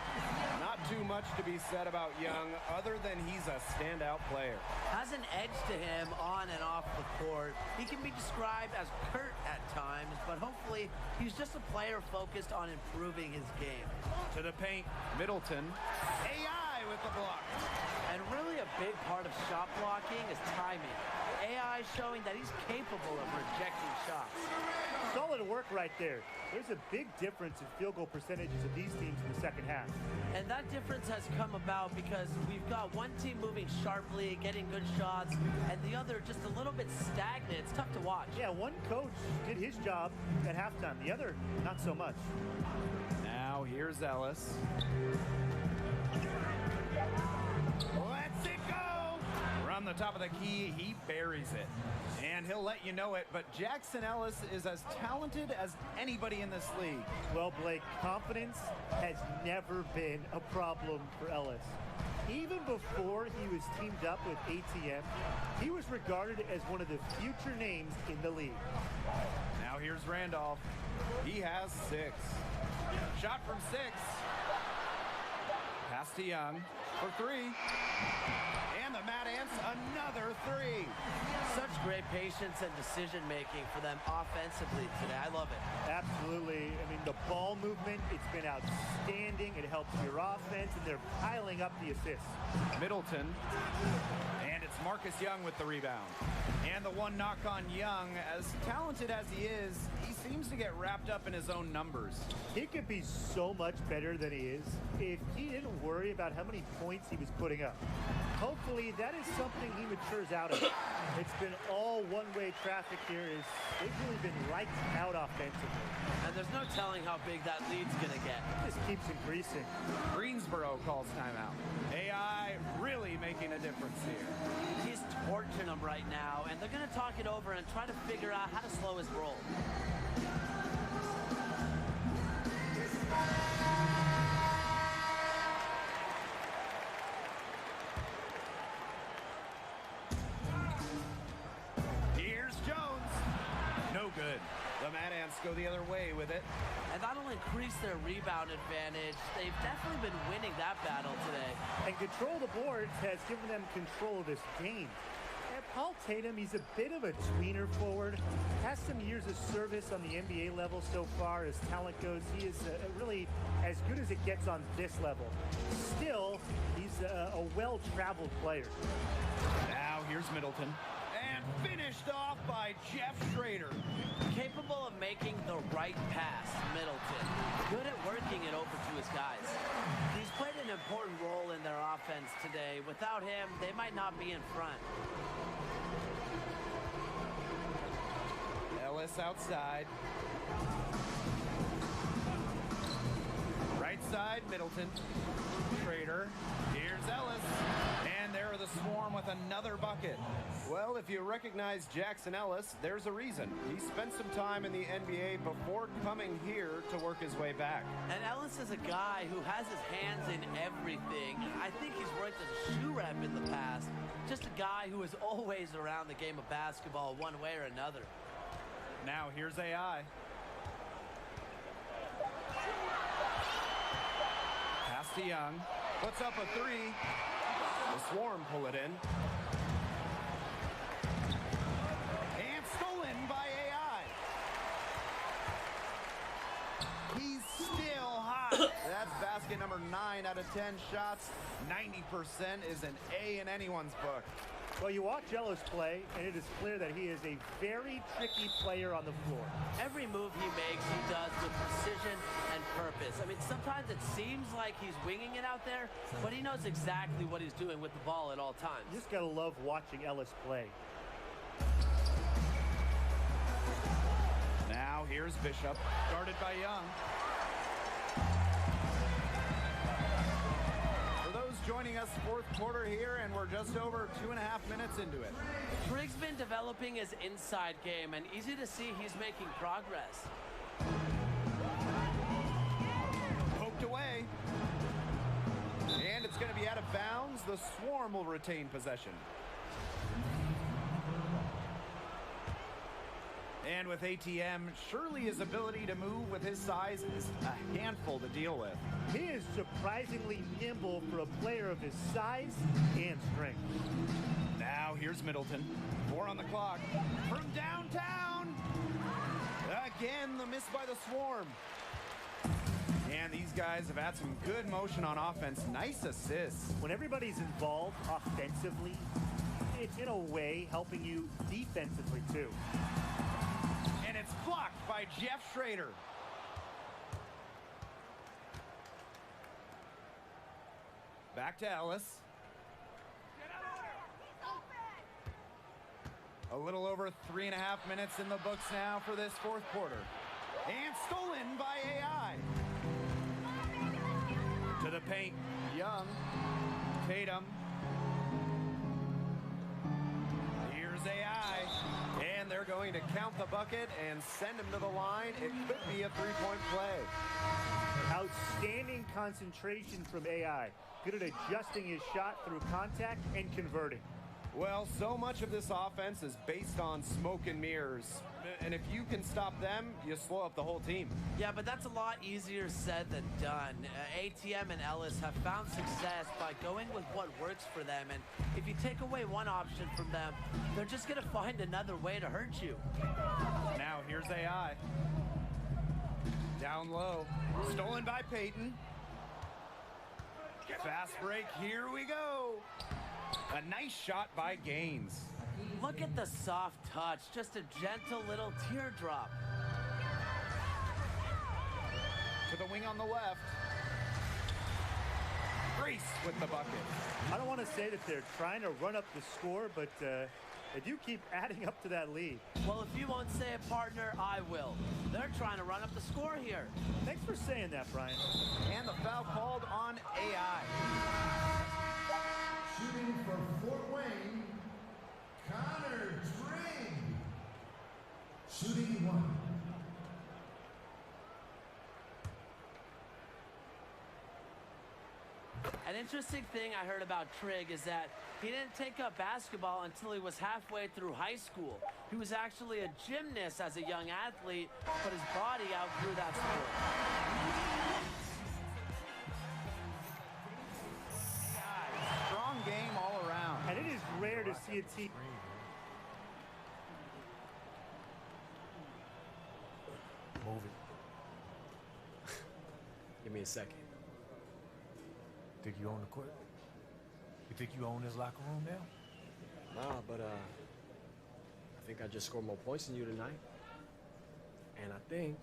Not too much to be said about Young, other than he's a standout player. Has an edge to him on and off the court. He can be described as curt at times, but hopefully he's just a player focused on improving his game. To the paint, Middleton. AI with the block. And really a big part of shot blocking is timing. AI showing that he's capable of rejecting shots. Solid work right there. There's a big difference in field goal percentages of these teams in the second half. And that difference has come about because we've got one team moving sharply, getting good shots, and the other just a little bit stagnant. It's tough to watch. Yeah, one coach did his job at halftime. The other, not so much. Now here's Ellis. Let's it go! From the top of the key, he buries it. And he'll let you know it, but Jackson Ellis is as talented as anybody in this league. Well, Blake, confidence has never been a problem for Ellis. Even before he was teamed up with ATM, he was regarded as one of the future names in the league. Now here's Randolph. He has 6. Shot from 6. Pass to Young for 3. And the Mad Ants, another 3. Such great patience and decision making for them offensively today. I love it. Absolutely. I mean, the ball movement, it's been outstanding. It helps your offense, and they're piling up the assists. Middleton. And it's Marcus Young with the rebound. And the one knock on Young, as talented as he is, he seems to get wrapped up in his own numbers. He could be so much better than he is if he didn't worry about how many points he was putting up. Hopefully, that is something he matures out of. It's been all one-way traffic here. They've really been lights out offensively. And there's no telling how big that lead's going to get. It just keeps increasing. Greensboro calls timeout. AI really making a difference here. He's torching them right now, and they're going to talk it over and try to figure out how to slow his roll. Here's Jones. No good. The Mad Ants go the other way with it. And that'll increase their rebound advantage. They've definitely been winning that battle today. And control of the boards has given them control of this game. And Paul Tatum, he's a bit of a tweener forward. Has some years of service on the NBA level so far as talent goes. He is really as good as it gets on this level. Still, he's a well-traveled player. Now here's Middleton. And finished off by Jeff Schrader. Capable of making the right pass, Middleton. Good at working it over to his guys. He's played an important role in their offense today. Without him, they might not be in front. Ellis outside. Right side, Middleton. Schrader. Here's Ellis. And there are the Swarm with another bucket. Well, if you recognize Jackson Ellis, there's a reason. He spent some time in the NBA before coming here to work his way back. And Ellis is a guy who has his hands in everything. I think he's worked as a shoe rep in the past. Just a guy who is always around the game of basketball one way or another. Now here's AI. Pass to Young. Puts up a 3. The Swarm pull it in. And stolen by AI. He's still hot. That's basket number 9 out of 10 shots. 90% is an A in anyone's book. Well, you watch Ellis play, and it is clear that he is a very tricky player on the floor. Every move he makes, he does with precision and purpose. I mean, sometimes it seems like he's winging it out there, but he knows exactly what he's doing with the ball at all times. You just gotta love watching Ellis play. Now here's Bishop, guarded by Young. For those joining us Dallas fourth quarter here, and we're just over 2.5 minutes into it. Trig's been developing his inside game, and easy to see he's making progress. Poked away. And it's going to be out of bounds. The Swarm will retain possession. And with ATM, surely his ability to move with his size is a handful to deal with. He is surprisingly nimble for a player of his size and strength. Now here's Middleton. 4 on the clock. From downtown. Again, the miss by the Swarm. And these guys have had some good motion on offense. Nice assists. When everybody's involved offensively, it's in a way helping you defensively too. And it's blocked by Jeff Schrader. Back to Ellis. A little over 3.5 minutes in the books now for this fourth quarter. And stolen by AI. To the paint, Young, Tatum. Here's AI, and they're going to count the bucket and send him to the line. It could be a three-point play. Outstanding concentration from AI. Good at adjusting his shot through contact and converting. Well, so much of this offense is based on smoke and mirrors. And if you can stop them, you slow up the whole team. Yeah, but that's a lot easier said than done. ATM and Ellis have found success by going with what works for them. And if you take away one option from them, they're just going to find another way to hurt you. Now here's AI. Down low. Stolen by Peyton. Fast break. Here we go. A nice shot by Gaines. Look at the soft touch, just a gentle little teardrop. To the wing on the left. Grace with the bucket. I don't want to say that they're trying to run up the score, but they do keep adding up to that lead. Well, if you won't say it, partner, I will. They're trying to run up the score here. Thanks for saying that, Brian. And the foul called on AI. Shooting for Fort Wayne, Connor Dring. Shooting 1. An interesting thing I heard about Trig is that he didn't take up basketball until he was halfway through high school. He was actually a gymnast as a young athlete, but his body outgrew that sport. Strong game all around. And it is rare to see a team. Move it. Give me a second. Think you own the court? You think you own this locker room now? Nah, but I think I just scored more points than you tonight. And I think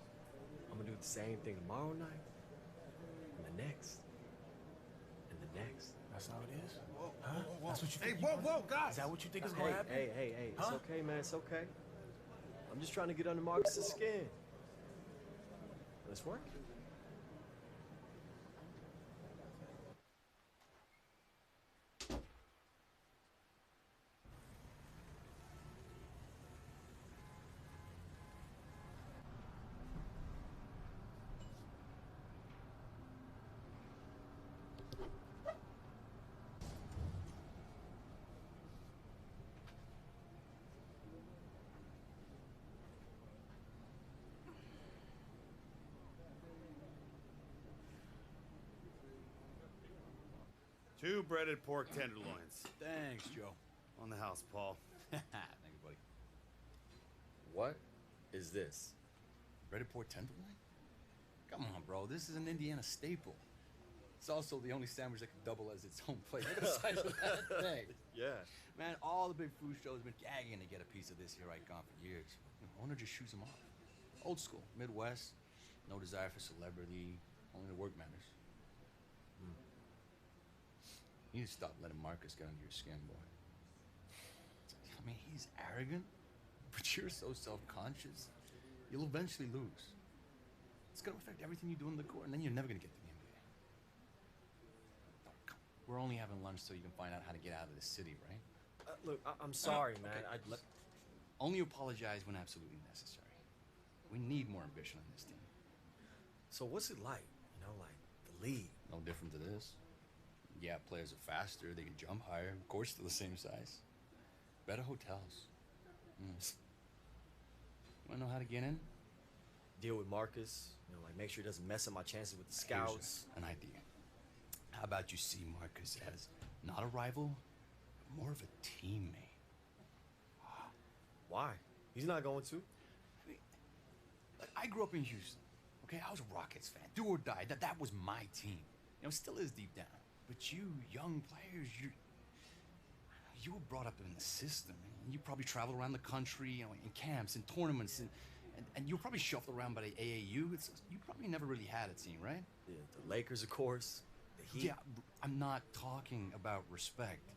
I'm gonna do the same thing tomorrow night, and the next, and the next. That's how it is? Whoa, huh? whoa, whoa. That's what you Hey, think? whoa, guys. Is that what you think is gonna happen? Hey, Huh? it's okay, man, it's okay. I'm just trying to get under Marcus's skin. Let's work. Two breaded pork tenderloins. Thanks, Joe. On the house, Paul. Thank you, buddy. What is this? Breaded pork tenderloin? Come on, bro. This is an Indiana staple. It's also the only sandwich that can double as its own plate. Look at the size of that thing. Yeah. Man, all the big food shows have been gagging to get a piece of this here icon for years. Owner just shoots them off. Old school, Midwest, no desire for celebrity, only the work matters. You need to stop letting Marcus get under your skin, boy. I mean, he's arrogant, but you're so self-conscious, you'll eventually lose. It's gonna affect everything you do on the court, and then you're never gonna get to the NBA. Oh, come on. We're only having lunch so you can find out how to get out of the city, right? Look, I'm sorry, man. Okay, only apologize when absolutely necessary. We need more ambition on this team. So what's it like? You know, like the league? No different to this. Yeah, players are faster, they can jump higher. Of course, they're the same size. Better hotels. Wanna know how to get in? Deal with Marcus. You know, like make sure he doesn't mess up my chances with the scouts. Here's an idea. How about you see Marcus as not a rival, but more of a teammate? Why? He's not going to. Like, I grew up in Houston. Okay, I was a Rockets fan. Do or die. That was my team. You know, it still is deep down. But you, young players, you were brought up in the system. And you probably traveled around the country, you know, in camps and tournaments, and you were probably shuffled around by the AAU. You probably never really had a team, right? Yeah, the Lakers, of course. The Heat. Yeah, I'm not talking about respect.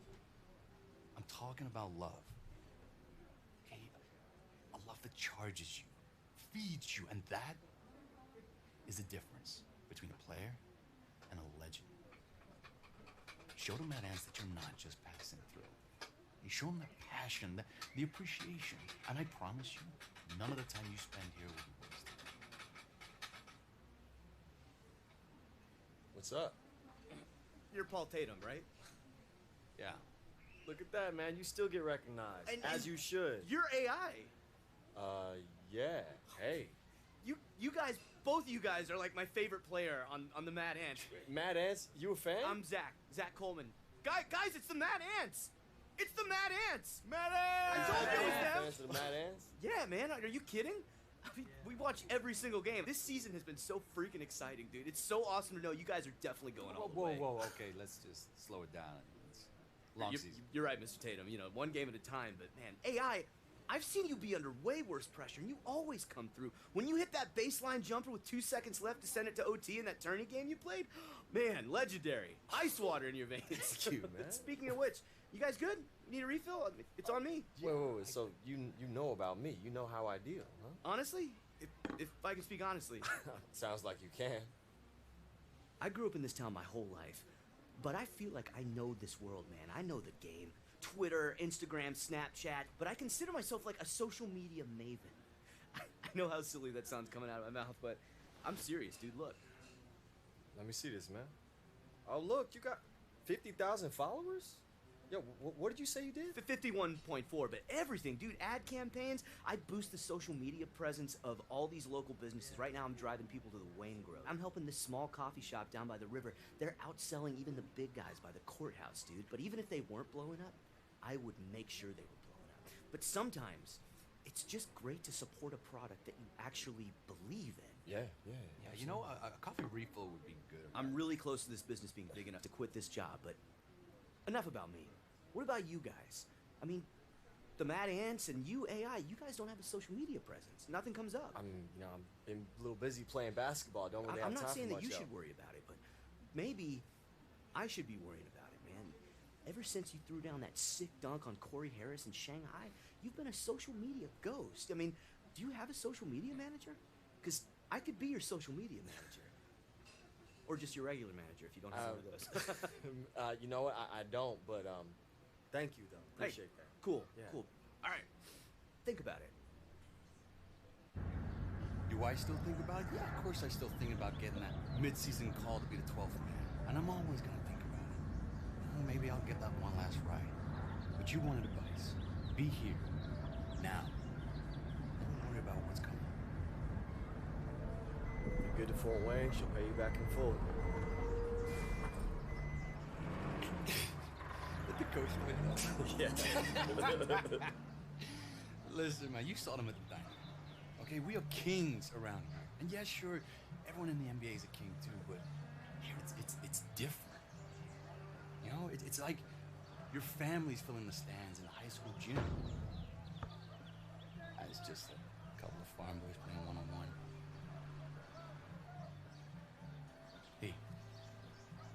I'm talking about love. Okay? A love that charges you, feeds you, and that is the difference between a player and a legend. Show them that Ants that you're not just passing through. You show them the passion, the appreciation, and I promise you, none of the time you spend here will be wasted. What's up? You're Paul Tatum, right? Yeah. Look at that, man. You still get recognized. As you should. You're AI. Yeah. Hey. You guys, both of you guys are like my favorite player on the Mad Ants. Mad Ants? You a fan? I'm Zach Coleman. Guys, it's the Mad Ants. It's the Mad Ants. Mad I Ants! told you it was them. Fans of the Mad Ants? Yeah, man. Are you kidding? I mean, we watch every single game. This season has been so freaking exciting, dude. It's so awesome to know you guys are definitely going all the way. Whoa, okay, let's just slow it down. It's long season. You're right, Mr. Tatum. You know, one game at a time, but man, AI, I've seen you be under way worse pressure, and you always come through. When you hit that baseline jumper with 2 seconds left to send it to OT in that tourney game you played, man, legendary. Ice water in your veins. Thank you, man. Speaking of which, you guys good? Need a refill? It's on me. Wait. So you know about me. You know how I deal, huh? Honestly, if I can speak honestly. Sounds like you can. I grew up in this town my whole life, but I feel like I know this world, man. I know the game. Twitter, Instagram, Snapchat, but I consider myself like a social media maven. I know how silly that sounds coming out of my mouth, but I'm serious, dude. Look. Let me see this, man. Oh, look, you got 50,000 followers? Yo, what did you say you did? 51.4, but everything, dude. Ad campaigns. I boost the social media presence of all these local businesses. Right now, I'm driving people to the Wayne Grove. I'm helping this small coffee shop down by the river. They're outselling even the big guys by the courthouse, dude. But even if they weren't blowing up, I would make sure they were blowing up. But sometimes, it's just great to support a product that you actually believe in. Yeah. You know, a coffee refill would be good. I'm really close to this business being big enough to quit this job, but enough about me. What about you guys? I mean, the Mad Ants and you, AI, you guys don't have a social media presence. Nothing comes up. I'm been a little busy playing basketball. Don't really have I'm time not saying for that you much should worry about it, but maybe I should be worrying about it, man. Ever since you threw down that sick dunk on Corey Harris in Shanghai, you've been a social media ghost. I mean, do you have a social media manager? Because I could be your social media manager. Or just your regular manager if you don't have one of those. You know what? I don't, but thank you though. Appreciate that. Cool. Yeah. Cool. All right. Think about it. Do I still think about it? Yeah, of course I still think about getting that mid-season call to be the 12th man. And I'm always going to think about it. Well, maybe I'll get that one last ride. But you wanted advice. Be here. Now. Don't worry about what's coming. You're good to Fort Wayne. She'll pay you back in full. Let the coach win. Yeah. Listen, man, you saw them at the diner. Okay, we are kings around here. And yeah, sure, everyone in the NBA is a king too, but here it's different. You know, it's like your family's filling the stands in the high school gym. It's just a couple of farm boys playing one-on-one. Hey,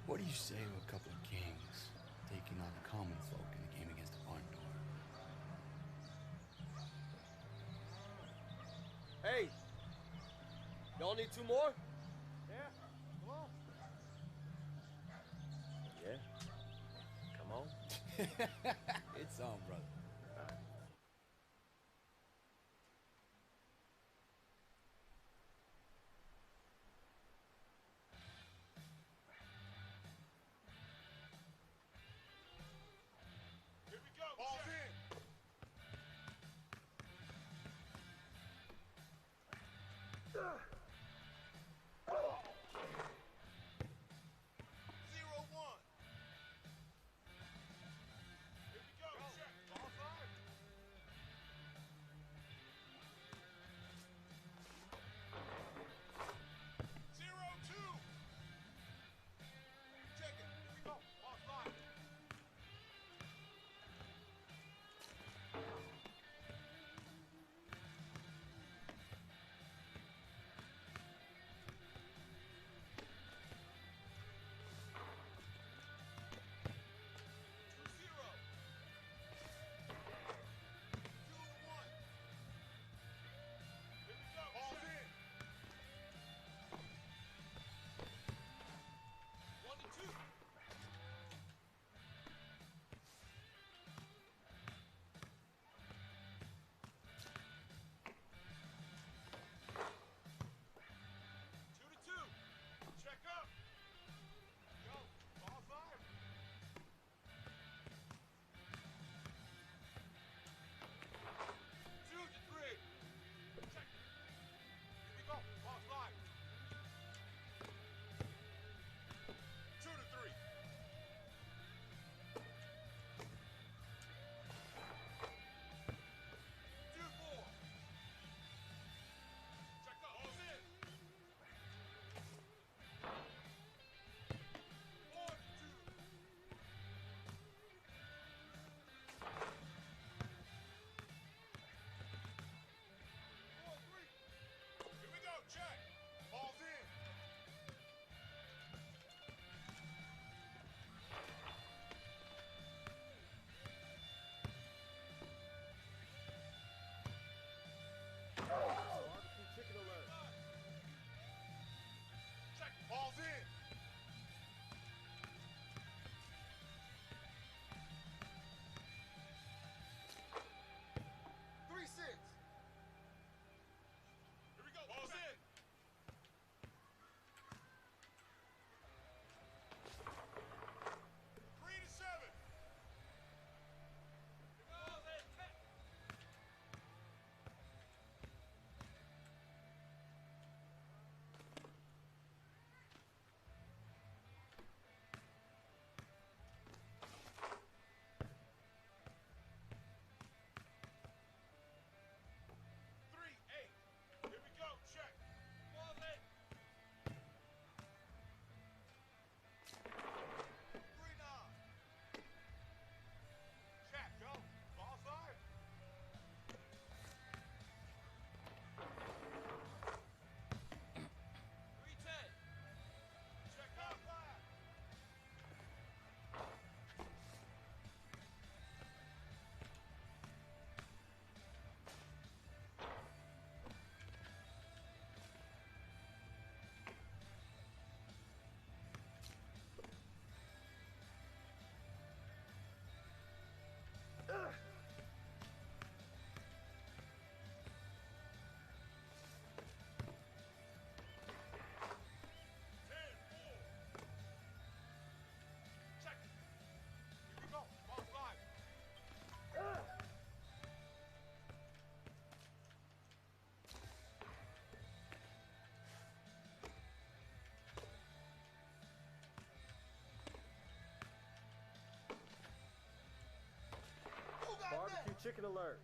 what do you say to a couple of kings taking on the common folk in a game against the barn door? Hey, y'all need 2 more? Yeah, come on. Yeah. It's on, brother. Here we go. Ball's in. Zero one. Here we go. Check. Ball five. Zero two. Check it. Here we go. Ball five. Barbecue chicken alert.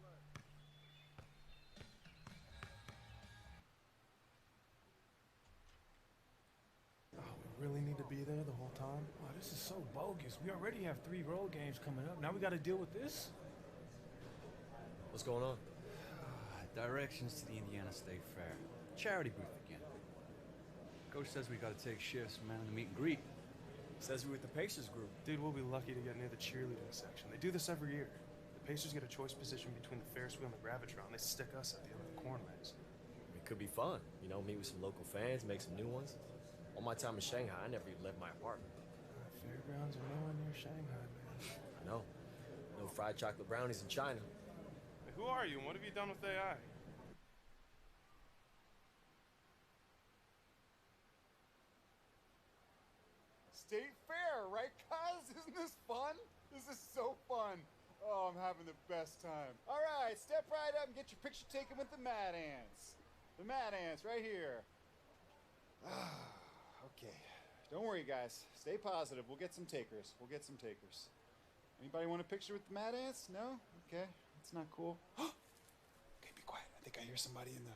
We really need to be there the whole time? Oh, this is so bogus. We already have 3 road games coming up. Now we got to deal with this? What's going on? Directions to the Indiana State Fair. Charity booth again. Coach says we gotta take shifts, man, to meet and greet. Says we're with the Pacers group. Dude, we'll be lucky to get near the cheerleading section. They do this every year. The Pacers get a choice position between the Ferris wheel and the Gravitron. They stick us at the end of the corn maze. It could be fun. You know, meet with some local fans, make some new ones. All my time in Shanghai, I never even left my apartment. Fairgrounds are nowhere near Shanghai, man. I know. No fried chocolate brownies in China. Hey, who are you and what have you done with AI? State Fair, right, cuz? Isn't this fun? This is so fun. Oh, I'm having the best time. All right, step right up and get your picture taken with the Mad Ants. The Mad Ants, right here. Okay. Don't worry, guys. Stay positive. We'll get some takers. We'll get some takers. Anybody want a picture with the Mad Ants? No? Okay. That's not cool. Okay, be quiet. I think I hear somebody in the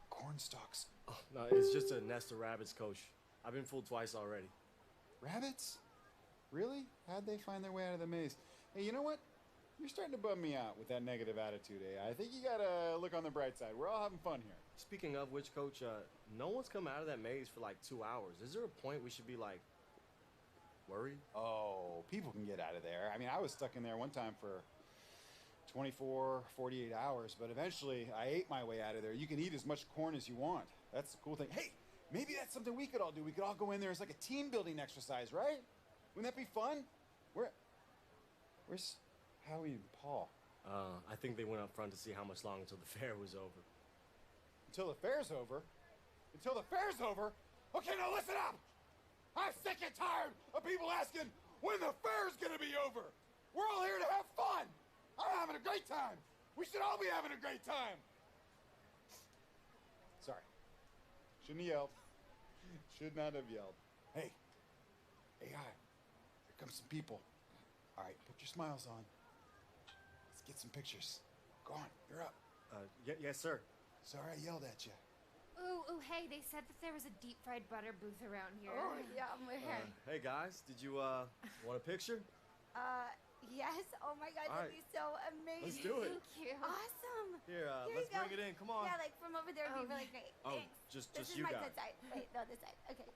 corn stalks. Oh, no, it's just a nest of rabbits, Coach. I've been fooled twice already. Rabbits? Really? How'd they find their way out of the maze? Hey, you know what? You're starting to bum me out with that negative attitude, eh? I think you gotta look on the bright side. We're all having fun here. Speaking of which, Coach, no one's come out of that maze for like 2 hours. Is there a point we should be like worried? Oh, people can get out of there. I mean, I was stuck in there one time for 24, 48 hours, but eventually I ate my way out of there. You can eat as much corn as you want. That's the cool thing. Hey, maybe that's something we could all do. We could all go in there as like a team building exercise, right? Wouldn't that be fun? Where's Howie and Paul? I think they went up front to see how much longer until the fair was over. Until the fair's over? Until the fair's over? Okay, now listen up! I'm sick and tired of people asking when the fair's gonna be over! We're all here to have fun! I'm having a great time! We should all be having a great time! Sorry. Shouldn't have yelled. Should not have yelled. Hey. AI. Here comes some people. All right, put your smiles on. Let's get some pictures. Go on, you're up. Yes, sir. Sorry I yelled at you. Ooh, hey, they said that there was a deep fried butter booth around here. Oh, yeah, Hey guys, did you want a picture? Yes. Oh my God, All that'd right. be so amazing. Let's do it. Thank you. Awesome. Here, Here let's you go. bring it in. Come on. Yeah, like from over there would be really great. Oh, Thanks. just This is you my got good it. side. Wait, no, this side. Okay.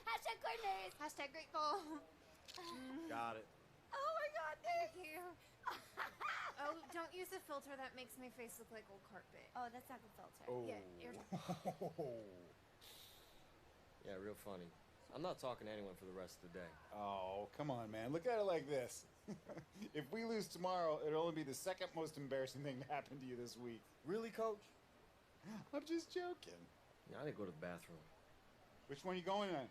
Hashtag corners. Hashtag grateful. Got it. Oh my God, thank you. Oh, don't use a filter that makes my face look like old carpet. Oh, that's not the filter. Oh. Yeah, you're... Yeah, real funny. I'm not talking to anyone for the rest of the day. Oh, come on, man. Look at it like this. If we lose tomorrow, it'll only be the second most embarrassing thing to happen to you this week. Really, Coach? I'm just joking. Yeah, I didn't go to the bathroom. Which one are you going in?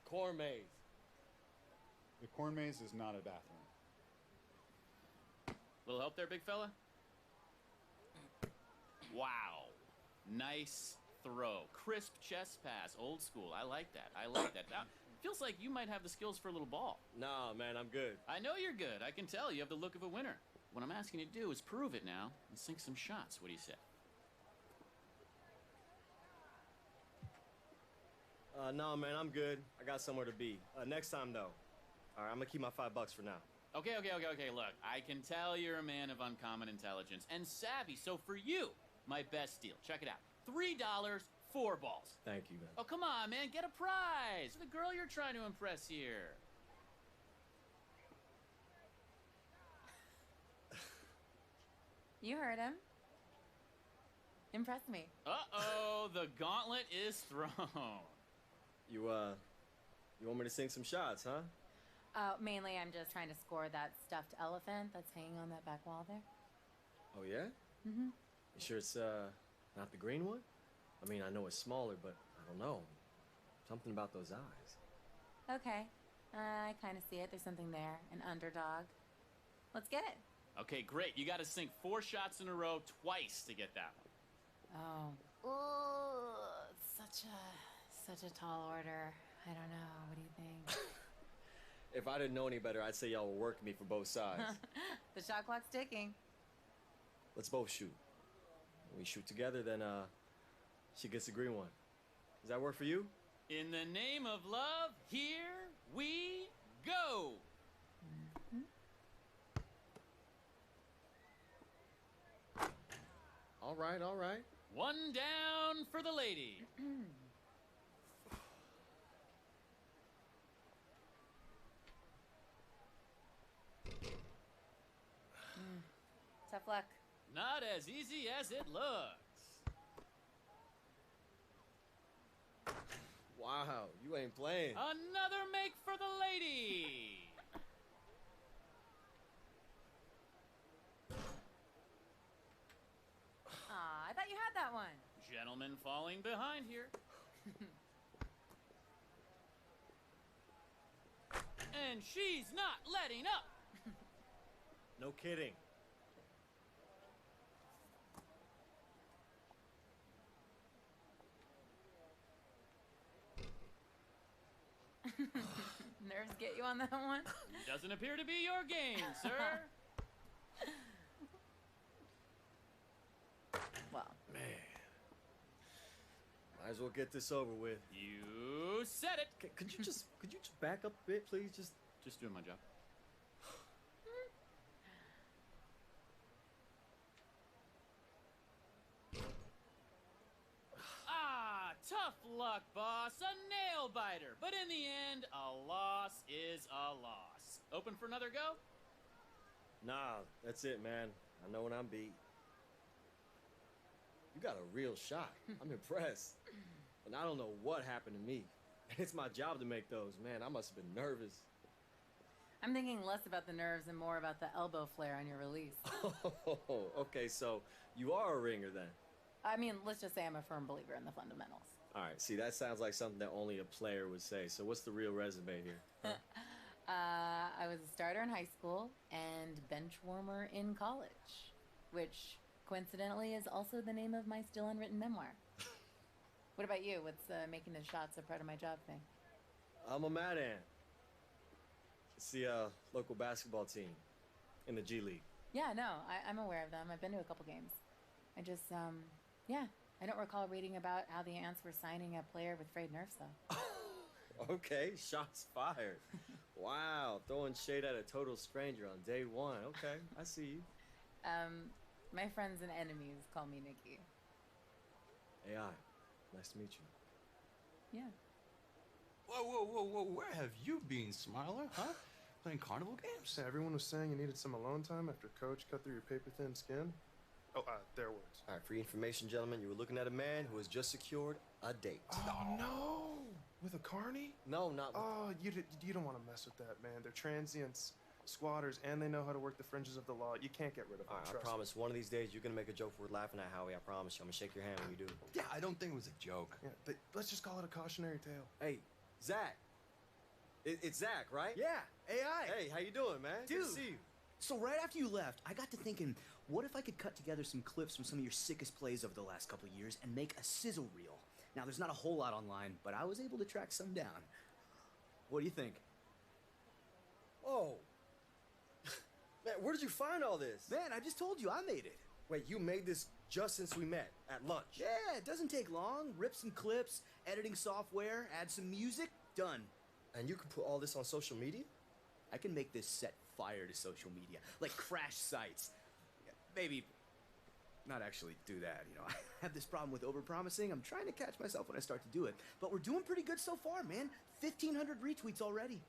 Corn maze. The corn maze is not a bathroom. Little help there, big fella? Wow. Nice throw. Crisp chest pass. Old school. I like that. I like that. Now, feels like you might have the skills for a little ball. Nah, man, I'm good. I know you're good. I can tell. You have the look of a winner. What I'm asking you to do is prove it now and sink some shots. What do you say? No, man, I'm good. I got somewhere to be. Next time, though. All right, I'm gonna keep my $5 for now. Okay. Look, I can tell you're a man of uncommon intelligence and savvy. So for you, my best deal. Check it out. $3, 4 balls. Thank you, man. Oh, come on, man. Get a prize for the girl you're trying to impress here. You heard him. Impress me. Uh-oh, the gauntlet is thrown. You want me to sink some shots, huh? Mainly I'm just trying to score that stuffed elephant that's hanging on that back wall there. Oh, yeah? Mm-hmm. You sure it's, not the green one? I mean, I know it's smaller, but I don't know. Something about those eyes. Okay. I kind of see it. There's something there. An underdog. Let's get it. Okay, great. You got to sink 4 shots in a row twice to get that one. Oh. Ooh, it's such a tall order. I don't know. What do you think? If I didn't know any better, I'd say y'all were working me for both sides. The shot clock's ticking. Let's both shoot. When we shoot together, then, she gets the green one. Does that work for you? In the name of love, here we go. All right. One down for the lady. Tough luck. Not as easy as it looks. Wow, you ain't playing. Another make for the lady. gentleman falling behind here. And she's not letting up. No kidding. Nerves get you on that one? Doesn't appear to be your game, sir. Well. Man. Might as well get this over with. You said it. Okay, could you just back up a bit, please? Just doing my job. Tough luck, boss. A nail biter. But in the end, a loss is a loss. Open for another go? Nah, that's it, man. I know when I'm beat. You got a real shot. I'm impressed. And I don't know what happened to me. It's my job to make those. Man, I must have been nervous. I'm thinking less about the nerves and more about the elbow flare on your release. Oh, okay, so you are a ringer then. I mean, let's just say I'm a firm believer in the fundamentals. All right, see, that sounds like something that only a player would say. So what's the real resume here? Huh? I was a starter in high school and bench warmer in college, which coincidentally is also the name of my still unwritten memoir. What about you? What's making the shots a part of my job thing? I'm a Mad Ant. It's the local basketball team in the G League. Yeah, no, I'm aware of them. I've been to a couple games. I just, yeah, I don't recall reading about how the Ants were signing a player with frayed nerves, though. Okay, shots fired. Wow, throwing shade at a total stranger on day one. Okay, I see you. My friends and enemies call me Nikki. AI, nice to meet you. Yeah. Whoa, where have you been, Smiler, huh? Playing carnival games? So everyone was saying you needed some alone time after Coach cut through your paper-thin skin. Oh, their words. All right, for your information, gentlemen, you were looking at a man who has just secured a date. Oh, no! With a carny? No, not with... Oh, you don't want to mess with that, man. They're transients, squatters, and they know how to work the fringes of the law. You can't get rid of them, All right, I promise, one of these days you're going to make a joke worth laughing at, Howie. I promise you. I'm going to shake your hand when you do. Yeah, I don't think it was a joke. Yeah, but let's just call it a cautionary tale. Hey, Zach. It's Zach, right? Yeah, AI. Hey, how you doing, man? Dude. Good to see you. So right after you left, I got to thinking, what if I could cut together some clips from some of your sickest plays over the last couple of years and make a sizzle reel? Now, there's not a whole lot online, but I was able to track some down. What do you think? Oh. Man, where did you find all this? Man, I just told you I made it. Wait, you made this just since we met at lunch? Yeah, it doesn't take long. Rip some clips, editing software, add some music, done. And you can put all this on social media? I can make this set fire to social media, like crash sites. Maybe not actually do that, you know. I have this problem with overpromising. I'm trying to catch myself when I start to do it. But we're doing pretty good so far, man. 1,500 retweets already.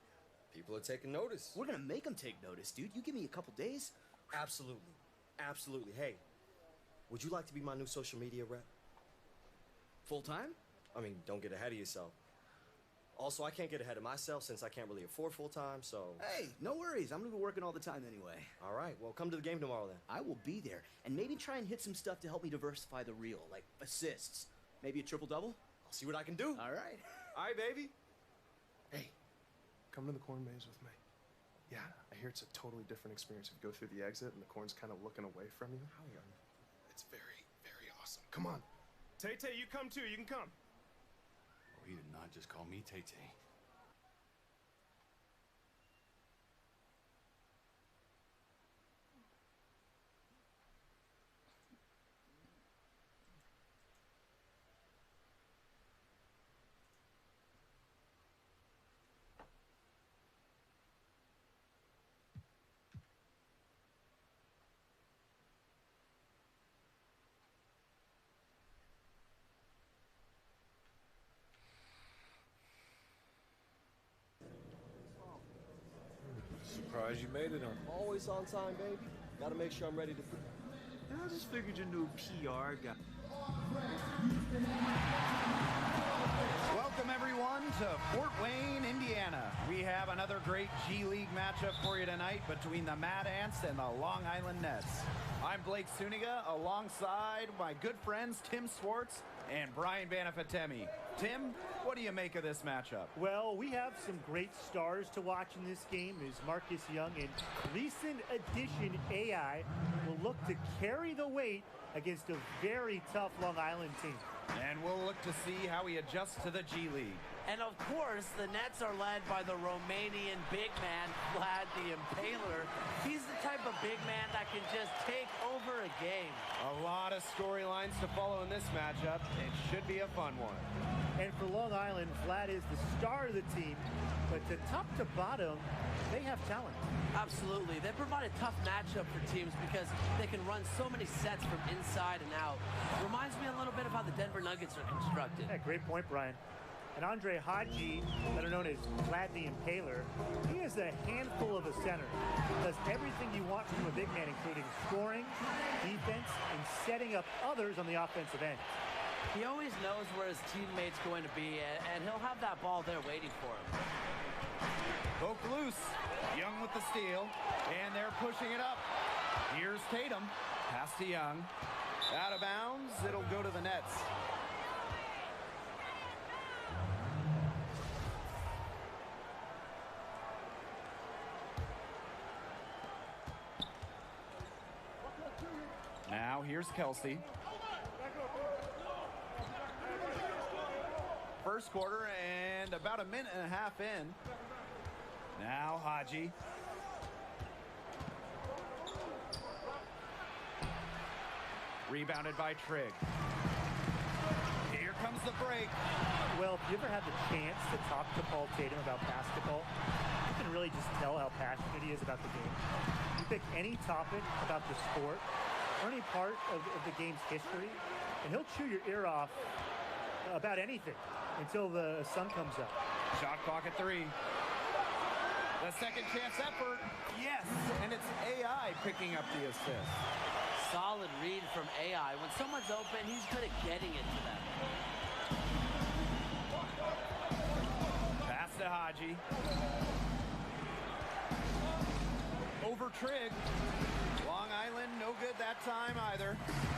People are taking notice. We're gonna make them take notice, dude. You give me a couple days. Absolutely. Absolutely. Hey, would you like to be my new social media rep? Full time? I mean, don't get ahead of yourself. Also, I can't get ahead of myself since I can't really afford full-time, so... Hey, no worries. I'm gonna be working all the time anyway. All right, well, come to the game tomorrow, then. I will be there. And maybe try and hit some stuff to help me diversify the reel, like assists. Maybe a triple-double? I'll see what I can do. All right. All right, baby. Hey, come to the corn maze with me. Yeah, I hear it's a totally different experience if you go through the exit and the corn's kind of looking away from you. It's very, very awesome. Come on. Tay-Tay, you come too. You can come. Oh, he did not just call me Tay-Tay. Surprised you made it on. Always on time, baby. Gotta make sure I'm ready to... I just figured your new PR guy... Welcome, everyone, to Fort Wayne, Indiana. We have another great G League matchup for you tonight between the Mad Ants and the Long Island Nets. I'm Blake Suniga, alongside my good friends Tim Swartz and Brian Banafatemi. Tim, what do you make of this matchup? Well, we have some great stars to watch in this game as Marcus Young and recent addition AI will look to carry the weight against a very tough Long Island team. And we'll look to see how he adjusts to the G League. And of course, the Nets are led by the Romanian big man, Vlad the Impaler. He's the type of big man that can just take over a game. A lot of storylines to follow in this matchup. It should be a fun one. And for Long Island, Vlad is the star of the team, but to top to bottom, they have talent. Absolutely. They provide a tough matchup for teams because they can run so many sets from inside and out. Reminds me a little bit of how the Denver Nuggets are constructed. Yeah, great point, Brian. And Andre Hadji, better known as Vlad the Impaler, he is a handful of a center. Does everything you want from a big man, including scoring, defense, and setting up others on the offensive end. He always knows where his teammate's going to be, and he'll have that ball there waiting for him. Poke loose. Young with the steal, and they're pushing it up. Here's Tatum. Pass to Young. Out of bounds. It'll go to the Nets. Now here's Kelsey. First quarter and about a minute and a half in. Now Hadji. Rebounded by Trigg. Here comes the break. Well, if you ever had the chance to talk to Paul Tatum about basketball, you can really just tell how passionate he is about the game. You pick any topic about the sport or any part of the game's history, and he'll chew your ear off about anything until the sun comes up. Shot clock at 3. The second chance effort. Yes, and it's AI picking up the assist. Solid read from AI. When someone's open, he's good at getting it to them. Pass to Hadji. Over Trigg. Long Island, no good that time either.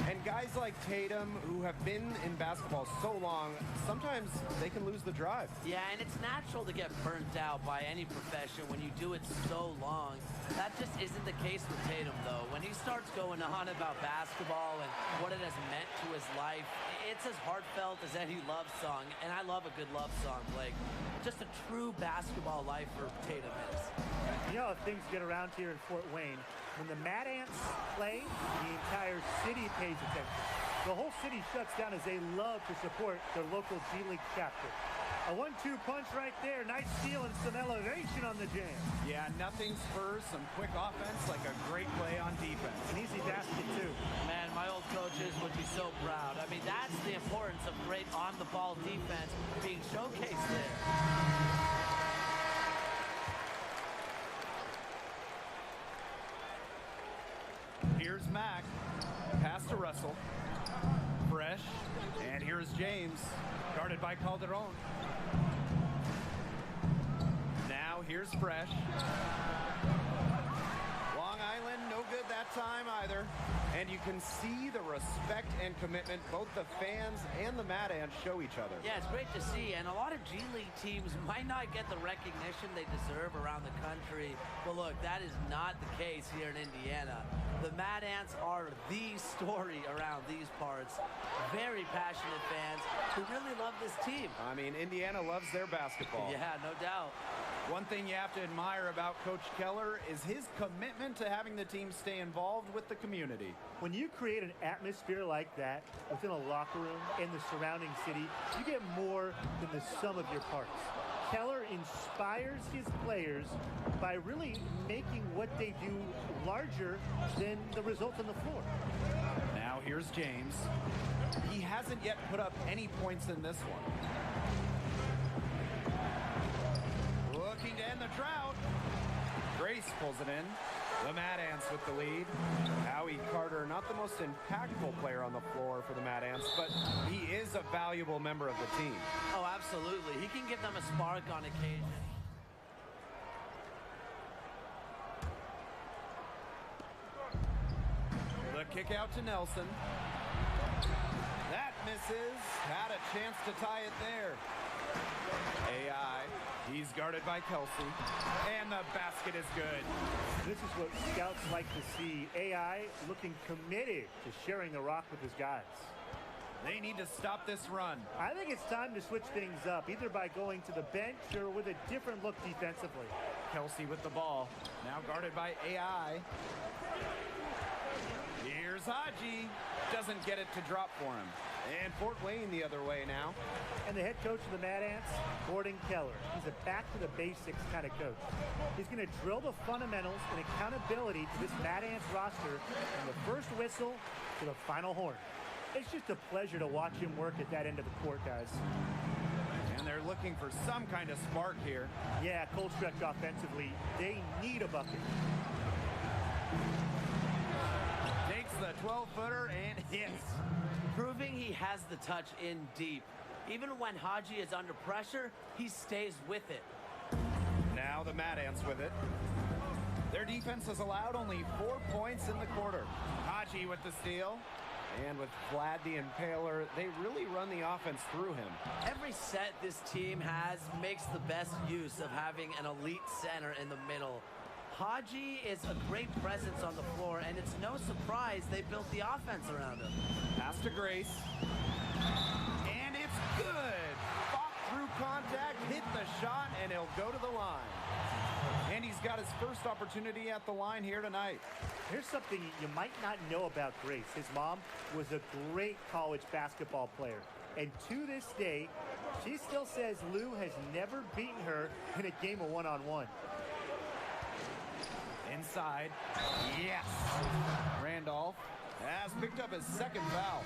And guys like Tatum, who have been in basketball so long, sometimes they can lose the drive. Yeah, and it's natural to get burnt out by any profession when you do it so long. That just isn't the case with Tatum, though. When he starts going on about basketball and what it has meant to his life, it's as heartfelt as any love song. And I love a good love song, Blake. Just a true basketball lifer Tatum is. You know how things get around here in Fort Wayne. When the Mad Ants play, the entire city pays attention. The whole city shuts down as they love to support their local G League chapter. A 1-2 punch right there. Nice steal and some elevation on the jam. Yeah, nothing spurs some quick offense like a great play on defense. An easy basket, too. Man, my old coaches would be so proud. I mean, that's the importance of great on-the-ball defense being showcased there. Here's Mack. Pass to Russell. Fresh. And here's James. Guarded by Calderon. Now here's Fresh. Long Island, no good that time either. And you can see the respect and commitment both the fans and the Mad Ants show each other. Yeah, it's great to see. And a lot of G League teams might not get the recognition they deserve around the country. But look, that is not the case here in Indiana. The Mad Ants are the story around these parts. Very passionate fans who really love this team. I mean, Indiana loves their basketball. Yeah, no doubt. One thing you have to admire about Coach Keller is his commitment to having the team stay involved with the community. When you create an atmosphere like that within a locker room and the surrounding city, you get more than the sum of your parts. Keller inspires his players by really making what they do larger than the result on the floor. Now here's James. He hasn't yet put up any points in this one. Looking to end the drought. Grace pulls it in. The Mad Ants with the lead. Howie Carter, not the most impactful player on the floor for the Mad Ants, but he is a valuable member of the team. Oh, absolutely. He can give them a spark on occasion. The kick out to Nelson. That misses. Had a chance to tie it there. AI, he's guarded by Kelsey. And the basket is good. This is what scouts like to see. AI looking committed to sharing the rock with his guys. They need to stop this run. I think it's time to switch things up, either by going to the bench or with a different look defensively. Kelsey with the ball. Now guarded by AI. Here's Haji. Doesn't get it to drop for him. And Fort Wayne the other way now. And the head coach of the Mad Ants, Gordon Keller. He's a back-to-the-basics kind of coach. He's going to drill the fundamentals and accountability to this Mad Ants roster from the first whistle to the final horn. It's just a pleasure to watch him work at that end of the court, guys. And they're looking for some kind of spark here. Yeah, cold stretch offensively. They need a bucket. Takes the 12-footer and hits. Proving he has the touch in deep. Even when Haji is under pressure, he stays with it. Now the Mad Ants with it. Their defense has allowed only 4 points in the quarter. Haji with the steal. And with Vlad the Impaler, they really run the offense through him. Every set this team has makes the best use of having an elite center in the middle. Haji is a great presence on the floor, and it's no surprise they built the offense around him. Pass to Grace. And it's good. Fought through contact, hit the shot, and he'll go to the line. And he's got his first opportunity at the line here tonight. Here's something you might not know about Grace. His mom was a great college basketball player. And to this day, she still says Lou has never beaten her in a game of one-on-one. Inside. Yes. Randolph has picked up his second foul.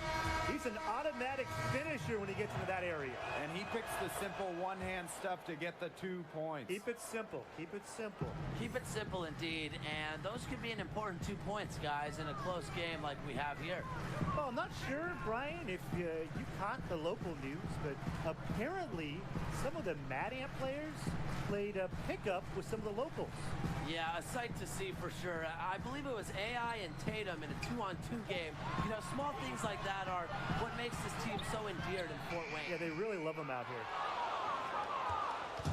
He's an automatic finisher when he gets into that area. And he picks the simple one-hand stuff to get the 2 points. Keep it simple. Keep it simple. Keep it simple indeed, and those could be an important 2 points, guys, in a close game like we have here. Well, I'm not sure, Brian, if you caught the local news, but apparently some of the Mad Ant players played a pickup with some of the locals. Yeah, a sight to see for sure. I believe it was AI and Tatum in a 2-on-2 game. You know, small things like that are what makes this team so endeared in Fort Wayne. Yeah, they really love them out here.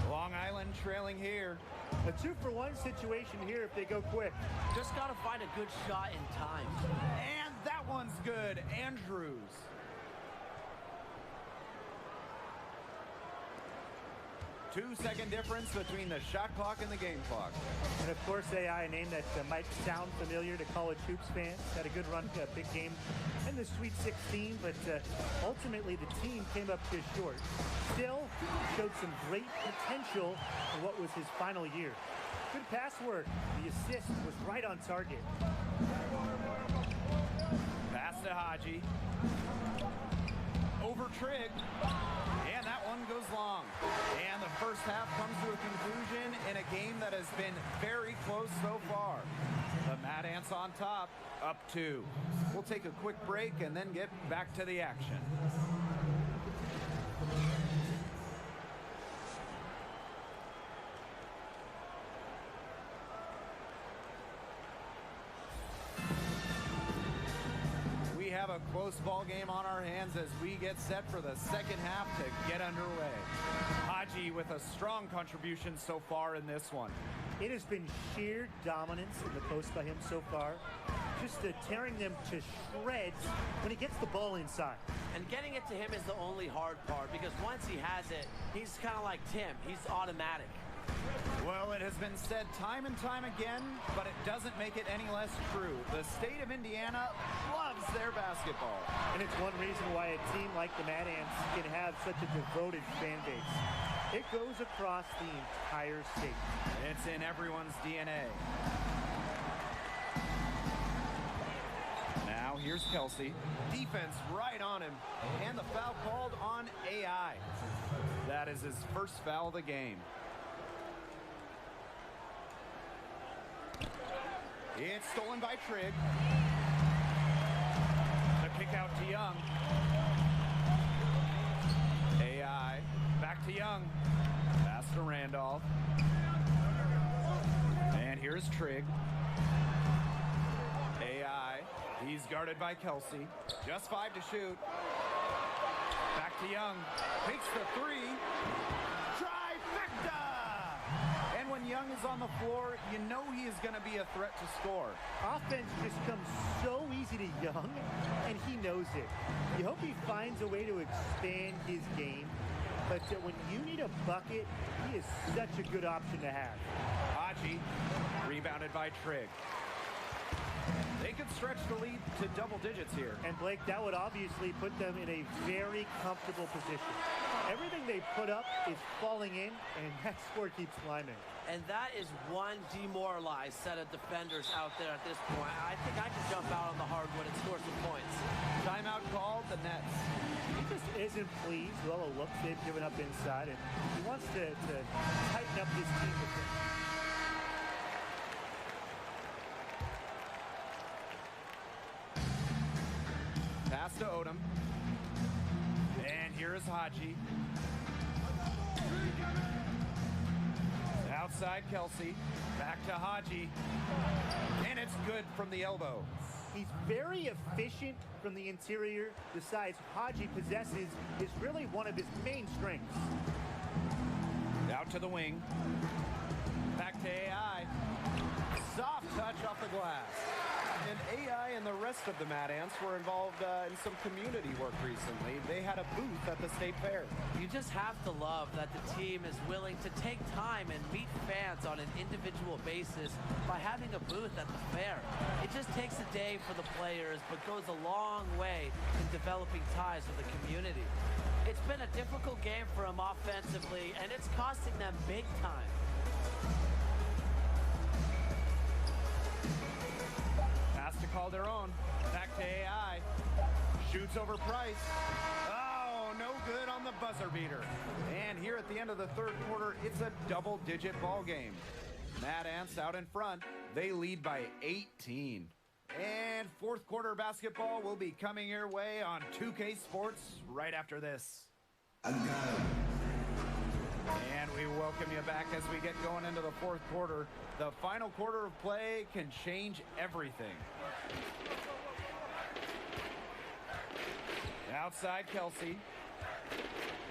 Long Island trailing here. A 2-for-1 situation here if they go quick. Just got to find a good shot in time. And that one's good. Andrews. Two-second difference between the shot clock and the game clock. And of course, AI, a name that might sound familiar to college hoops fans. Had a good run, a big game in the Sweet 16, but ultimately the team came up just short. Still showed some great potential in what was his final year. Good pass work. The assist was right on target. Pass to Haji. Over Trigg. And that one goes long. And the first half comes to a conclusion in a game that has been very close so far. The Mad Ants on top, up 2. We'll take a quick break and then get back to the action. Have a close ball game on our hands as we get set for the second half to get underway. Haji with a strong contribution so far in this one. It has been sheer dominance in the post by him so far. Just tearing them to shreds when he gets the ball inside. And getting it to him is the only hard part, because once he has it, he's kind of like Tim. He's automatic. Well, it has been said time and time again, but it doesn't make it any less true. The state of Indiana loves their basketball. And it's one reason why a team like the Mad Ants can have such a devoted fan base. It goes across the entire state. It's in everyone's DNA. Now here's Kelsey. Defense right on him. And the foul called on AI. That is his first foul of the game. It's stolen by Trigg. The kick out to Young. AI back to Young. Pass to Randolph. And here's Trigg. AI. He's guarded by Kelsey. Just 5 to shoot. to Young. Takes the three. Trifecta! And when Young is on the floor, you know he is going to be a threat to score. Offense just comes so easy to Young, and he knows it. You hope he finds a way to expand his game, but when you need a bucket, he is such a good option to have. Haji, rebounded by Trigg. They could stretch the lead to double digits here. And Blake, that would obviously put them in a very comfortable position. Everything they put up is falling in, and that score keeps climbing. And that is one demoralized set of defenders out there at this point. I think I could jump out on the hardwood and score some points. Timeout called, the Nets. He just isn't pleased with all the looks they've given up inside, and he wants to tighten up his team with it. Pass to Odom. And here is Haji. Outside Kelsey. Back to Haji. And it's good from the elbow. He's very efficient from the interior. The size Haji possesses is really one of his main strengths. Out to the wing. Back to AI. Soft touch off the glass. And AI and the rest of the Mad Ants were involved in some community work recently. They had a booth at the State Fair. You just have to love that the team is willing to take time and meet fans on an individual basis by having a booth at the fair. It just takes a day for the players, but goes a long way in developing ties with the community. It's been a difficult game for them offensively, and it's costing them big time. Pass to Calderon. Back to AI. Shoots over Price. Oh, no good on the buzzer beater. And here at the end of the third quarter, it's a double-digit ball game. Mad Ants out in front. They lead by 18. And fourth quarter basketball will be coming your way on 2K Sports right after this. And we welcome you back as we get going into the fourth quarter. The final quarter of play can change everything. Outside Kelsey.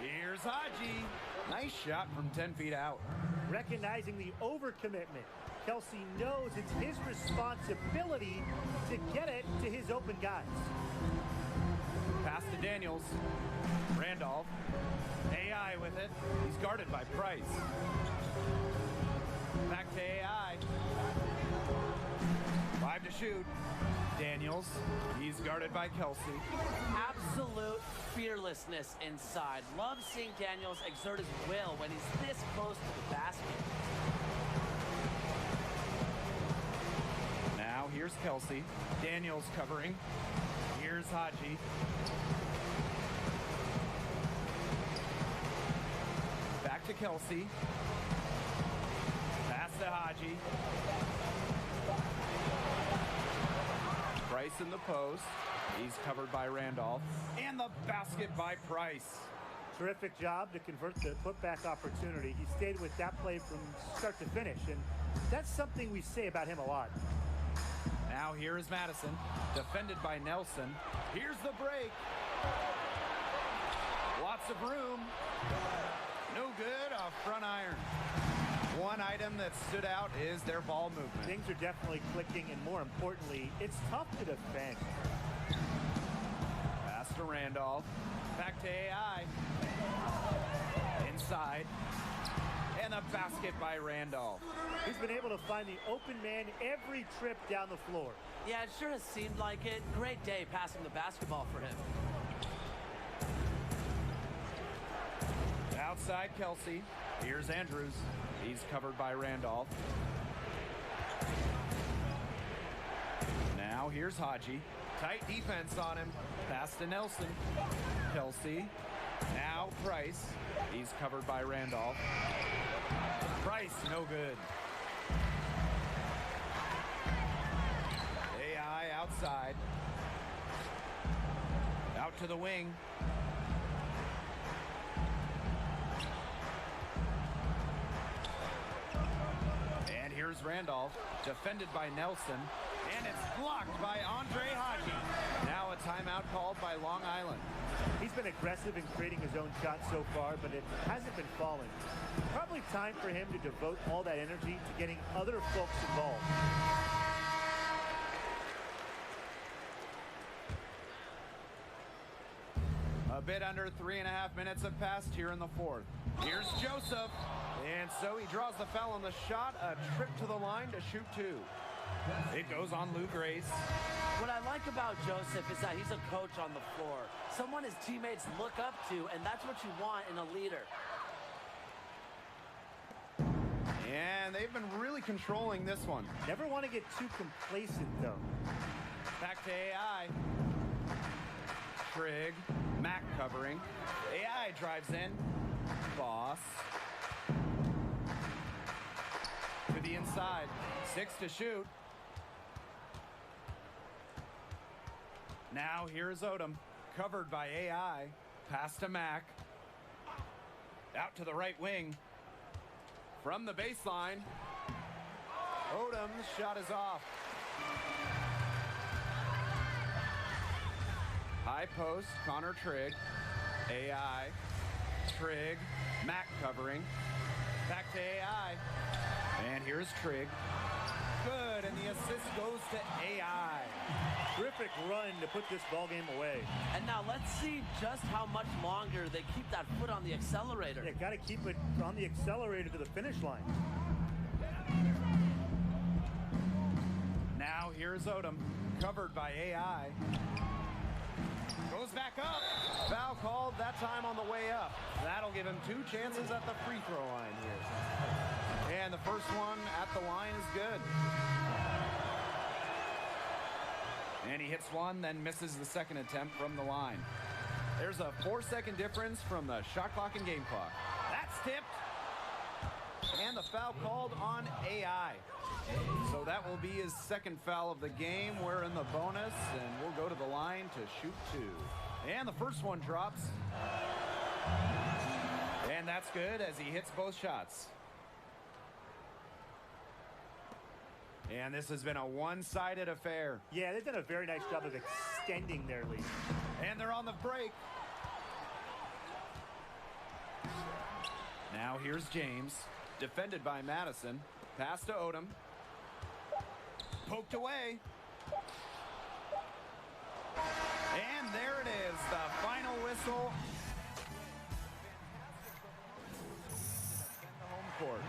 Here's Haji. Nice shot from 10 feet out. Recognizing the overcommitment, Kelsey knows it's his responsibility to get it to his open guys. Pass to Daniels. Randolph. AI with it. He's guarded by Price. Back to AI. 5 to shoot. Daniels. He's guarded by Kelsey. Absolute fearlessness inside. Love seeing Daniels exert his will when he's this close to the basket. Now here's Kelsey. Daniels covering. Here's Haji. Back to Kelsey. Pass to Haji. Price in the post. He's covered by Randolph. And the basket by Price. Terrific job to convert the putback opportunity. He stayed with that play from start to finish, and that's something we say about him a lot. Now here is Madison, defended by Nelson. Here's the break. Lots of room. No good, a front iron. One item that stood out is their ball movement. Things are definitely clicking, and more importantly, it's tough to defend. Pass to Randolph. Back to AI. Inside. And a basket by Randolph. He's been able to find the open man every trip down the floor. Yeah, it sure has seemed like it. Great day passing the basketball for him. Outside Kelsey. Here's Andrews. He's covered by Randolph. Now here's Haji. Tight defense on him. Pass to Nelson. Kelsey. Now Price. He's covered by Randolph. Price, no good. AI outside. Out to the wing. And here's Randolph, defended by Nelson. And it's blocked by Andre Haji. Now a timeout called by Long Island. He's been aggressive in creating his own shot so far, but it hasn't been falling. Probably time for him to devote all that energy to getting other folks involved. A bit under 3.5 minutes have passed here in the fourth. Here's Joseph. And so he draws the foul on the shot. A trip to the line to shoot two. It goes on Lou Grace. What I like about Joseph is that he's a coach on the floor. Someone his teammates look up to, and that's what you want in a leader. And they've been really controlling this one. Never want to get too complacent, though. Back to AI. Trigg. Mack covering. AI drives in. Boss. To the inside. 6 to shoot. Now here's Odom. Covered by AI. Pass to Mack. Out to the right wing. From the baseline. Odom's shot is off. High post, Connor Trigg. AI. Trigg. Mack covering. Back to AI. And here's Trigg. Good, and the assist goes to AI. Terrific run to put this ball game away. And now let's see just how much longer they keep that foot on the accelerator. Yeah, got to keep it on the accelerator to the finish line. Now here's Odom, covered by AI. Goes back up. Foul called, that time on the way up. That'll give him 2 chances at the free throw line here. And the first one at the line is good. And he hits one, then misses the second attempt from the line. There's a 4-second difference from the shot clock and game clock. That's tipped. And the foul called on AI. So that will be his second foul of the game. We're in the bonus, and we'll go to the line to shoot 2. And the first one drops. And that's good as he hits both shots. And this has been a one-sided affair. Yeah, they've done a very nice job of extending their lead. And they're on the break. Now here's James, defended by Madison. Pass to Odom. Poked away. And there it is, the final whistle. The home court.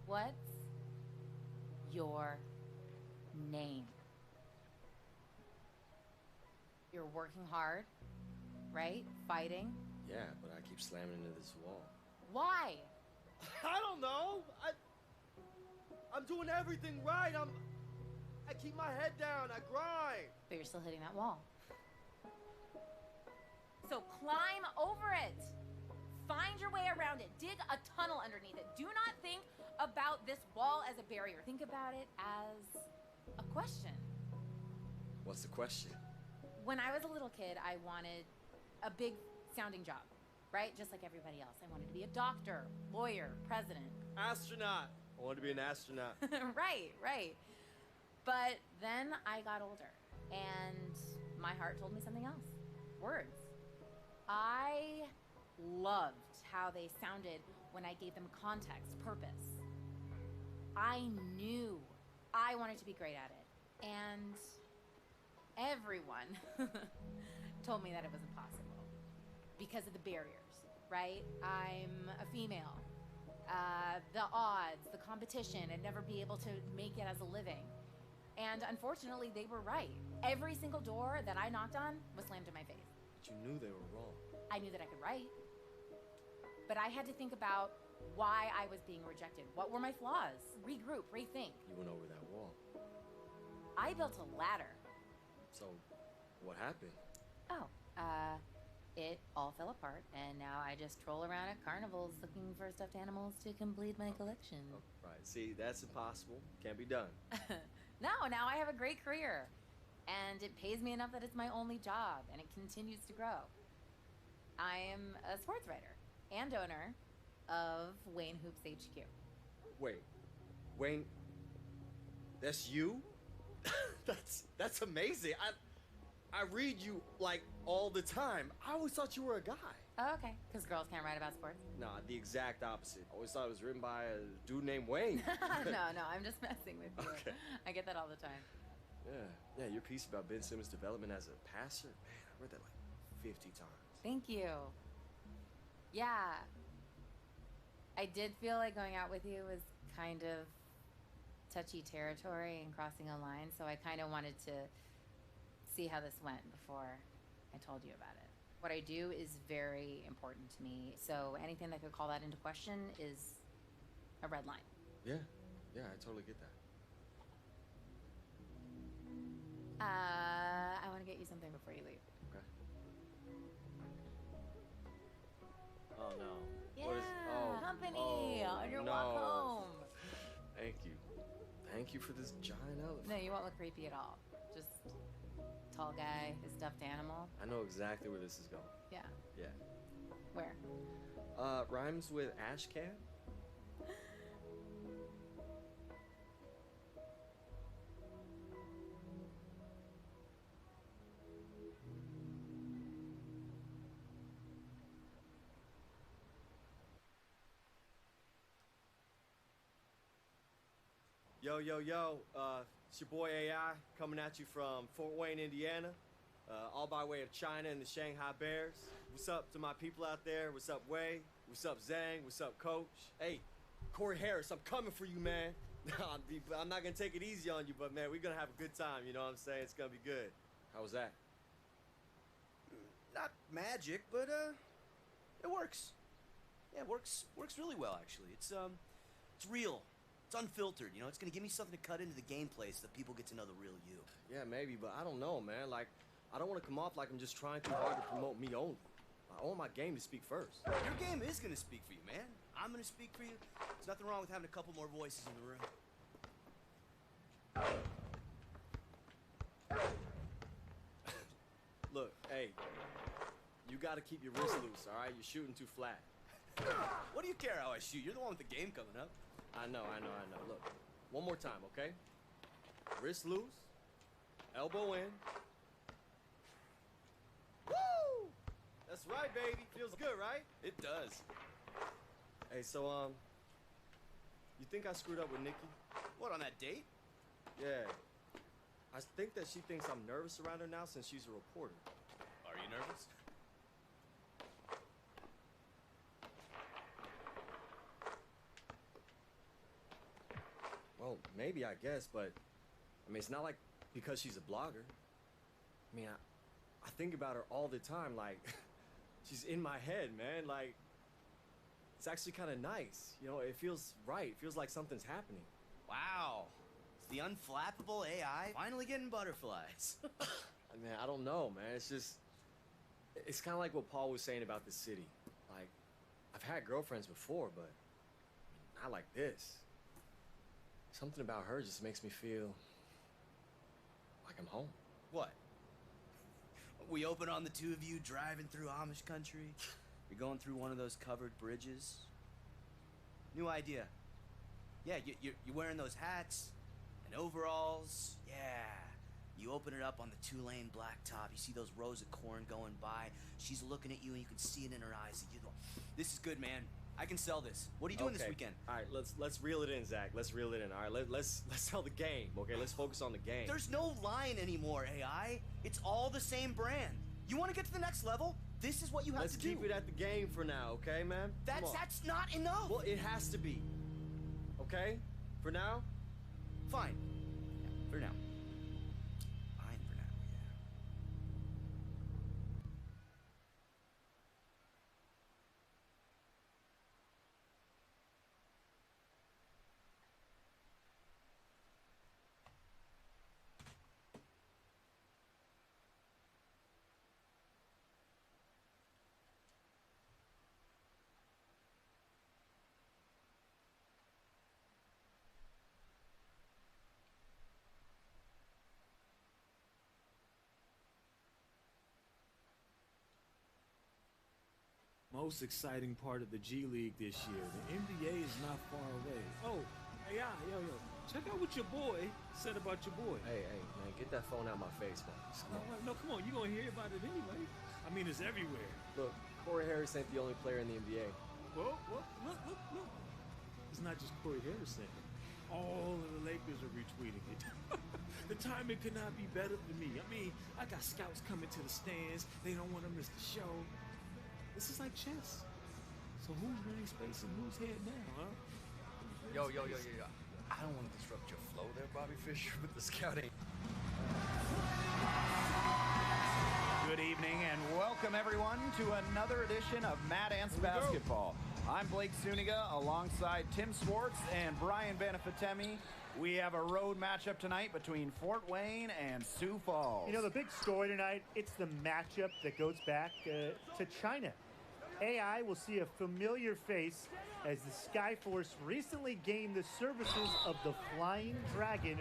What's your name? You're working hard, right? Fighting. Yeah, but I keep slamming into this wall. Why? I don't know. I'm doing everything right. I keep my head down. I grind. But you're still hitting that wall. So climb over it. Find your way around it. Dig a tunnel underneath it. Do not think about this wall as a barrier. Think about it as a question. What's the question? When I was a little kid, I wanted a big sounding job, right? Just like everybody else. I wanted to be a doctor, lawyer, president. Astronaut. I want to be an astronaut. Right. But then I got older and my heart told me something else. Words. I loved how they sounded when I gave them context, purpose. I knew I wanted to be great at it. And everyone told me that it was impossible because of the barriers, right? I'm a female. The odds, the competition, and never be able to make it as a living. And unfortunately, they were right. Every single door that I knocked on was slammed in my face. But you knew they were wrong. I knew that I could write. But I had to think about why I was being rejected. What were my flaws? Regroup, rethink. You went over that wall. I built a ladder. So, what happened? It all fell apart, and now I just troll around at carnivals looking for stuffed animals to complete my collection. Oh, right. See, that's impossible. Can't be done. No, now I have a great career, and it pays me enough that it's my only job, and it continues to grow. I am a sports writer and owner of Wayne Hoops HQ. Wait. Wayne That's you? That's amazing. I read you like all the time. I always thought you were a guy. Oh, okay. Because girls can't write about sports. Nah, the exact opposite. I always thought it was written by a dude named Wayne. No, I'm just messing with you. Okay. I get that all the time. Yeah, your piece about Ben Simmons' development as a passer, man, I read that like 50 times. Thank you. Yeah. I did feel like going out with you was kind of touchy territory and crossing a line, so I kind of wanted to see how this went before I told you about it. What I do is very important to me, so anything that could call that into question is a red line. Yeah, I totally get that. I want to get you something before you leave. Okay. Oh no. Yeah, What is, company on your no. walk home. Thank you. Thank you for this giant elephant. No, you won't look creepy at all. Just tall guy, his stuffed animal. I know exactly where this is going. Yeah. Yeah. Where? Rhymes with ashcan. Yo, it's your boy AI coming at you from Fort Wayne, Indiana, all by way of China and the Shanghai Bears. What's up to my people out there? What's up, Wei? What's up, Zhang? What's up, Coach? Hey, Corey Harris, I'm coming for you, man. I'm not gonna take it easy on you, but man, we're gonna have a good time, you know what I'm saying? It's gonna be good. How was that? Not magic, but it works. Yeah, it works really well actually. It's real. It's unfiltered, you know. It's gonna give me something to cut into the gameplay so that people get to know the real you. Yeah, maybe, but I don't know, man. Like, I don't want to come off like I'm just trying too hard to promote me only. I want my game to speak first. Your game is gonna speak for you, man. I'm gonna speak for you. There's nothing wrong with having a couple more voices in the room. Look, hey, you gotta keep your wrist loose, all right? You're shooting too flat. What do you care how I shoot? You're the one with the game coming up. I know. Look, one more time, okay? Wrist loose, elbow in. Woo! That's right, baby. Feels good, right? It does. Hey, so, you think I screwed up with Nikki? What, on that date? Yeah. I think that she thinks I'm nervous around her now since she's a reporter. Are you nervous? Well, maybe, I guess, but, I mean, it's not like because she's a blogger. I mean, I think about her all the time, like, she's in my head, man, like, it's actually kind of nice, you know, it feels right, it feels like something's happening. Wow. It's the unflappable AI finally getting butterflies. I mean, I don't know, man, it's just, it's kind of like what Paul was saying about the city. Like, I've had girlfriends before, but not like this. Something about her just makes me feel like I'm home. What? We open on the two of you driving through Amish country. You're going through one of those covered bridges. New idea. Yeah, you're wearing those hats and overalls. Yeah. You open it up on the two-lane blacktop. You see those rows of corn going by. She's looking at you, and you can see it in her eyes. And you go, "This is good, man. I can sell this. What are you doing this weekend?" All right, let's reel it in, Zach. Let's reel it in. All right, let's sell the game. Okay, let's focus on the game. There's no line anymore, AI. It's all the same brand. You want to get to the next level? This is what you have Let's to do. keep it at the game for now, okay, man? Come on. That's not enough. Well, it has to be. Okay? For now? Fine. Yeah, for now. Fine for now, yeah. Most exciting part of the G League this year. The NBA is not far away. Oh, hey, yo. Check out what your boy said about your boy. Hey, man, get that phone out of my face, man. Just come on. No, come on. You're going to hear about it anyway. I mean, it's everywhere. Look, Corey Harris ain't the only player in the NBA. Well, look. It's not just Corey Harrison. All of the Lakers are retweeting it. The timing could not be better for me. I mean, I got scouts coming to the stands. They don't want to miss the show. This is like chess. So who's winning space and who's head now, huh? Yo. I don't want to disrupt your flow there, Bobby Fischer, but the scouting. Good evening and welcome everyone to another edition of Mad Ants Basketball. I'm Blake Zuniga alongside Tim Swartz and Brian Benefatemi. We have a road matchup tonight between Fort Wayne and Sioux Falls. You know, the big story tonight, it's the matchup that goes back to China. AI will see a familiar face as the Skyforce recently gained the services of the Flying Dragon,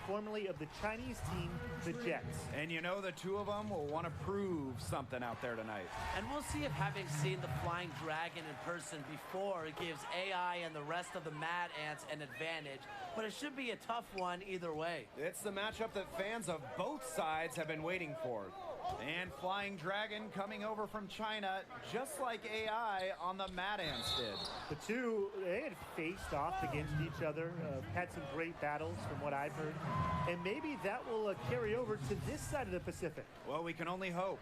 formerly of the Chinese team, the Jets. And you know the two of them will want to prove something out there tonight. And we'll see if having seen the Flying Dragon in person before gives AI and the rest of the Mad Ants an advantage. But it should be a tough one either way. It's the matchup that fans of both sides have been waiting for. And Flying Dragon coming over from China, just like AI on the Mad Ants did. The two, they had faced off against each other, had some great battles from what I've heard. And maybe that will carry over to this side of the Pacific. Well, we can only hope.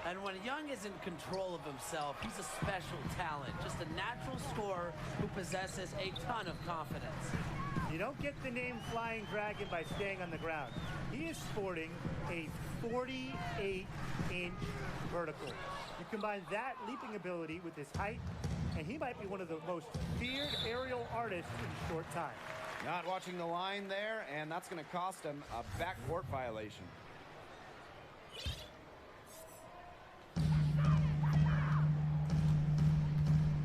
And when Young is in control of himself, he's a special talent, just a natural scorer who possesses a ton of confidence. You don't get the name Flying Dragon by staying on the ground. He is sporting a 48-inch vertical. You combine that leaping ability with his height, and he might be one of the most feared aerial artists in a short time. Not watching the line there, and that's going to cost him a backcourt violation.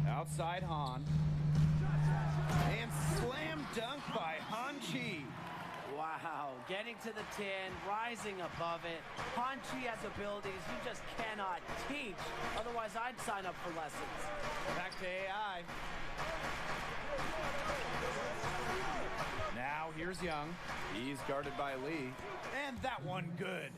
Outside Han. And slam dunk by Han Chi. Wow, getting to the 10, rising above it. Han Chi has abilities you just cannot teach. Otherwise, I'd sign up for lessons. Back to AI. Now here's Young. He's guarded by Lee. And that one good.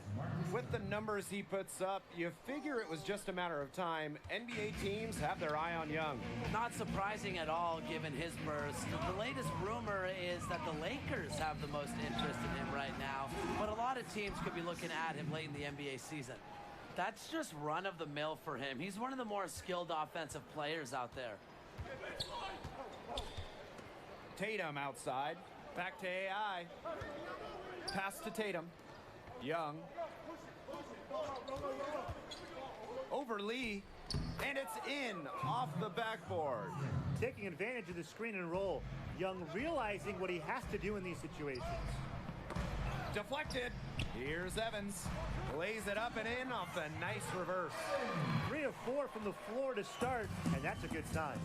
With the numbers he puts up, you figure it was just a matter of time. NBA teams have their eye on Young. Not surprising at all, given his burst. The latest rumor is that the Lakers have the most interest in him right now, but a lot of teams could be looking at him late in the NBA season. That's just run-of-the-mill for him. He's one of the more skilled offensive players out there. Tatum outside. Back to AI. Pass to Tatum. Young. Over Lee. And it's in off the backboard. Taking advantage of the screen and roll. Young realizing what he has to do in these situations. Deflected. Here's Evans. Lays it up and in off the nice reverse. 3 of 4 from the floor to start, and that's a good sign.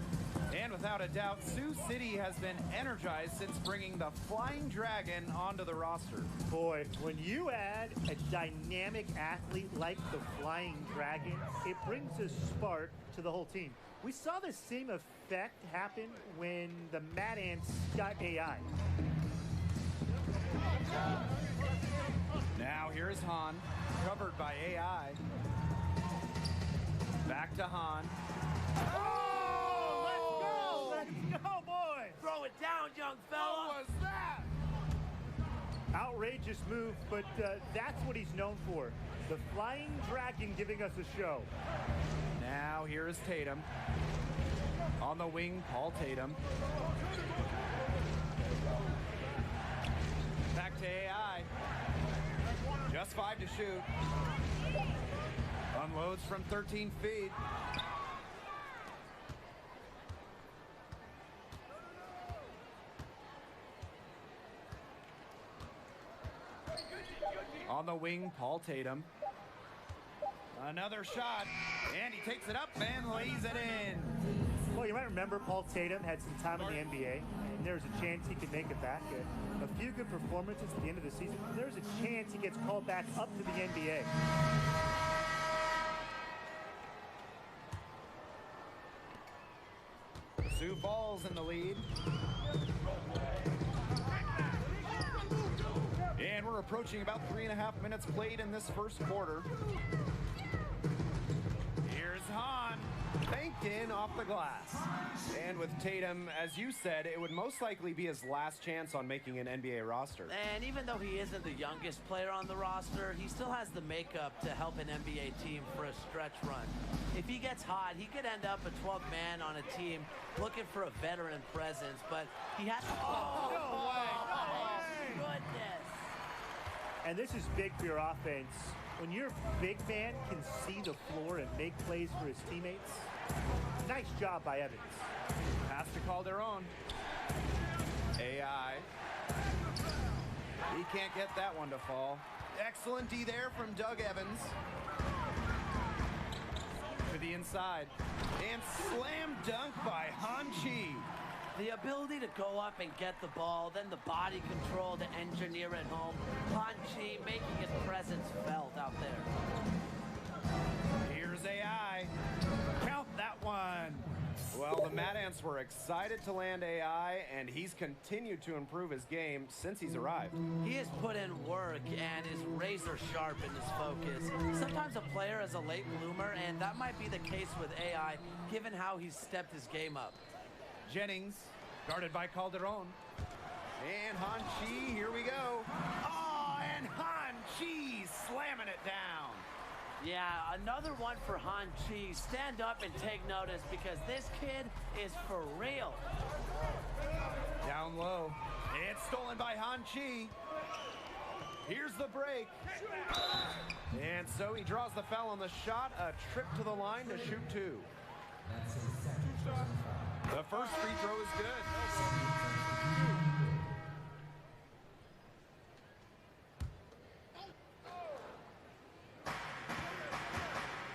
And without a doubt, Sioux City has been energized since bringing the Flying Dragon onto the roster. Boy, when you add a dynamic athlete like the Flying Dragon, it brings a spark to the whole team. We saw the same effect happen when the Mad Ants got AI. Now here's Han, covered by AI. Back to Han. Oh, let's go, boy! Throw it down, young fella! What was that? Outrageous move, but that's what he's known for. The Flying Dragon giving us a show. Now here's Tatum. On the wing, Paul Tatum. Back to AI. Just 5 to shoot. Unloads from 13 feet. On the wing, Paul Tatum. Another shot, and he takes it up and lays it in. Well, you might remember Paul Tatum had some time in the NBA, and there's a chance he could make it back. A few good performances at the end of the season. There's a chance he gets called back up to the NBA. Sioux Falls in the lead. And we're approaching about 3.5 minutes played in this first quarter. Here's Hahn, banked in off the glass. And with Tatum, as you said, it would most likely be his last chance on making an NBA roster. And even though he isn't the youngest player on the roster, he still has the makeup to help an NBA team for a stretch run. If he gets hot, he could end up a 12th man on a team looking for a veteran presence, but he has to... No way! Goodness! And this is big for your offense. When your big man can see the floor and make plays for his teammates, nice job by Evans. Pass to Calderon. AI. He can't get that one to fall. Excellent D there from Doug Evans. To the inside. And slam dunk by Han Chi. The ability to go up and get the ball, then the body control to engineer it home. Han Chi making his presence felt out there. Here's AI. Count that one. Well, the Mad Ants were excited to land AI, and he's continued to improve his game since he's arrived. He has put in work and is razor sharp in his focus. Sometimes a player is a late bloomer, and that might be the case with AI, given how he's stepped his game up. Jennings, guarded by Calderon. And Han Chi, here we go. Oh, and Han Chi slamming it down. Yeah, another one for Han Chi. Stand up and take notice because this kid is for real. Down low. It's stolen by Han Chi. Here's the break. And so he draws the foul on the shot. A trip to the line to shoot two. The first free throw is good.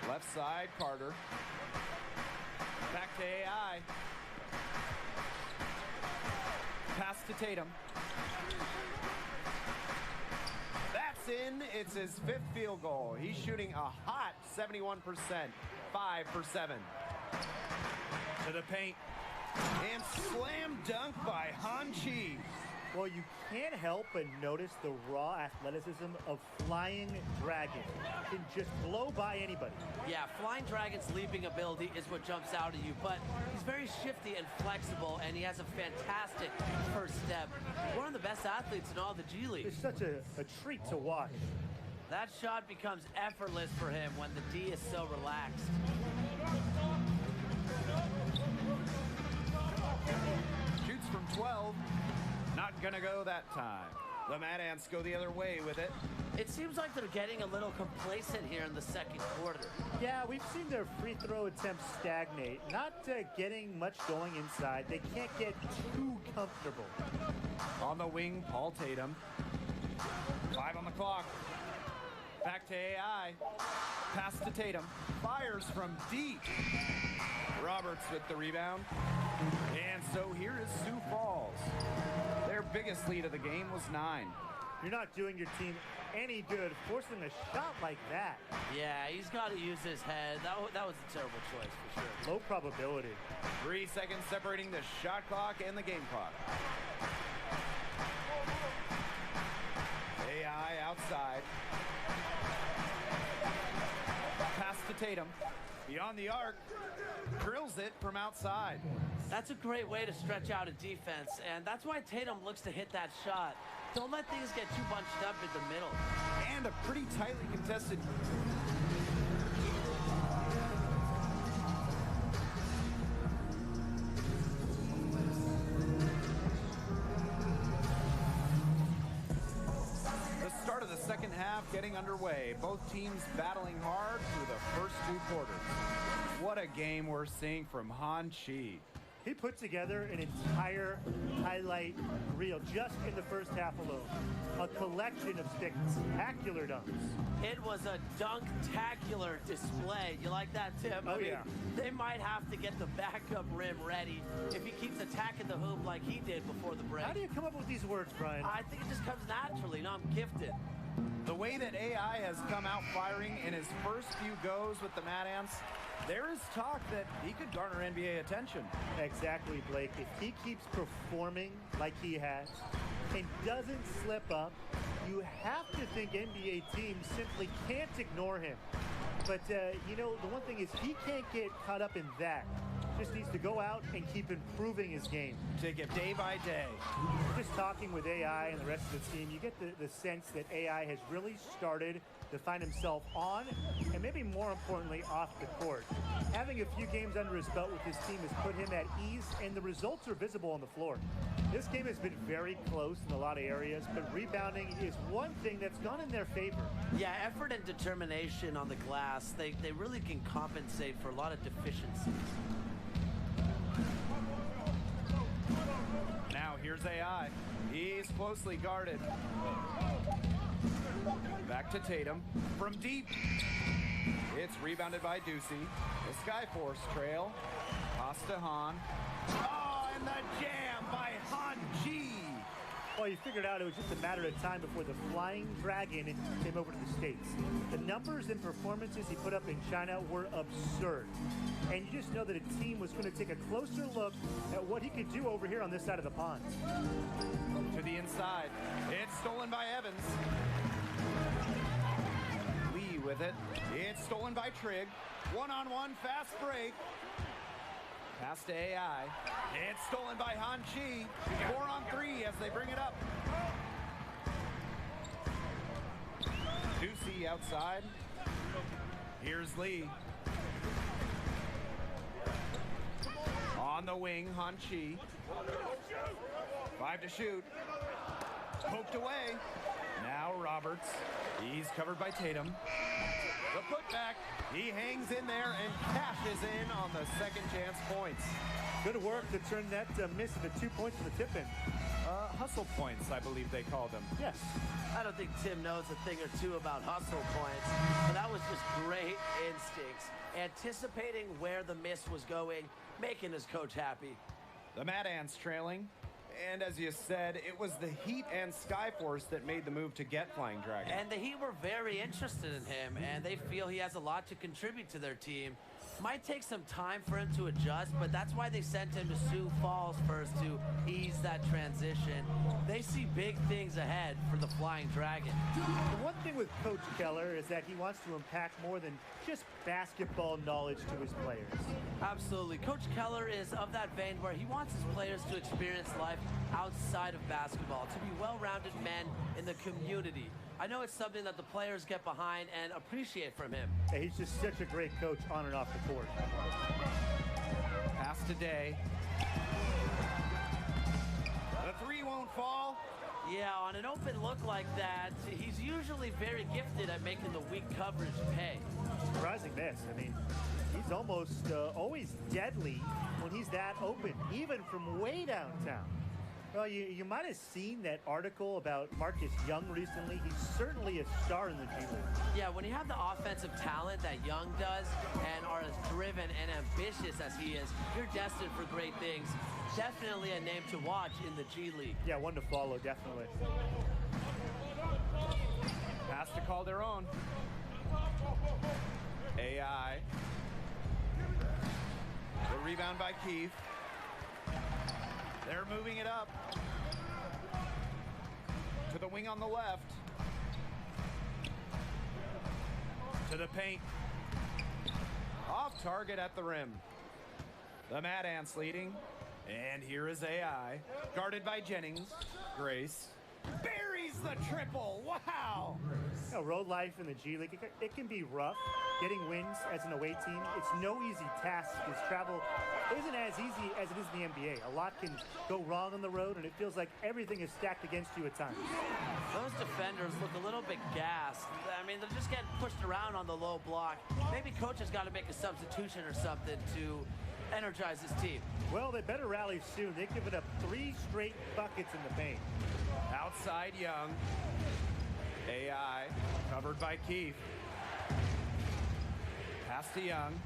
Left side, Carter. Back to AI. Pass to Tatum. That's in. It's his 5th field goal. He's shooting a hot 71%. 5 for 7. To the paint. And slam dunk by Han Chi. Well, you can't help but notice the raw athleticism of Flying Dragon. Can just blow by anybody. Yeah, Flying Dragon's leaping ability is what jumps out at you, but he's very shifty and flexible, and he has a fantastic first step. One of the best athletes in all the G League. It's such a treat to watch. That shot becomes effortless for him when the D is so relaxed. Shoots from 12. Not gonna go that time. The Mad Ants go the other way with it. It seems like they're getting a little complacent here in the second quarter. Yeah, we've seen their free throw attempts stagnate. Not getting much going inside. They can't get too comfortable. On the wing, Paul Tatum. 5 on the clock. Back to AI. Pass to Tatum. Fires from deep. Roberts with the rebound. And so here is Sioux Falls. Their biggest lead of the game was 9. You're not doing your team any good forcing a shot like that. Yeah, he's got to use his head. That was a terrible choice for sure. Low probability. 3 seconds separating the shot clock and the game clock. AI outside. Pass to Tatum. Beyond the arc. Drills it from outside. That's a great way to stretch out a defense, and that's why Tatum looks to hit that shot. Don't let things get too bunched up in the middle. And a pretty tightly contested... The start of the second half getting underway. Both teams battling hard through the first 2 quarters. What a game we're seeing from Han Chi. He put together an entire highlight reel just in the first half alone. A collection of spectacular dunks. It was a dunk-tacular display. You like that, Tim? Oh, yeah. They might have to get the backup rim ready if he keeps attacking the hoop like he did before the break. How do you come up with these words, Brian? I think it just comes naturally. I'm gifted. The way that AI has come out firing in his first few goes with the Mad Ants, there is talk that he could garner NBA attention. Exactly, Blake. If he keeps performing like he has and doesn't slip up, You have to think NBA teams simply can't ignore him. But, you know, the one thing is he can't get caught up in that. Just needs to go out and keep improving his game. Take it day by day. Just talking with AI and the rest of the team, you get the sense that AI has really started to find himself on, and maybe more importantly, off the court. Having a few games under his belt with his team has put him at ease, and the results are visible on the floor. This game has been very close in a lot of areas, but rebounding is one thing that's gone in their favor. Yeah, effort and determination on the glass, they really can compensate for a lot of deficiencies. Now here's AI. He's closely guarded. Back to Tatum. From deep. It's rebounded by Ducey. The Skyforce trail. Costa Han. Oh, and the jam by Han G. Well, you figured out it was just a matter of time before the Flying Dragon came over to the States. The numbers and performances he put up in China were absurd. And you just know that a team was going to take a closer look at what he could do over here on this side of the pond. To the inside. It's stolen by Evans. Lee with it. It's stolen by Trigg. One-on-one fast break. Pass to AI. It's stolen by Han Chi. 4-on-3 as they bring it up. Ducey outside. Here's Lee. On the wing, Han Chi. 5 to shoot. Poked away. Now Roberts. He's covered by Tatum. The putback. He hangs in there and cashes in on the second chance points. Good work to turn that miss into 2 points for the tip-in. Hustle points, I believe they call them. Yes. I don't think Tim knows a thing or two about hustle points, but that was just great instincts. Anticipating where the miss was going, making his coach happy. The Mad Ants trailing. And as you said, it was the Heat and Skyforce that made the move to get Flying Dragon. And the Heat were very interested in him, and they feel he has a lot to contribute to their team. Might take some time for him to adjust, but that's why they sent him to Sioux Falls first to ease that transition. They see big things ahead for the Flying Dragon. The one thing with Coach Keller is that he wants to impact more than just basketball knowledge to his players. Absolutely. Coach Keller is of that vein where he wants his players to experience life outside of basketball, to be well-rounded men in the community. I know it's something that the players get behind and appreciate from him. Yeah, he's just such a great coach on and off the court. Pass today. The three won't fall. Yeah, on an open look like that, he's usually very gifted at making the weak coverage pay. Surprising miss. I mean, he's almost always deadly when he's that open, even from way downtown. Well, you might have seen that article about Marcus Young recently. He's certainly a star in the G League. Yeah, when you have the offensive talent that Young does and are as driven and ambitious as he is, you're destined for great things. Definitely a name to watch in the G League. Yeah, one to follow, definitely. Pass to Calderon. AI. The rebound by Keith. They're moving it up. To the wing on the left. To the paint. Off target at the rim. The Mad Ants leading. And here is AI. Guarded by Jennings. Grace. Buries the triple. Wow. You know, road life in the G League, it can be rough. Getting wins as an away team, it's no easy task because travel isn't as easy as it is in the NBA. A lot can go wrong on the road, and it feels like everything is stacked against you at times. Those defenders look a little bit gassed. I mean, they're just getting pushed around on the low block. Maybe coach has got to make a substitution or something to energize his team. Well, they better rally soon. They've given up 3 straight buckets in the paint. Outside Young. AI covered by Keith. Pass to Young.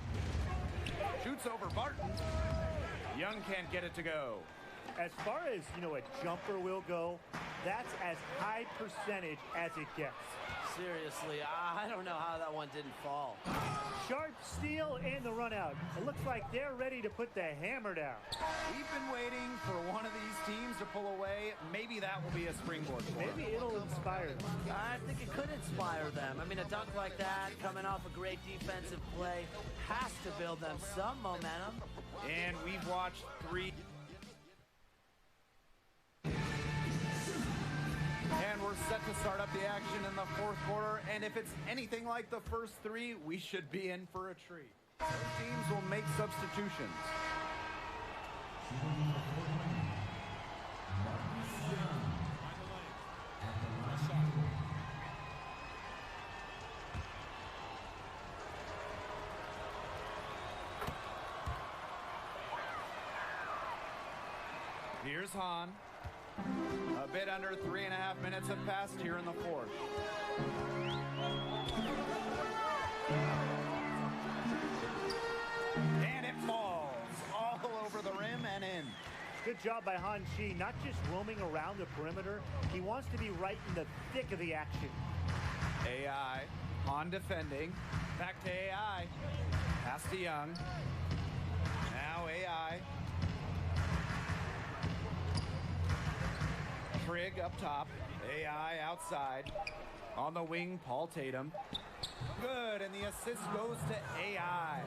Shoots over Barton. Young can't get it to go. As far as, you know, a jumper will go, that's as high percentage as it gets. Seriously, I don't know how that one didn't fall. Sharp steal, and the run out. It looks like they're ready to put the hammer down. We've been waiting for one of these teams to pull away. Maybe that will be a springboard for them. Maybe it'll inspire them. I think it could inspire them. I mean, a dunk like that, coming off a great defensive play, has to build them some momentum. And we've watched 3. And we're set to start up the action in the fourth quarter. And if it's anything like the first 3, we should be in for a treat. Both teams will make substitutions. Here's Hahn. A bit under 3.5 minutes have passed here in the fourth. And it falls all over the rim and in. Good job by Han Chi, not just roaming around the perimeter. He wants to be right in the thick of the action. AI, Han defending. Back to AI. Pass to Young. Now AI. Trigg up top. AI outside. On the wing, Paul Tatum. Good, and the assist goes to AI.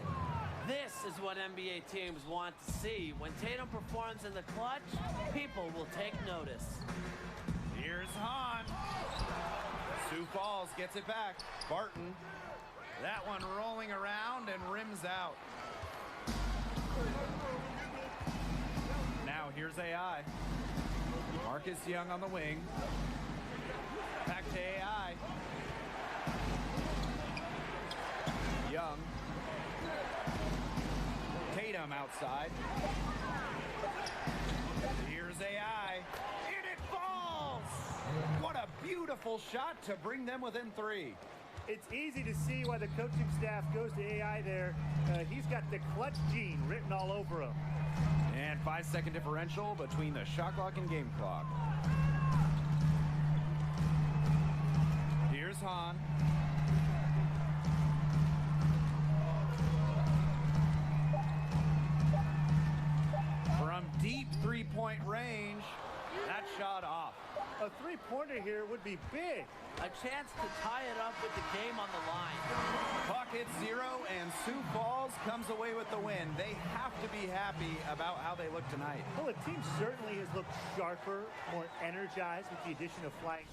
This is what NBA teams want to see. When Tatum performs in the clutch, people will take notice. Here's Hahn. Sioux Falls gets it back. Barton. That one rolling around and rims out. Now here's AI. Marcus Young on the wing. Back to AI. Young. Tatum outside. Here's AI. And it falls! What a beautiful shot to bring them within 3. It's easy to see why the coaching staff goes to AI there. He's got the clutch gene written all over him. And 5-second differential between the shot clock and game clock. Here's Hahn. From deep three-point range, that shot off. A three-pointer here would be big. A chance to tie it up with the game on the line. Puck hits 0, and Sioux Falls comes away with the win. They have to be happy about how they look tonight. Well, the team certainly has looked sharper, more energized with the addition of Flying.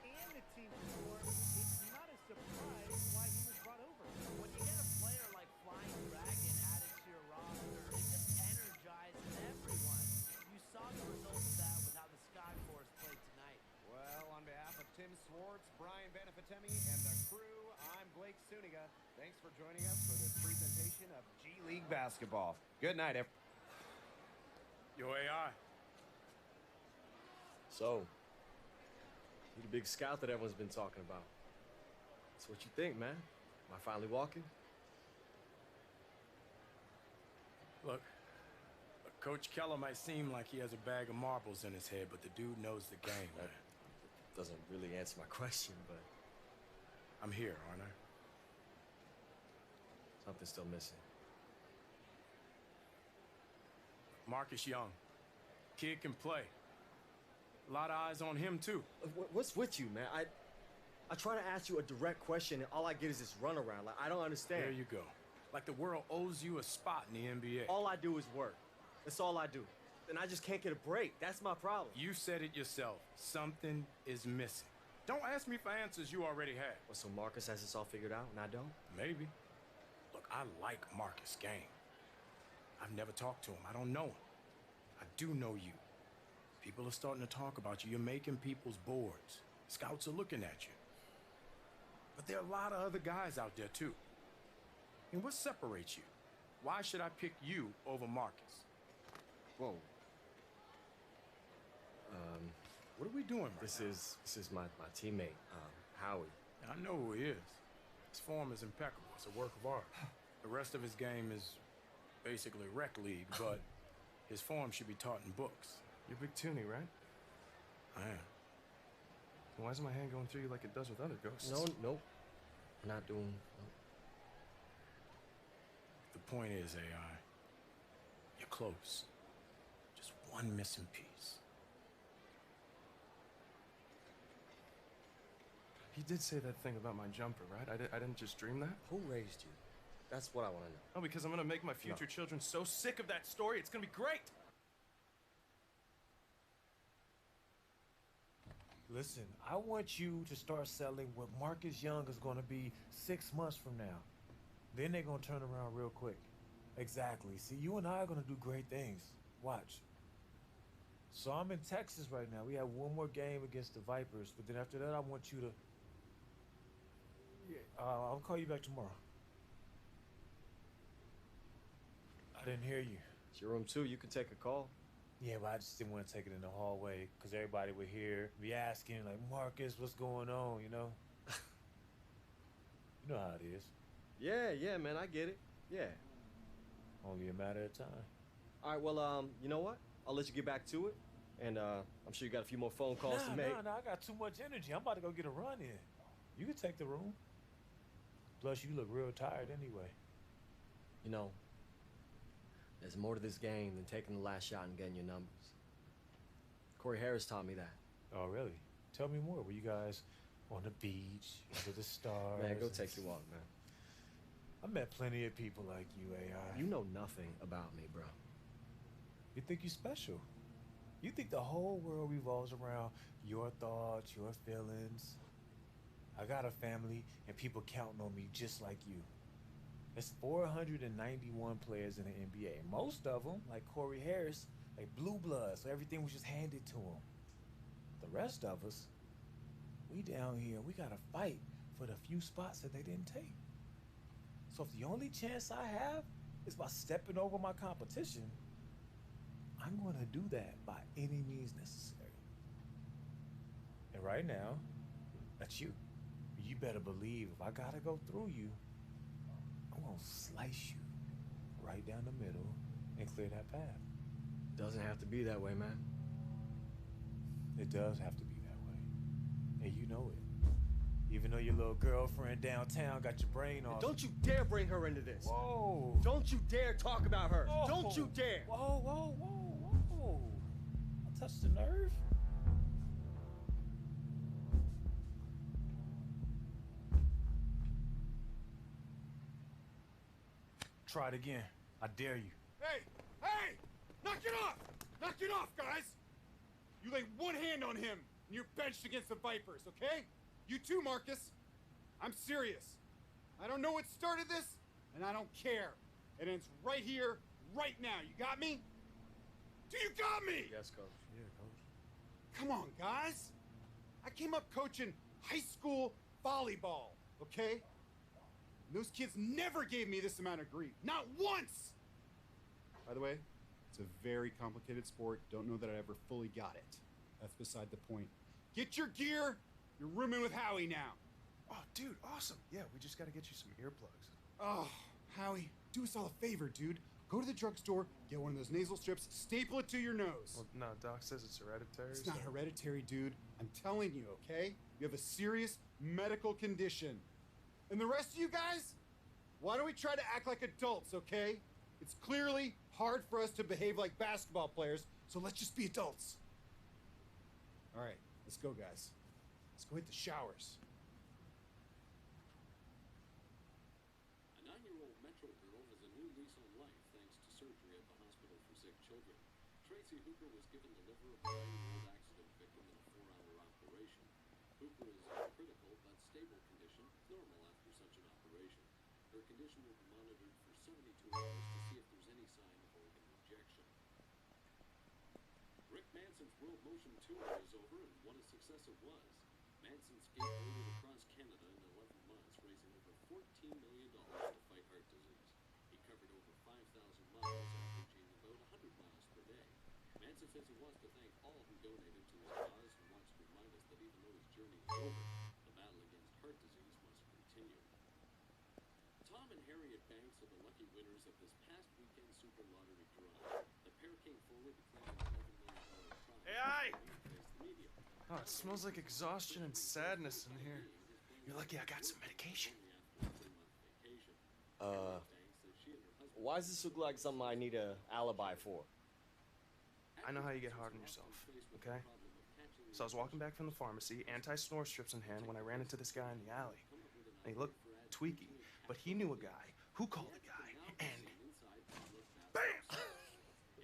And the team score, it's not a surprise why he was brought over. When you get a player like Flying Dragon added to your roster, it just energizes everyone. You saw the results of that with how the Sky Force played tonight. Well, on behalf of Tim Swartz, Brian Benefatemi, and the crew, I'm Blake Suniga. Thanks for joining us for this presentation of G League basketball. Good night, everyone. Yo, AI. So, you the big scout that everyone's been talking about. That's what you think, man. Am I finally walking? Look, Coach Keller might seem like he has a bag of marbles in his head, but the dude knows the game, man. Doesn't really answer my question, but I'm here, aren't I? something's still missing. Marcus Young. Kid can play. A lot of eyes on him, too. What's with you, man? I try to ask you a direct question, and all I get is this runaround. Like, I don't understand. There you go. Like the world owes you a spot in the NBA. All I do is work. That's all I do. And I just can't get a break. That's my problem. You said it yourself. Something is missing. Don't ask me for answers you already have. Well, so Marcus has this all figured out, and I don't? Maybe. Look, I like Marcus' game. I've never talked to him. I don't know him. I do know you. People are starting to talk about you. You're making people's boards. Scouts are looking at you. But there are a lot of other guys out there, too. And what separates you? Why should I pick you over Marcus? Whoa. What are we doing right This now? is my teammate, Howie. I know who he is. His form is impeccable. It's a work of art. The rest of his game is basically rec league, but his form should be taught in books. You're Big Toonie, right? I am. Why is my hand going through you like it does with other ghosts? Nope. I'm not doing. Nope. The point is, AI, you're close. Just one missing piece. He did say that thing about my jumper, right? I didn't just dream that? Who raised you? That's what I want to know. Oh, because I'm gonna make my future children so sick of that story, it's gonna be great! Listen, I want you to start selling what Marcus Young is going to be 6 months from now. Then they're going to turn around real quick. Exactly. See, you and I are going to do great things. Watch. So I'm in Texas right now. We have one more game against the Vipers, but then after that, I want you to... Yeah, I'll call you back tomorrow. I didn't hear you. It's your room too. You can take a call. Yeah, but I just didn't want to take it in the hallway because everybody would hear, be asking, like, Marcus, what's going on, you know? You know how it is. Yeah, man, I get it. Yeah. Only a matter of time. All right, well, you know what? I'll let you get back to it. And I'm sure you got a few more phone calls to make. Nah, I got too much energy. I'm about to go get a run in. You can take the room. Plus, you look real tired anyway. You know, there's more to this game than taking the last shot and getting your numbers. Corey Harris taught me that. Oh, really? Tell me more. Were you guys on the beach, under the stars? Man, go take your walk, man. I met plenty of people like you, AI. You know nothing about me, bro. You think you're special. You think the whole world revolves around your thoughts, your feelings. I got a family, and people counting on me just like you. There's 491 players in the NBA. Most of them, like Corey Harris, like blue blood, so everything was just handed to him. The rest of us, we down here, we gotta fight for the few spots that they didn't take. So if the only chance I have is by stepping over my competition, I'm gonna do that by any means necessary. And right now, that's you. You better believe if I gotta go through you, I'm gonna slice you right down the middle and clear that path. Doesn't have to be that way, man. It does have to be that way. And you know it. Even though your little girlfriend downtown got your brain off. Don't you dare bring her into this. Whoa. Don't you dare talk about her. Whoa. Don't you dare. Whoa. I touched the nerve. Try it again. I dare you. Hey! Knock it off! Knock it off, guys! You lay one hand on him, and you're benched against the Vipers, okay? You too, Marcus. I'm serious. I don't know what started this, and I don't care. It ends right here, right now. You got me? Do you got me? Yes, coach. Yeah, coach. Come on, guys. I came up coaching high school volleyball, okay? And those kids never gave me this amount of grief. Not once! By the way, it's a very complicated sport. Don't know that I ever fully got it. That's beside the point. Get your gear. You're rooming with Howie now. Oh, dude, awesome. Yeah, we just gotta get you some earplugs. Oh, Howie, do us all a favor, dude. Go to the drugstore, get one of those nasal strips, staple it to your nose. Well, no, Doc says it's hereditary. It's not hereditary, dude. I'm telling you, okay? You have a serious medical condition. And the rest of you guys, why don't we try to act like adults, okay? It's clearly hard for us to behave like basketball players, so let's just be adults. All right, let's go, guys. Let's go hit the showers. A 9-year-old Metro girl has a new lease on life thanks to surgery at the Hospital for Sick Children. Tracy Hooper was given the liver of a 9-year-old accident victim in a 4-hour operation. Hooper is in a critical but stable condition, normal after such an operation. Her condition will be monitored for 72 hours to see if there's any sign of organ rejection. Rick Manson's World Motion Tour is over, and what a success it was. Manson skateboarded across Canada in 11 months, raising over $14 million to fight heart disease. He covered over 5,000 miles, averaging about 100 miles per day. Manson says he wants to thank all who donated to his cause and wants to remind us that even though his journey is over, the battle against heart disease must continue. Tom and Harriet Banks are the lucky winners of this past weekend Super Lottery draw. The pair came forward to claim an $11 million prize. Hey, to face the media. Oh, it smells like exhaustion and sadness in here. You're lucky I got some medication. why does this look like something I need a alibi for? I know how you get hard on yourself, okay? So I was walking back from the pharmacy, anti-snore strips in hand, when I ran into this guy in the alley. And he looked tweaky, but he knew a guy who called a guy, and BAM!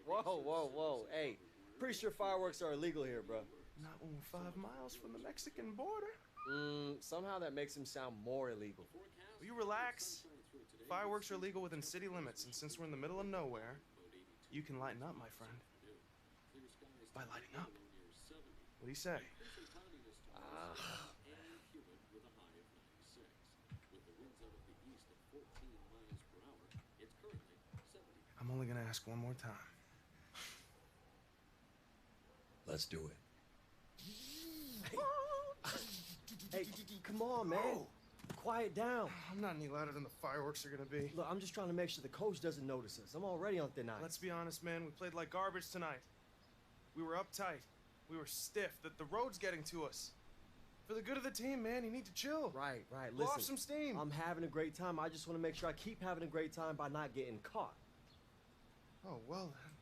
Whoa. Hey, pretty sure fireworks are illegal here, bro. Not when we're 5 miles from the Mexican border. Somehow that makes him sound more illegal. Will you relax? Fireworks are legal within city limits, and since we're in the middle of nowhere, you can lighten up, my friend. By lighting up. What do you say? I'm only gonna ask one more time. Let's do it. Hey, come on, man. Quiet down. I'm not any louder than the fireworks are gonna be. Look, I'm just trying to make sure the coach doesn't notice us. I'm already on thin ice. Let's be honest, man. We played like garbage tonight. We were uptight. We were stiff. The road's getting to us. For the good of the team, man, you need to chill. Right. Blow Listen, off some steam. I'm having a great time. I just want to make sure I keep having a great time by not getting caught. Oh, well then.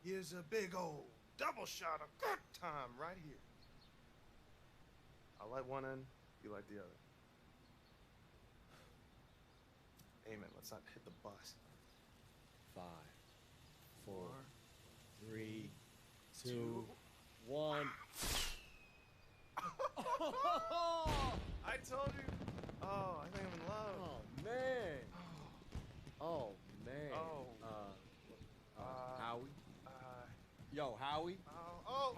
Here's a big old double shot of good time right here. I'll light one end, you light the other. Amen. Let's not hit the bus. 5, 4, 3, 2, 1. I told you. Oh, I think I'm in love. Oh, man. Oh, man. Oh. Howie? Yo, Howie? Howie.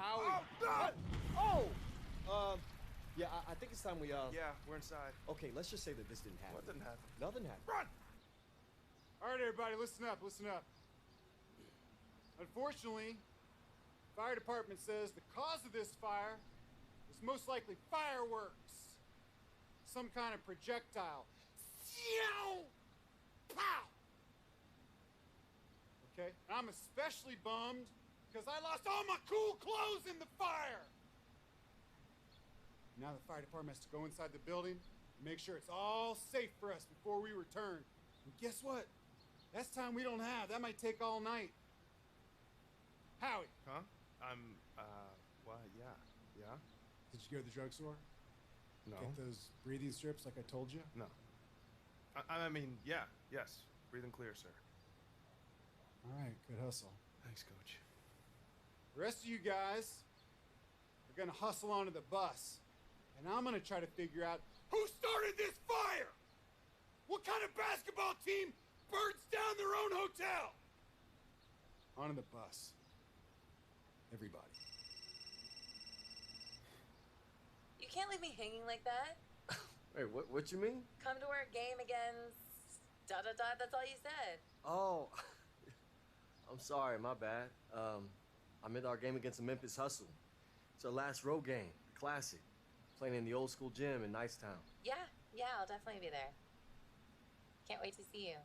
Yeah, I think it's time we, Yeah, we're inside. Okay, let's just say that this didn't happen. What didn't happen? Nothing happened. Run! All right, everybody, listen up. Unfortunately, fire department says the cause of this fire is most likely fireworks. Some kind of projectile. Pow! Okay, I'm especially bummed because I lost all my cool clothes in the fire. Now the fire department has to go inside the building and make sure it's all safe for us before we return. And guess what? That's time we don't have. That might take all night. Howie. Huh? Well, yeah. Did you go to the drugstore? No. Get those breathing strips like I told you? No. I mean, yes. Breathing clear, sir. All right, good hustle. Thanks, Coach. The rest of you guys are gonna hustle onto the bus, and I'm gonna try to figure out who started this fire! What kind of basketball team burns down their own hotel? Onto the bus. Everybody. You can't leave me hanging like that. Wait, what you mean? Come to our game against... ... That's all you said. Oh, I'm sorry, my bad. I'm in our game against the Memphis Hustle. It's our last road game, the classic. Playing in the old school gym in Nicetown. Yeah, I'll definitely be there. Can't wait to see you.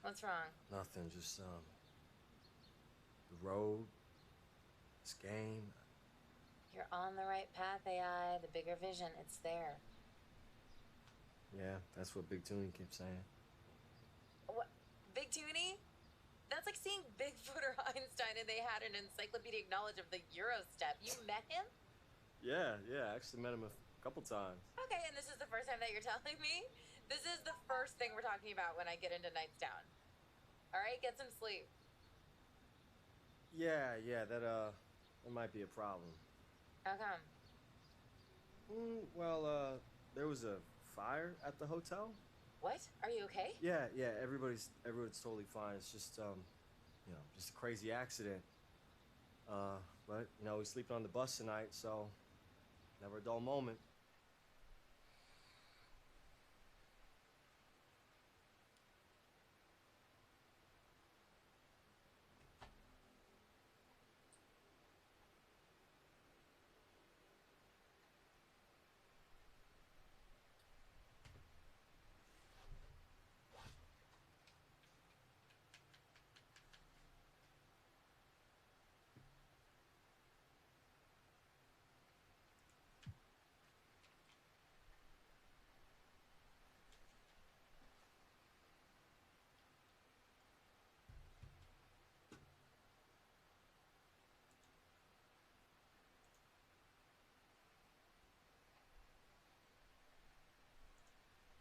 What's wrong? Nothing, just, the road, this game. You're on the right path, AI. The bigger vision, it's there. Yeah, that's what Big Toonie keeps saying. What? Big Toonie? That's like seeing Bigfoot or Einstein and they had an encyclopedic knowledge of the Eurostep. You met him? Yeah, I actually met him a couple times. Okay, and this is the first time that you're telling me? This is the first thing we're talking about when I get into Nightstown. All right, get some sleep. Yeah, that might be a problem. How come? Well, there was a fire at the hotel. What? Are you okay? Yeah, everyone's totally fine. It's just, just a crazy accident. But, we're sleeping on the bus tonight, so never a dull moment.